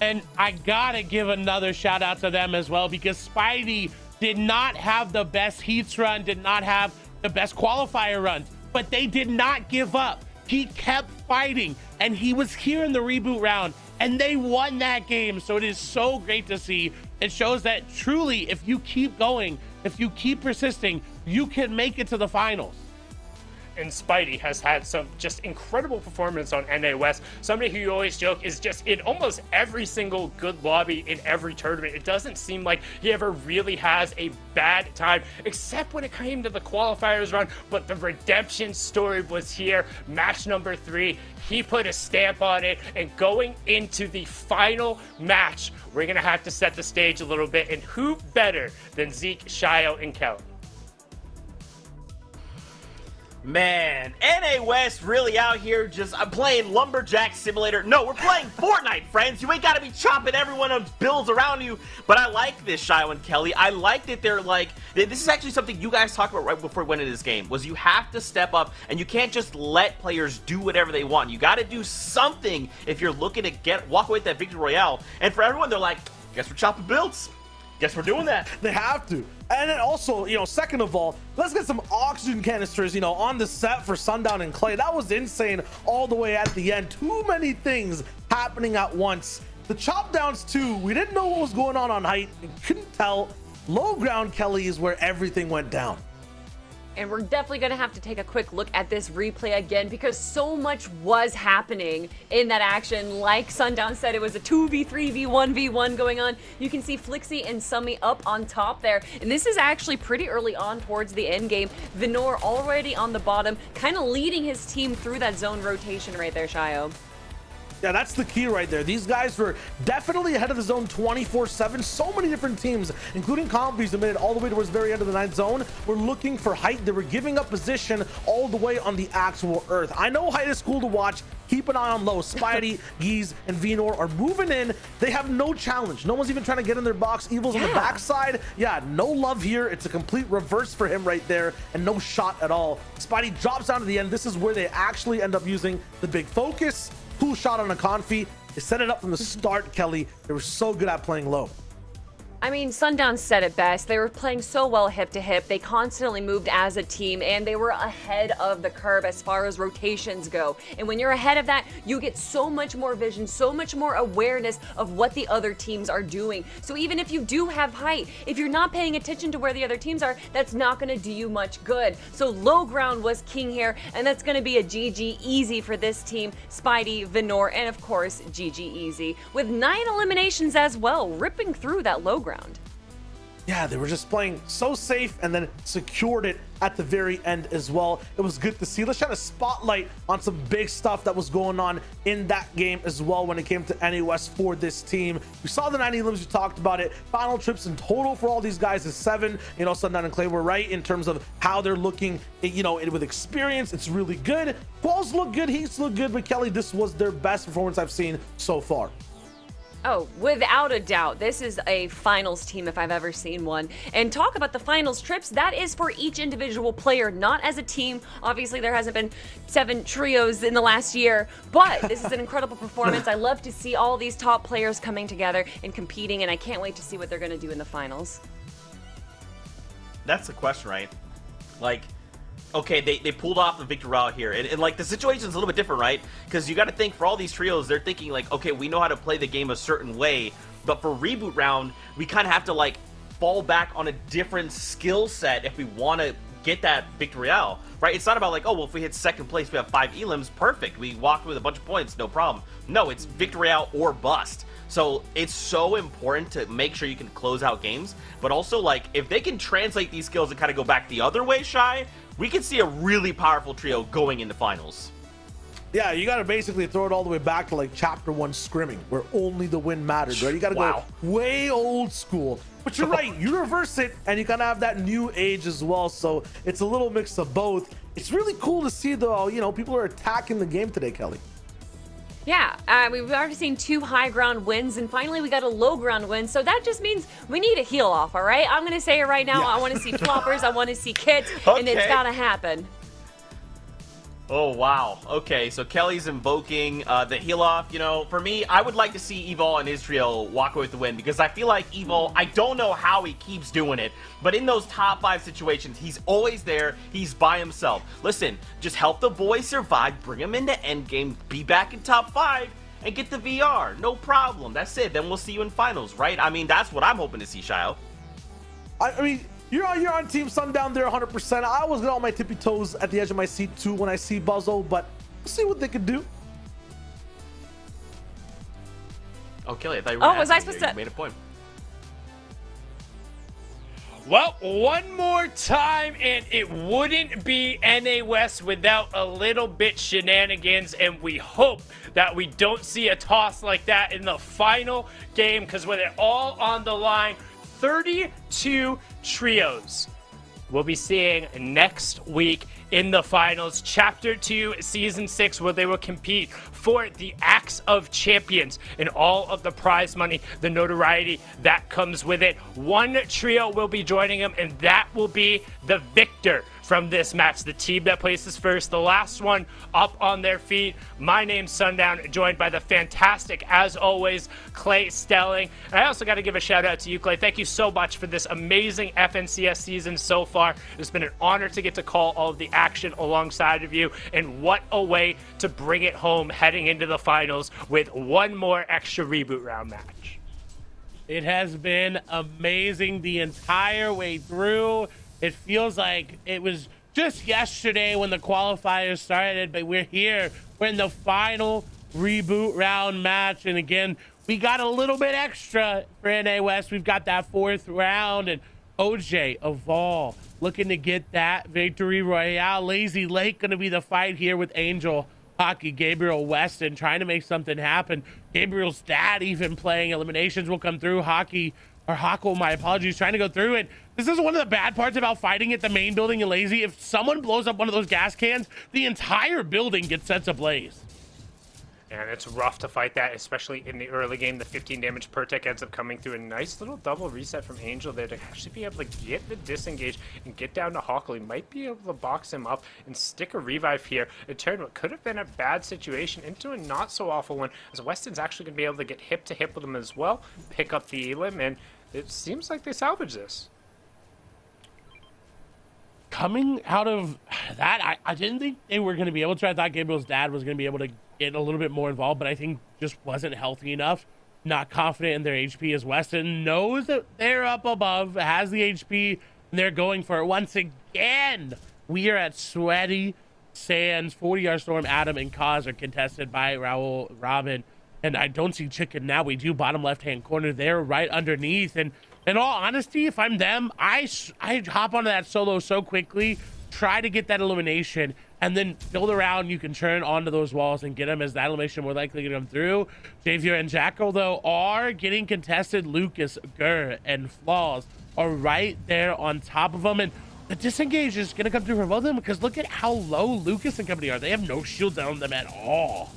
And I gotta give another shout out to them as well, because Spidey did not have the best heats run, did not have the best qualifier runs, but they did not give up. He kept fighting, and he was here in the reboot round, and they won that game. So it is so great to see. It shows that truly, if you keep going, if you keep persisting, you can make it to the finals. And Spidey has had some just incredible performance on NA West. Somebody who you always joke is just in almost every single good lobby in every tournament. It doesn't seem like he ever really has a bad time, except when it came to the qualifiers run. But the redemption story was here. Match number 3, he put a stamp on it. And going into the final match, we're going to have to set the stage a little bit. And who better than Zeke, Shio, and Kelly? Man, NA West really out here just playing Lumberjack Simulator. No, we're playing Fortnite, friends. You ain't got to be chopping everyone's builds around you. But I like this, Shio and Kelly. I like that they're like, this is actually something you guys talked about right before we went into this game, was you have to step up, and you can't just let players do whatever they want. You got to do something if you're looking to walk away with that victory royale. And for everyone, they're like, guess we're chopping builds. Guess we're doing that. They have to. And then also, second of all, let's get some oxygen canisters, on the set for Sundown and Clay. That was insane all the way at the end. Too many things happening at once. The chop downs too. We didn't know what was going on height. We couldn't tell. Low ground, Kelly, is where everything went down. And we're definitely going to have to take a quick look at this replay again, because so much was happening in that action. Like Sundown said, it was a 2v3, v1, v1 going on. You can see Flixie and Summy up on top there. And this is actually pretty early on towards the end game. Venor already on the bottom, kind of leading his team through that zone rotation right there, Shio. Yeah, that's the key right there. These guys were definitely ahead of the zone 24/7. So many different teams, including Compies, who made it all the way towards the very end of the 9th zone, were looking for height. They were giving up position all the way on the actual earth. I know height is cool to watch. Keep an eye on low. Spidey, Geese, and Venor are moving in. They have no challenge. No one's even trying to get in their box. Evil's on the backside. Yeah, no love here. It's a complete reverse for him right there, and no shot at all. Spidey drops down to the end. This is where they actually end up using the big focus. Cool shot on a Confi. They set it up from the start, Kelly. They were so good at playing low. I mean, Sundown said it best. They were playing so well hip to hip. They constantly moved as a team, and they were ahead of the curve as far as rotations go. And when you're ahead of that, you get so much more vision, so much more awareness of what the other teams are doing. So even if you do have height, if you're not paying attention to where the other teams are, that's not going to do you much good. So low ground was king here, and that's going to be a GG easy for this team. Spidey, Venor, and of course, GG easy. With 9 eliminations as well, ripping through that low ground. Yeah, they were just playing so safe and then secured it at the very end as well. It was good to see. Let's shine a spotlight on some big stuff that was going on in that game as well when it came to NAWS for this team. We saw the 9 elims, we talked about it. Final trips in total for all these guys is 7. You know, Sundown and Clay were right in terms of how they're looking, you know, with experience. It's really good. Quals look good, Heats look good, but Kelly, this was their best performance I've seen so far. Oh, without a doubt. This is a finals team if I've ever seen one. And talk about the finals trips, that is for each individual player, not as a team. Obviously, there hasn't been 7 trios in the last year, but this is an incredible performance. I love to see all these top players coming together and competing, and I can't wait to see what they're going to do in the finals. That's the question, right? Like, okay, they pulled off the victory route here, and like the situation's a little bit different, right? Because you got to think for all these trios, they're thinking like, okay, we know how to play the game a certain way, but for reboot round, we kind of have to like fall back on a different skill set if we want to get that victory route, right? It's not about like, oh, well, if we hit 2nd place, we have 5 elims, perfect. We walked with a bunch of points, no problem. No, it's victory route or bust. So it's so important to make sure you can close out games, but also like if they can translate these skills and kind of go back the other way, Shy, we could see a really powerful trio going into finals. Yeah, you got to basically throw it all the way back to like chapter 1 scrimming, where only the win mattered, right? You got to go way old school. But you're right, you reverse it, and you kind of have that new age as well. So it's a little mix of both. It's really cool to see, though, you know, people are attacking the game today, Kelly. Yeah, we've already seen 2 high ground wins, and finally we got a low ground win, so that just means we need a heal off, all right? I'm going to say it right now. Yeah. I want to see ploppers, I want to see kits, and it's got to happen. Oh, wow. Okay, so Kelly's invoking the heal off. You know, for me, I would like to see Evil and his trio walk away with the win, because I feel like Evil, I don't know how he keeps doing it, but in those top 5 situations, he's always there. He's by himself. Listen, just help the boys survive, bring them into endgame, be back in top 5, and get the VR. No problem. That's it. Then we'll see you in finals, right? I mean, that's what I'm hoping to see, Shio. I mean, you're on Team Sundown there 100%. I always get all my tippy toes at the edge of my seat too when I see Buzzo, but we'll see what they can do. Oh, Kelly, I thought you were was I supposed to? You made a point. Well, one more time, and it wouldn't be NAWS without a little bit shenanigans, and we hope that we don't see a toss like that in the final game, because with it all on the line, 32 trios we'll be seeing next week in the finals, Chapter 2, Season 6, where they will compete for the Axe of Champions and all of the prize money, the notoriety that comes with it. One trio will be joining them, and that will be the victor from this match, the team that places first, the last one up on their feet. My name's Sundown, joined by the fantastic, as always, Clay Stelling. And I also got to give a shout out to you, Clay. Thank you so much for this amazing FNCS season so far. It's been an honor to get to call all of the action alongside of you, and what a way to bring it home heading into the finals with one more extra reboot round match. It has been amazing the entire way through. It feels like it was just yesterday when the qualifiers started, but we're here. We're in the final reboot round match, and again, we got a little bit extra for NAWS. We've got that 4th round, and OJ Evolve looking to get that victory royale. Lazy Lake going to be the fight here with Angel Hockey, Gabriel, Weston trying to make something happen. Gabriel's dad even playing. Eliminations will come through. Hawkle, my apologies, trying to go through it. This is one of the bad parts about fighting at the main building in Lazy. If someone blows up one of those gas cans, the entire building gets set ablaze. And it's rough to fight that, especially in the early game. The 15 damage per tick ends up coming through. A nice little double reset from Angel there to actually be able to get the disengage and get down to Hawkle. He might be able to box him up and stick a revive here. It turned what could have been a bad situation into a not so awful one, as Weston's actually going to be able to get hip to hip with him as well, pick up the elim, and it seems like they salvage this. Coming out of that, I didn't think they were going to be able to. I thought Gabriel's dad was going to be able to get a little bit more involved, but I think just wasn't healthy enough. Not confident in their HP, as Weston knows that they're up above, has the HP, and they're going for it once again. We are at Sweaty Sands. 40-yard Storm, Adam, and Kaz are contested by Raul, Robin, and I don't see Chicken now. We do bottom left-hand corner there, right underneath. And in all honesty, if I'm them, I hop onto that solo so quickly, try to get that elimination, and then build around. You can turn onto those walls and get them, as that elimination more likely to come through. Javier and Jackal, though, are getting contested. Lucas, Gurr, and Flaws are right there on top of them, and the disengage is going to come through for both of them, because look at how low Lucas and company are. They have no shields on them at all.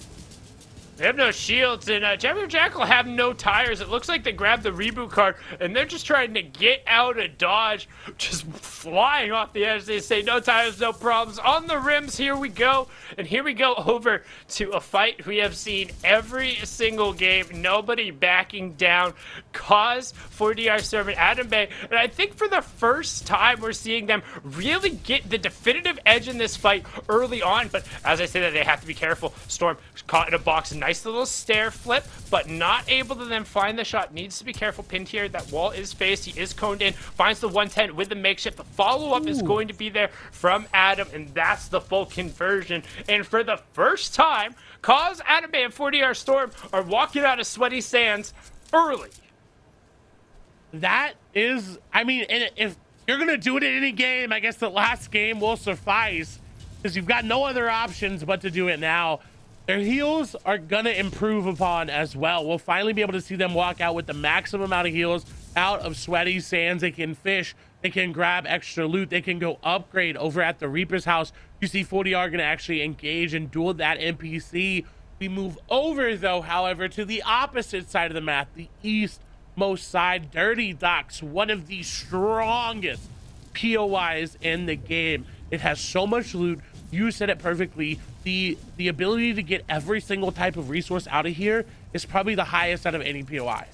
They have no shields, and Javier and Jackal have no tires. It looks like they grabbed the reboot card, and they're just trying to get out of dodge, just flying off the edge. They say, no tires, no problems. On the rims, here we go. And here we go over to a fight we have seen every single game. Nobody backing down. Cause 40-yard servant Adam Bay. And I think for the first time, we're seeing them really get the definitive edge in this fight early on. But as I say that, they have to be careful. Storm caught in a box. Nice little stair flip, but not able to then find the shot. Needs to be careful. Pinned here. That wall is faced. He is coned in. Finds the 110 with the makeshift. The follow-up is going to be there from Adam, and that's the full conversion. And for the first time, Cause, Adam Bay, and 40-yard Storm are walking out of Sweaty Sands early. That is, I mean, if you're going to do it in any game, I guess the last game will suffice, because you've got no other options but to do it now. Their heals are going to improve upon as well. We'll finally be able to see them walk out with the maximum amount of heals out of Sweaty Sands. They can fish. They can grab extra loot. They can go upgrade over at the Reaper's house. You see 40 are going to actually engage and duel that NPC. We move over, though, however, to the opposite side of the map, the eastmost side. Dirty Docks, one of the strongest POIs in the game. It has so much loot. You said it perfectly. The ability to get every single type of resource out of here is probably the highest out of any POI.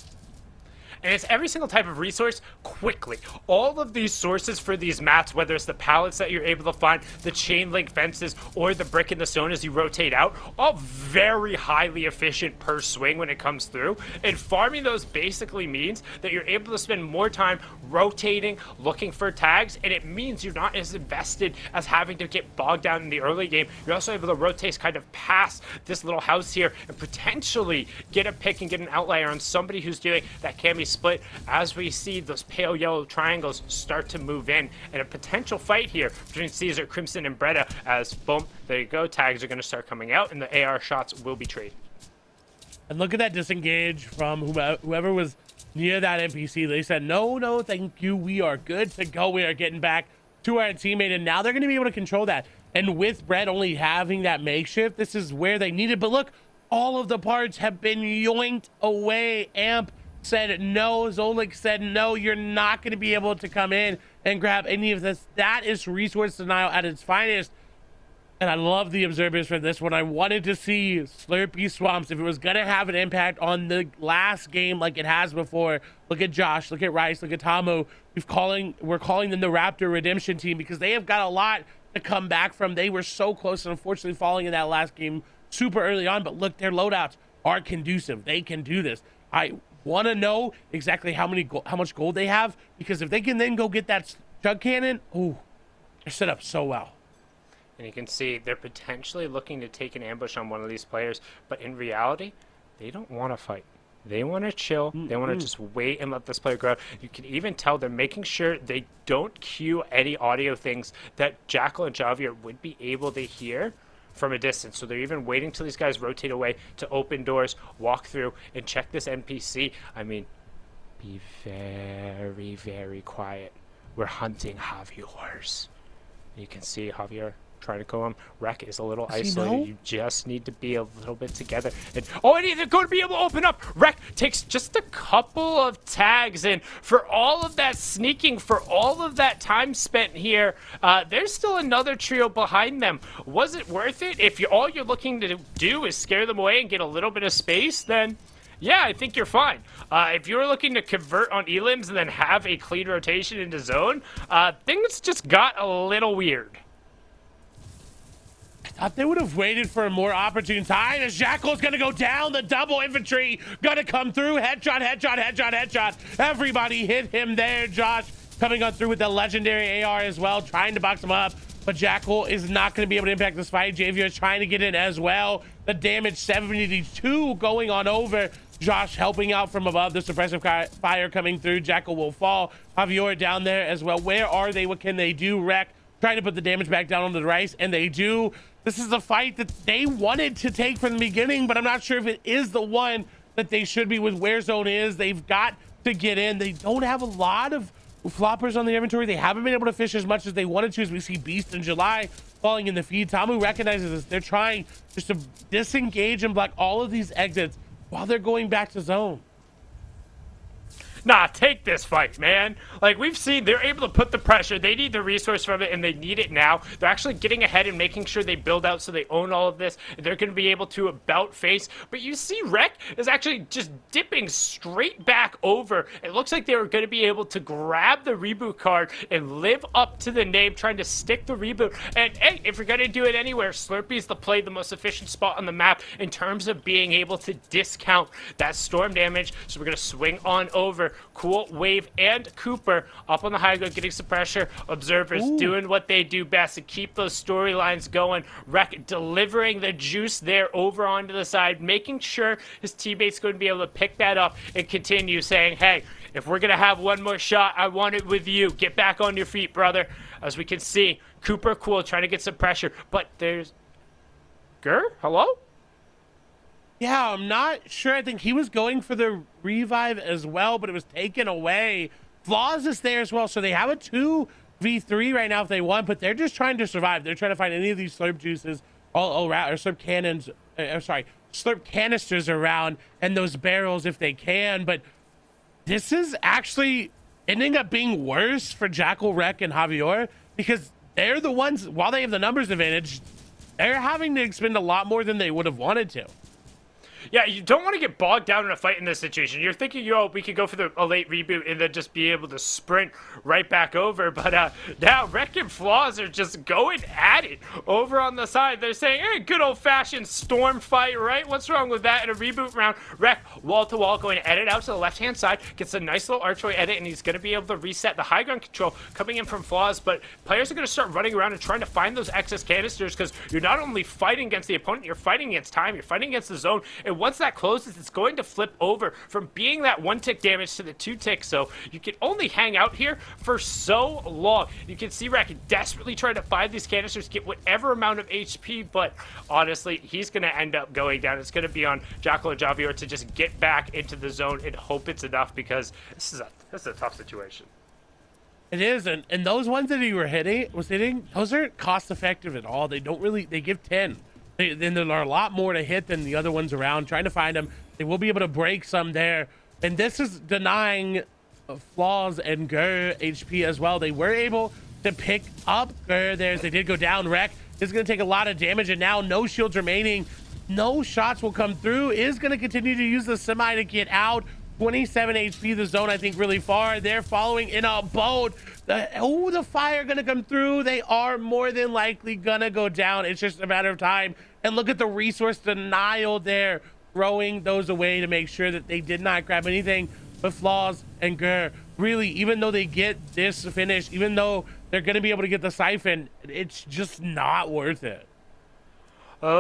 And it's every single type of resource quickly. All of these sources for these mats, whether it's the pallets that you're able to find, the chain link fences, or the brick and the stone as you rotate out, all very highly efficient per swing when it comes through. And farming those basically means that you're able to spend more time rotating, looking for tags, and it means you're not as invested as having to get bogged down in the early game. You're also able to rotate kind of past this little house here and potentially get a pick and get an outlier on somebody who's doing that can be split, as we see those pale yellow triangles start to move in, and a potential fight here between Caesar, Crimson, and Bretta, as boom, there you go, tags are going to start coming out and the AR shots will be traded. And look at that disengage from whoever was near that NPC. They said, no, thank you, we are good to go. We are getting back to our teammate, and now they're going to be able to control that. And with Brett only having that makeshift, this is where they need it. But look, all of the parts have been yoinked away. Amp said no. Zolik said no. You're not going to be able to come in and grab any of this. That is resource denial at its finest. And I love the observers for this one. I wanted to see Slurpee Swamps, if it was going to have an impact on the last game like it has before. Look at Josh, look at Rice, look at Tamu. We're calling them the Raptor Redemption Team, because they have got a lot to come back from. They were so close and unfortunately falling in that last game super early on. But look, their loadouts are conducive. They can do this. I want to know exactly how much gold they have, because if they can then go get that chug cannon, ooh, they're set up so well. And you can see they're potentially looking to take an ambush on one of these players, but in reality, they don't want to fight. They want to chill. They want to just wait and let this player grow. You can even tell they're making sure they don't cue any audio things that Jackal and Javier would be able to hear from a distance. So they're even waiting till these guys rotate away to open doors, walk through, and check this NPC. I mean, be very, very quiet. We're hunting Javier's. You can see Javier trying to go him. Rek is a little isolated. You just need to be a little bit together. And they're going to be able to open up. Rek takes just a couple of tags, and for all of that sneaking, for all of that time spent here, there's still another trio behind them. Was it worth it? If all you're looking to do is scare them away and get a little bit of space, then yeah, I think you're fine. If you're looking to convert on elims and then have a clean rotation into zone, things just got a little weird. I thought they would have waited for a more opportune time as Jackal's going to go down. The double infantry going to come through. Headshot, headshot, headshot, headshot. Everybody hit him there. Josh coming on through with the legendary AR as well, trying to box him up. But Jackal is not going to be able to impact this fight. Javier is trying to get in as well. The damage 72 going on over. Josh helping out from above. The suppressive fire coming through. Jackal will fall. Javier down there as well. Where are they? What can they do? Rek trying to put the damage back down onto the Rice, and they do. This is the fight that they wanted to take from the beginning, but I'm not sure if it is the one that they should be with where zone is. They've got to get in. They don't have a lot of floppers on the inventory. They haven't been able to fish as much as they wanted to, as we see Beast and July falling in the feed. Tamu recognizes this. They're trying just to disengage and block all of these exits while they're going back to zone. Nah, take this fight, man. Like, we've seen, they're able to put the pressure. They need the resource from it, and they need it now. They're actually getting ahead and making sure they build out so they own all of this. They're going to be able to about face. But you see Rek is actually just dipping straight back over. It looks like they were going to be able to grab the reboot card and live up to the name, trying to stick the reboot. And, hey, if you're going to do it anywhere, Slurpee's the play, the most efficient spot on the map in terms of being able to discount that storm damage. So we're going to swing on over. Cool, Wave, and Cooper up on the high ground, getting some pressure. Observers doing what they do best to keep those storylines going. Rek delivering the juice there over onto the side, making sure his teammates going to be able to pick that up and continue saying, hey, if we're going to have one more shot, I want it with you. Get back on your feet, brother. As we can see, Cooper cool trying to get some pressure, but there's Gur? Hello? Yeah, I'm not sure. I think he was going for the revive as well, but it was taken away. Flaws is there as well, so they have a 2v3 right now if they want, but they're just trying to survive. They're trying to find any of these slurp juices all around, or slurp cannons, slurp canisters around, and those barrels if they can. But this is actually ending up being worse for Jackal, Rek, and Javier, because they're the ones, while they have the numbers advantage, they're having to expend a lot more than they would have wanted to. Yeah, you don't want to get bogged down in a fight in this situation. You're thinking, we could go for a late reboot and then just be able to sprint right back over. But now Rek and Flaws are just going at it over on the side. They're saying, hey, good old-fashioned storm fight, right? What's wrong with that in a reboot round? Rek, wall-to-wall, going to edit out to the left-hand side, gets a nice little archway edit, and he's going to be able to reset the high ground control coming in from Flaws. But players are going to start running around and trying to find those excess canisters, because you're not only fighting against the opponent, you're fighting against time, you're fighting against the zone, and once that closes, it's going to flip over from being that 1-tick damage to the 2-tick, so you can only hang out here for so long. You can see Rek desperately trying to find these canisters, get whatever amount of HP, but honestly, he's going to end up going down. It's going to be on Jackal and Javier to just get back into the zone and hope it's enough, because this is a tough situation. It is, and those ones that he was hitting, those aren't cost effective at all. They don't really, they give 10. Then there are a lot more to hit than the other ones around. Trying to find them, they will be able to break some there. And this is denying Flaws and Gur HP as well. They were able to pick up Gur there as they did go down. Rek is going to take a lot of damage, and now no shields remaining. No shots will come through. Is going to continue to use the semi to get out. 27 HP, the zone, I think, really far. They're following in a boat. The fire gonna come through. They are more than likely gonna go down. It's just a matter of time. And look at the resource denial there, throwing those away to make sure that they did not grab anything but Flaws and Gur. Really, even though they get this finish, even though they're gonna be able to get the siphon, it's just not worth it. That's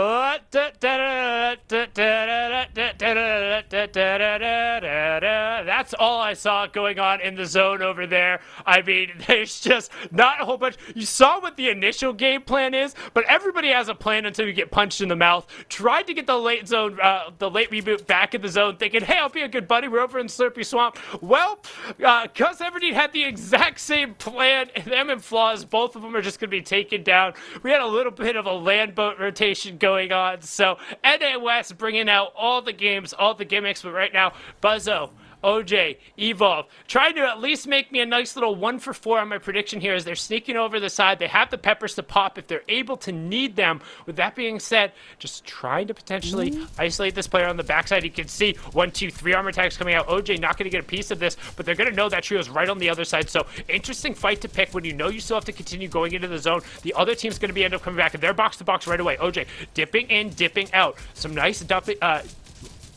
all I saw going on in the zone over there. I mean, there's just not a whole bunch. You saw what the initial game plan is, but everybody has a plan until you get punched in the mouth. Tried to get the late zone, the late reboot back in the zone, thinking, hey, I'll be a good buddy. We're over in Slurpy Swamp. Well, Cuz Everdeen had the exact same plan, and them and Flaws, both of them are just going to be taken down. We had a little bit of a land boat rotation going on, so NAW bringing out all the games, all the gimmicks, but right now, Buzzo, OJ, Evolve, trying to at least make me a nice little 1 for 4 on my prediction here as they're sneaking over the side. They have the peppers to pop if they're able to need them. With that being said, just trying to potentially isolate this player on the backside. You can see 1, 2, 3 armor tags coming out. OJ not going to get a piece of this, but they're going to know that trio's right on the other side. So interesting fight to pick when you know you still have to continue going into the zone. The other team's going to end up coming back, and they're box to box right away. OJ dipping in, dipping out. Some nice dumping.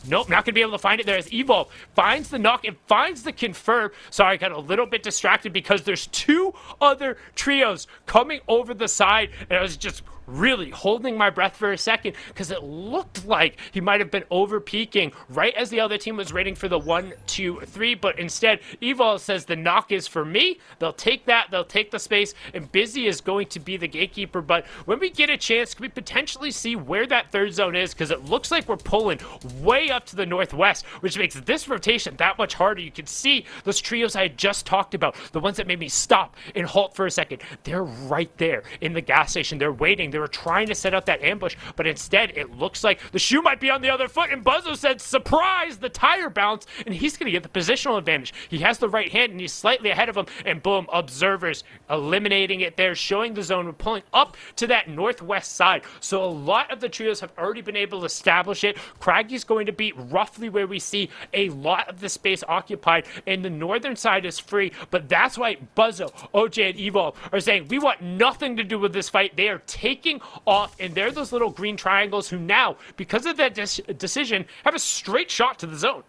Nope, not going to be able to find it there as Evolve finds the knock and finds the confirm. Sorry, I got a little bit distracted because there's 2 other trios coming over the side, and I was just really holding my breath for a second because it looked like he might have been over peaking right as the other team was waiting for the 1, 2, 3, but instead Evolve says the knock is for me. They'll take that, they'll take the space, and Busy is going to be the gatekeeper. But when we get a chance, can we potentially see where that third zone is? Because it looks like we're pulling way up to the northwest, which makes this rotation that much harder. You can see those trios I had just talked about, the ones that made me stop and halt for a second. They're right there in the gas station. They're waiting. They were trying to set up that ambush, but instead it looks like the shoe might be on the other foot, and Buzzo said, surprise, the tire bounce, and he's going to get the positional advantage. He has the right hand, and he's slightly ahead of him, and boom, observers eliminating it there, showing the zone. We're pulling up to that northwest side, so a lot of the trios have already been able to establish it. Craggy's going to be roughly where we see a lot of the space occupied, and the northern side is free, but that's why Buzzo, OJ, and Evolve are saying, we want nothing to do with this fight. They are taking off, and they're those little green triangles who now, because of that decision, have a straight shot to the zone.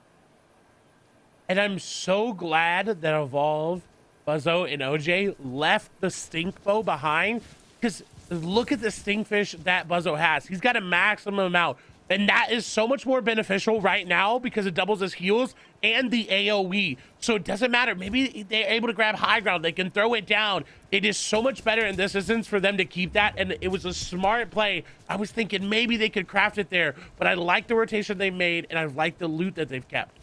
And I'm so glad that Evolve, Buzzo, and OJ left the stink bow behind, because look at the stinkfish that Buzzo has. He's got a maximum amount, and that is so much more beneficial right now because it doubles his heals and the AoE. So it doesn't matter. Maybe they're able to grab high ground. They can throw it down. It is so much better in this instance for them to keep that, and it was a smart play. I was thinking maybe they could craft it there, but I like the rotation they made, and I like the loot that they've kept.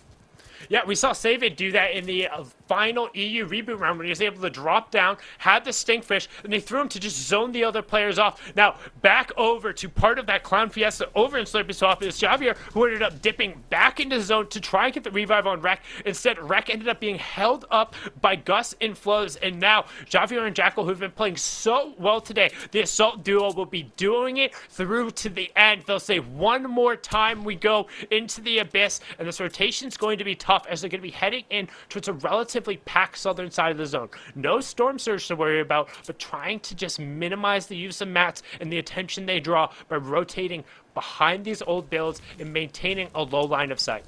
Yeah, we saw Save It do that in the final EU reboot round when he was able to drop down, had the stinkfish, and they threw him to just zone the other players off. Now, back over to part of that Clown Fiesta over in Slurpy Swamp is Javier, who ended up dipping back into the zone to try and get the revive on Rek. Instead, Rek ended up being held up by Gus and Flows, and now Javier and Jackal, who've been playing so well today, the Assault Duo will be doing it through to the end. They'll say one more time we go into the Abyss, and this rotation's going to be tough as they're going to be heading in towards a relatively packed southern side of the zone. No Storm Surge to worry about, but trying to just minimize the use of mats and the attention they draw by rotating behind these old builds and maintaining a low line of sight.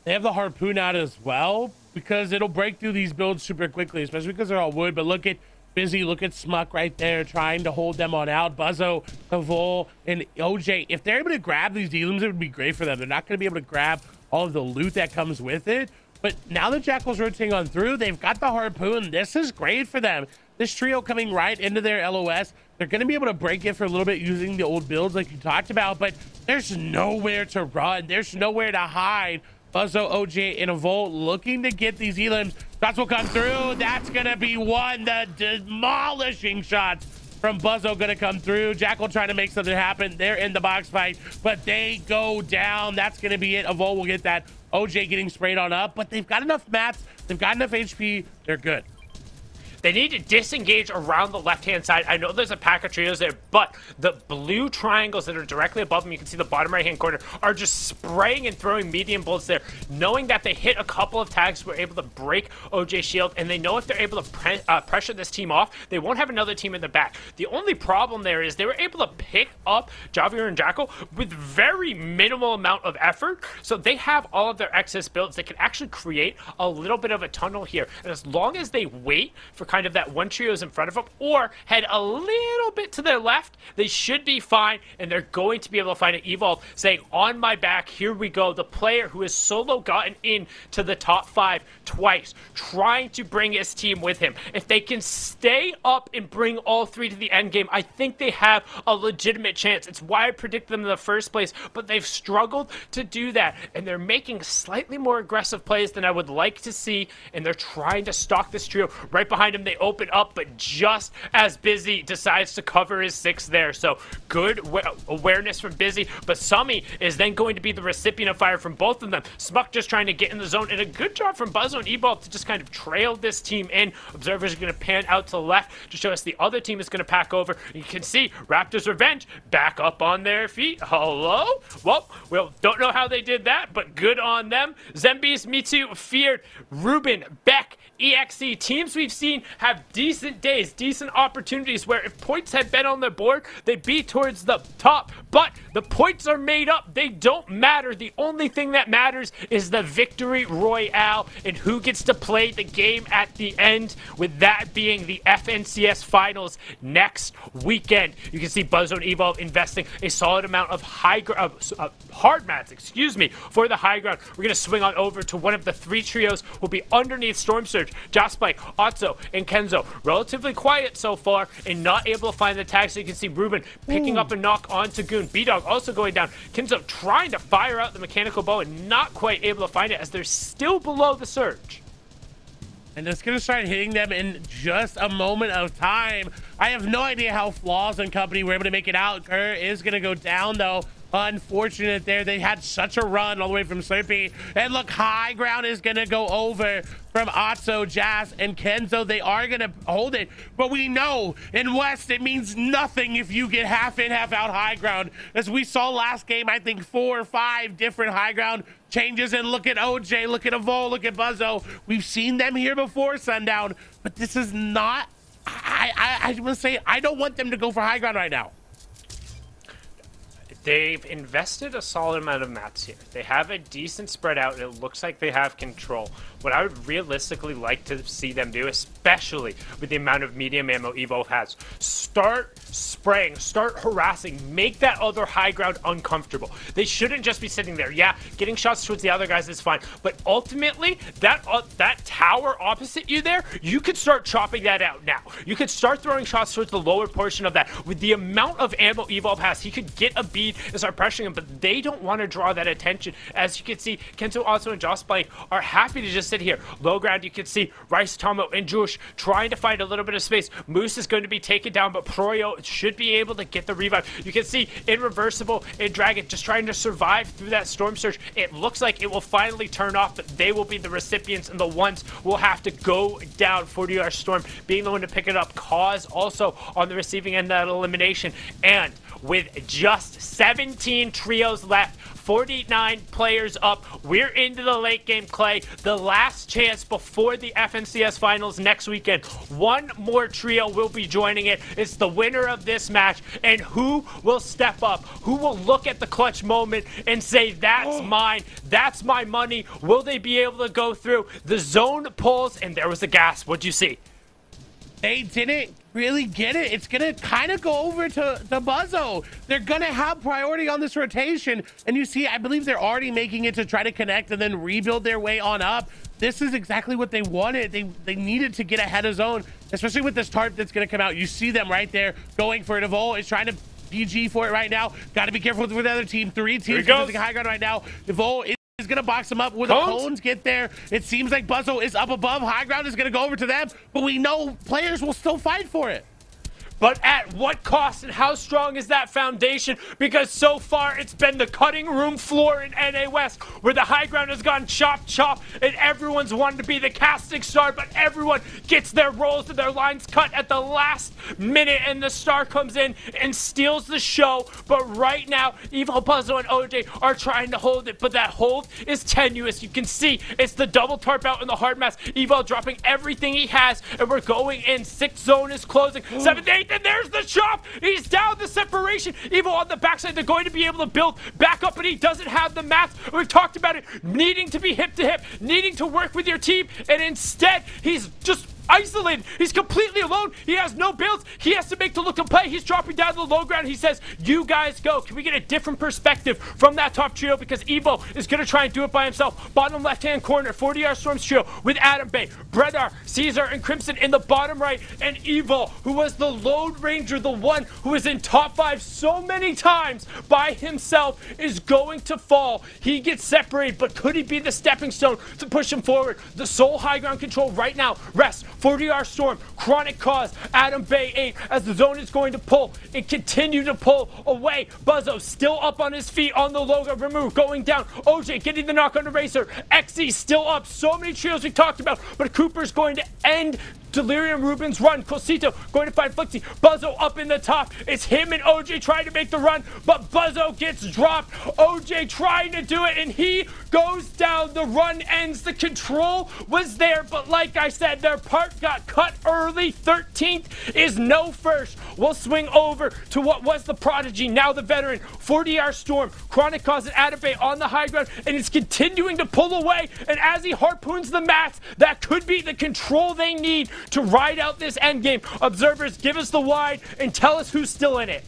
They have the harpoon out as well because it'll break through these builds super quickly, especially because they're all wood. But look at Busy, look at Smuck right there trying to hold them on out. Buzzo, Kavol, and OJ, if they're able to grab these D-looms, it would be great for them. They're not going to be able to grab all of the loot that comes with it, but now the Jackal's rotating on through, they've got the harpoon. This is great for them. This trio coming right into their LOS, they're going to be able to break it for a little bit using the old builds like you talked about, but there's nowhere to run. There's nowhere to hide. Buzzo, OJ, and Evolve looking to get these elims. Shots will come through. That's going to be one. The demolishing shots from Buzzo going to come through. Jackal trying to make something happen. They're in the box fight, but they go down. That's going to be it. Evolve will get that. OJ getting sprayed on up, but they've got enough mats. They've got enough HP. They're good. They need to disengage around the left-hand side. I know there's a pack of trios there, but the blue triangles that are directly above them, you can see the bottom right-hand corner, are just spraying and throwing medium bullets there, knowing that they hit a couple of tags, were able to break OJ's shield, and they know if they're able to pressure this team off, they won't have another team in the back. The only problem there is they were able to pick up Javier and Jackal with very minimal amount of effort, so they have all of their excess builds. They can actually create a little bit of a tunnel here, and as long as they wait for kind of that one trio's in front of them, or head a little bit to their left, they should be fine, and they're going to be able to find an Evolve saying, on my back, here we go. The player who has solo gotten into the top 5 twice, trying to bring his team with him. If they can stay up and bring all 3 to the end game, I think they have a legitimate chance. It's why I predicted them in the first place, but they've struggled to do that, and they're making slightly more aggressive plays than I would like to see, and they're trying to stalk this trio. Right behind him, they open up, but just as Busy decides to cover his 6 there. So good awareness from Busy, but Summy is then going to be the recipient of fire from both of them. Smuck just trying to get in the zone, and a good job from Buzzo and Evolve to just kind of trail this team in. Observers are going to pan out to the left to show us the other team is going to pack over. You can see Raptors Revenge back up on their feet. Hello? Well, we don't know how they did that, but good on them. Zembies, Mitsu, Feared, Ruben, Beck, EXE, teams we've seen have decent days, decent opportunities where if points had been on the board, they'd be towards the top, but the points are made up. They don't matter. The only thing that matters is the victory royale and who gets to play the game at the end, with that being the FNCS finals next weekend. You can see Buzzo and Evolve investing a solid amount of hard mats, for the high ground. We're going to swing on over to one of the 3 trios who will be underneath Storm Surge. Jaspike, Otso, and Kenzo. Relatively quiet so far and not able to find the tag, so you can see Ruben picking up a knock onto Goon. B-Dog also going down. Kenzo trying to fire out the mechanical bow and not quite able to find it as they're still below the surge. And it's going to start hitting them in just a moment of time. I have no idea how Flaws and company were able to make it out. Kerr is going to go down, though. Unfortunate there. They had such a run all the way from Slurpee. And look, high ground is going to go over from Otso, Jazz, and Kenzo. They are going to hold it. But we know in West, it means nothing if you get half in, half out high ground. As we saw last game, I think 4 or 5 different high ground changes. And look at OJ, look at Evo, look at Buzzo. We've seen them here before, Sundown. But this is not... I want to say, I don't want them to go for high ground right now. They've invested a solid amount of mats here. They have a decent spread out, and it looks like they have control. What I would realistically like to see them do, especially with the amount of medium ammo Evo has, start spraying, start harassing, make that other high ground uncomfortable. They shouldn't just be sitting there. Yeah, getting shots towards the other guys is fine, but ultimately, that tower opposite you there, you could start chopping that out now. You could start throwing shots towards the lower portion of that. With the amount of ammo Evolve has, he could get a bead and start pressuring him, but they don't want to draw that attention. As you can see, Kento, also, and Joss Blake are happy to just sit here. Low ground, you can see Rice, Tomo, and Jush trying to find a little bit of space. Moose is going to be taken down, but Proyo should be able to get the revive. You can see Irreversible and Dragon just trying to survive through that Storm Surge. It looks like it will finally turn off, but they will be the recipients and the ones who will have to go down. 40-yard Storm being the one to pick it up. Cause also on the receiving end of that elimination. And with just 17 trios left, 49 players up, we're into the late game, Clay. The last chance before the FNCS finals next weekend. One more trio will be joining it. It's the winner of this match, and who will step up? Who will look at the clutch moment and say, that's mine, that's my money? Will they be able to go through? The zone pulls, and there was a gasp. What'd you see? They didn't really get it. It's gonna kind of go over to Buzzo. They're gonna have priority on this rotation, and you see, I believe they're already making it to try to connect and then rebuild their way on up. This is exactly what they wanted. They needed to get ahead of zone, especially with this tarp that's gonna come out. You see them right there going for it. Evo is trying to PG for it right now. Got to be careful with the other team. 3 teams using high ground right now. Evo is going to box them up. Will the cones get there? It seems like Buzzo is up above. High ground is going to go over to them, but we know players will still fight for it. But at what cost, and how strong is that foundation? Because so far it's been the cutting room floor in NA West, where the high ground has gone chop chop, and everyone's wanted to be the casting star, but everyone gets their roles and their lines cut at the last minute, and the star comes in and steals the show. But right now, Evo, Buzzo, and OJ are trying to hold it, but that hold is tenuous. You can see it's the double tarp out in the hard mass. Evo dropping everything he has, and we're going in. 6th zone is closing. 7th, 8th, and there's the chop. He's down the separation. Evo on the backside. They're going to be able to build back up, but he doesn't have the mats. We've talked about it, needing to be hip to hip, needing to work with your team, and instead he's just isolated. He's completely alone. He has no builds. He has to make the look to play. He's dropping down to the low ground. He says, you guys go. Can we get a different perspective from that top trio? Because Evo is going to try and do it by himself. Bottom left-hand corner, 40R Storms trio with Adam Bay, Bredar, Caesar, and Crimson in the bottom right. And Evo, who was the Lone Ranger, the one who was in top 5 so many times by himself, is going to fall. He gets separated, but could he be the stepping stone to push him forward? The sole high ground control right now rests 40R Storm, Chronic Cause, Adam Bay 8, as the zone is going to pull and continue to pull away. Buzzo still up on his feet on the logo, remove, going down. OJ getting the knock on the racer. XE still up. So many trios we talked about, but Cooper's going to end Delirium Rubin's run. Cosito going to find Flixie. Buzzo up in the top. It's him and OJ trying to make the run, but Buzzo gets dropped. OJ trying to do it, and he goes down. The run ends. The control was there, but like I said, their part got cut early. 13th is no first. We'll swing over to what was the prodigy, now the veteran, 40R Storm. Chronic Cause and Adabe on the high ground, and it's continuing to pull away. And as he harpoons the mats, that could be the control they need to ride out this endgame. Observers, give us the wide and tell us who's still in it.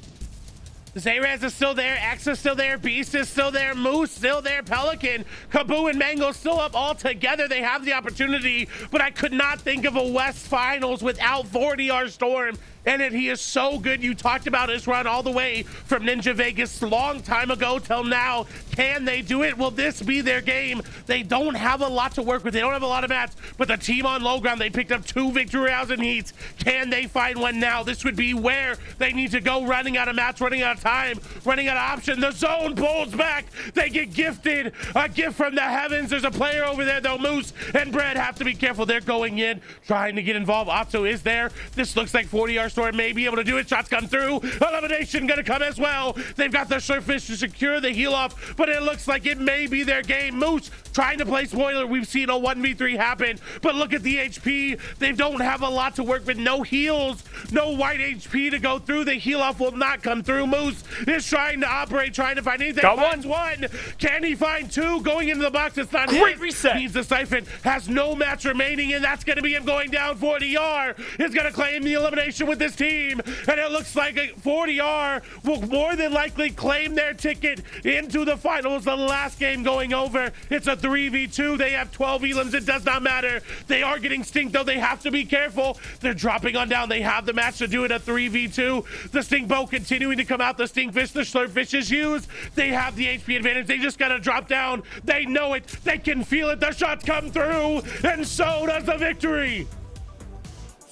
Zayraz is still there, X is still there, Beast is still there, Moose still there, Pelican, Kaboo and Mango still up all together. They have the opportunity, but I could not think of a West Finals without 40R Storm. And he is so good. You talked about his run all the way from Ninja Vegas long time ago till now. Can they do it? Will this be their game? They don't have a lot to work with. They don't have a lot of mats, but the team on low ground, they picked up 2 victory rounds in heats. Can they find one now? This would be where they need to go, running out of mats, running out of time, running out of option. The zone pulls back. They get gifted. A gift from the heavens. There's a player over there, though. Moose and Brad have to be careful. They're going in, trying to get involved. Otto is there. This looks like 40R Storm may be able to do it. Shots come through. Elimination gonna come as well. They've got their surface to secure the heal off, but it looks like it may be their game. Moose trying to play spoiler. We've seen a 1v3 happen, but look at the HP. They don't have a lot to work with. No heals, no white HP to go through. The heal off will not come through. Moose is trying to operate, trying to find anything. Finds one. Can he find 2? Going into the box, it's not Great his. reset. Needs the siphon. Has no match remaining, and that's going to be him going down. 40R is going to claim the elimination with this team. And it looks like 40R will more than likely claim their ticket into the finals. The last game going over. It's a 3v2. They have 12 elims. It does not matter. They are getting stinked, though. They have to be careful. They're dropping on down. They have the match to do it, a 3v2. The stink bow continuing to come out. The stinkfish, the slurpfish is used. They have the HP advantage. They just got to drop down. They know it. They can feel it. The shots come through. And so does the victory.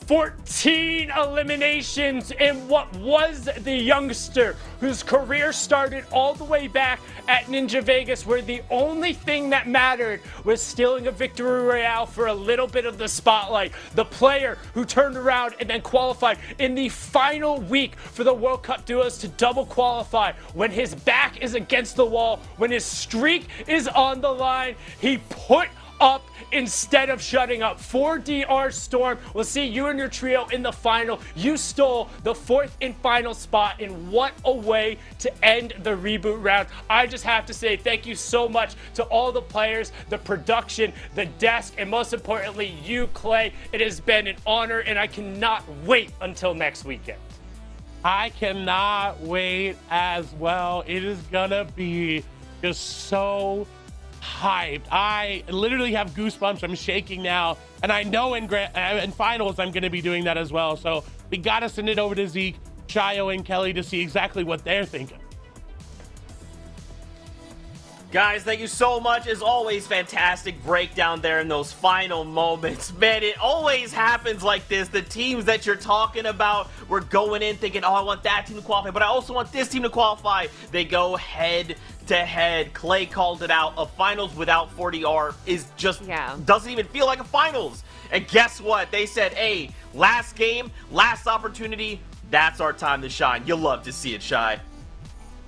14 eliminations in what was the youngster whose career started all the way back at Ninja Vegas, where the only thing that mattered was stealing a victory royale for a little bit of the spotlight. The player who turned around and then qualified in the final week for the World Cup duos to double qualify. When his back is against the wall, when his streak is on the line, he put up instead of shutting up. 4DR Storm, we'll see you and your trio in the final. You stole the 4th and final spot, and what a way to end the reboot round. I just have to say thank you so much to all the players, the production, the desk, and most importantly, you, Clay. It has been an honor, and I cannot wait until next weekend. I cannot wait as well. It is gonna be just so hyped. I literally have goosebumps. I'm shaking now, and I know in finals I'm going to be doing that as well. So we got to send it over to Zeke, Shio, and Kelly to see exactly what they're thinking. Guys, thank you so much. As always, fantastic breakdown there in those final moments. Man, it always happens like this. The teams that you're talking about, we're going in thinking, oh, I want that team to qualify, but I also want this team to qualify. They go head to head. Clay called it out. A finals without 40R is just, doesn't even feel like a finals. And guess what? They said, hey, last game, last opportunity, that's our time to shine. You'll love to see it, Shy.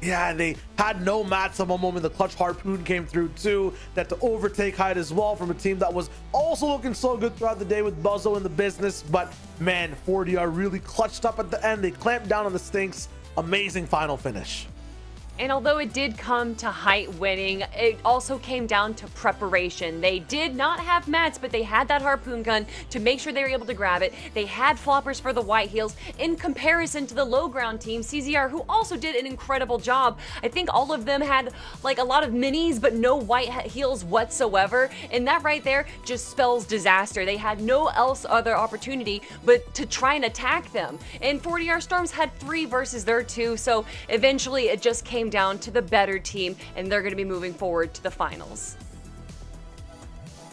Yeah, and they had no mats at one moment. The clutch harpoon came through too. That to overtake height as well from a team that was also looking so good throughout the day with Buzzo in the business. But man, 40R really clutched up at the end. They clamped down on the stinks. Amazing final finish. And although it did come to height winning, it also came down to preparation. They did not have mats, but they had that harpoon gun to make sure they were able to grab it. They had floppers for the white heels in comparison to the low ground team, CZR, who also did an incredible job. I think all of them had like a lot of minis, but no white heels whatsoever. And that right there just spells disaster. They had no other opportunity but to try and attack them. And 40R Storms had 3 versus their 2, so eventually it just came down to the better team, and they're going to be moving forward to the finals.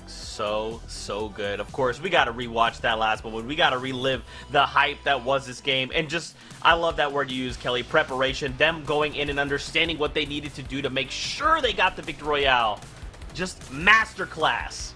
So good. Of course, we got to rewatch that last moment. We got to relive the hype that was this game. And just, I love that word you used, Kelly, preparation. Them going in and understanding what they needed to do to make sure they got the Victory Royale. Just masterclass.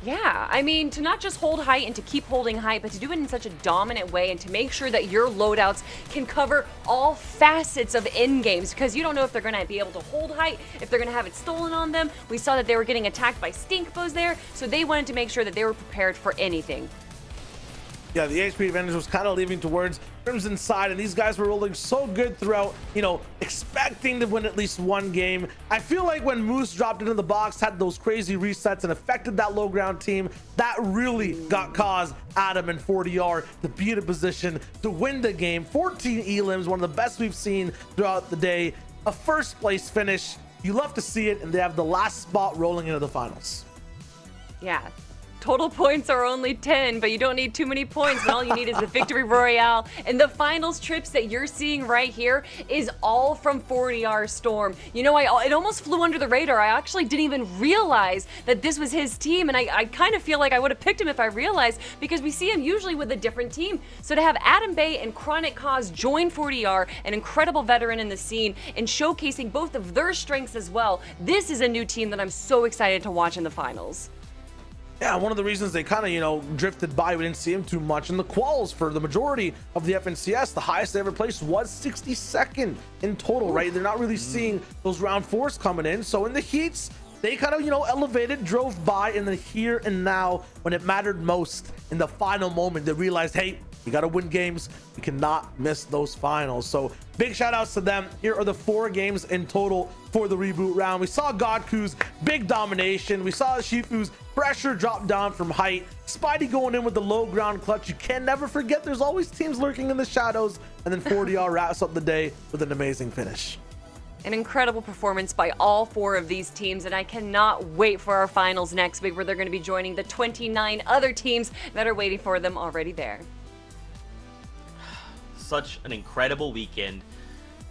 Yeah, I mean, to not just hold height and to keep holding height, but to do it in such a dominant way and to make sure that your loadouts can cover all facets of end games, because you don't know if they're going to be able to hold height, if they're going to have it stolen on them. We saw that they were getting attacked by stink bows there, so they wanted to make sure that they were prepared for anything. Yeah, the HP advantage was kind of leaving towards Crimson's side, and these guys were rolling so good throughout, you know, expecting to win at least one game. I feel like when Moose dropped into the box, had those crazy resets and affected that low ground team, that really got caused Adam and 40R to be in a position to win the game. 14 elims, one of the best we've seen throughout the day. A first place finish. You love to see it, and they have the last spot rolling into the finals. Yeah. Total points are only 10, but you don't need too many points, and all you need is the Victory Royale. And the finals trips that you're seeing right here is all from 40R Storm. You know, it almost flew under the radar. I actually didn't even realize that this was his team, and I kind of feel like I would have picked him if I realized, because we see him usually with a different team. So to have Adam Bay and Chronic Cause join 40R, an incredible veteran in the scene, and showcasing both of their strengths as well, this is a new team that I'm so excited to watch in the finals. Yeah, one of the reasons they kind of, you know, drifted by, we didn't see him too much in the quals for the majority of the FNCS. The highest they ever placed was 62nd in total, right? They're not really seeing those round 4s coming in. So in the heats, they kind of, you know, elevated, drove by, in the here and now, when it mattered most, in the final moment, they realized, hey, we got to win games. We cannot miss those finals. So big shout outs to them. Here are the 4 games in total for the reboot round. We saw Godku's big domination. We saw Shifu's pressure drop down from height. Spidey going in with the low ground clutch. You can never forget there's always teams lurking in the shadows. And then 40R wraps up the day with an amazing finish. An incredible performance by all 4 of these teams, and I cannot wait for our finals next week, where they're going to be joining the 29 other teams that are waiting for them already there. Such an incredible weekend.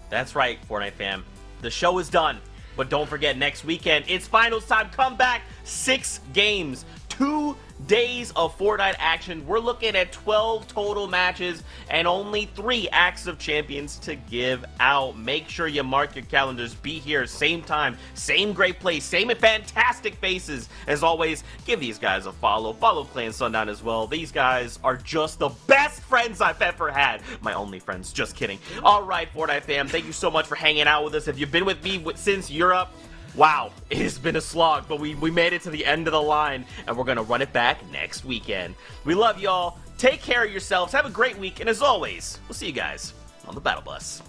That's right, Fortnite fam. The show is done, but don't forget, next weekend, it's finals time. Come back, 6 games, 2 days of Fortnite action. We're looking at 12 total matches and only 3 acts of champions to give out. Make sure you mark your calendars. Be here, same time, same great place, same fantastic faces. As always, give these guys a follow. Follow Clan Sundown as well. These guys are just the best friends I've ever had. My only friends, just kidding. All right, Fortnite fam, thank you so much for hanging out with us. If you've been with me since Europe, wow, it has been a slog, but we made it to the end of the line, and we're going to run it back next weekend. We love y'all. Take care of yourselves. Have a great week, and as always, we'll see you guys on the Battle Bus.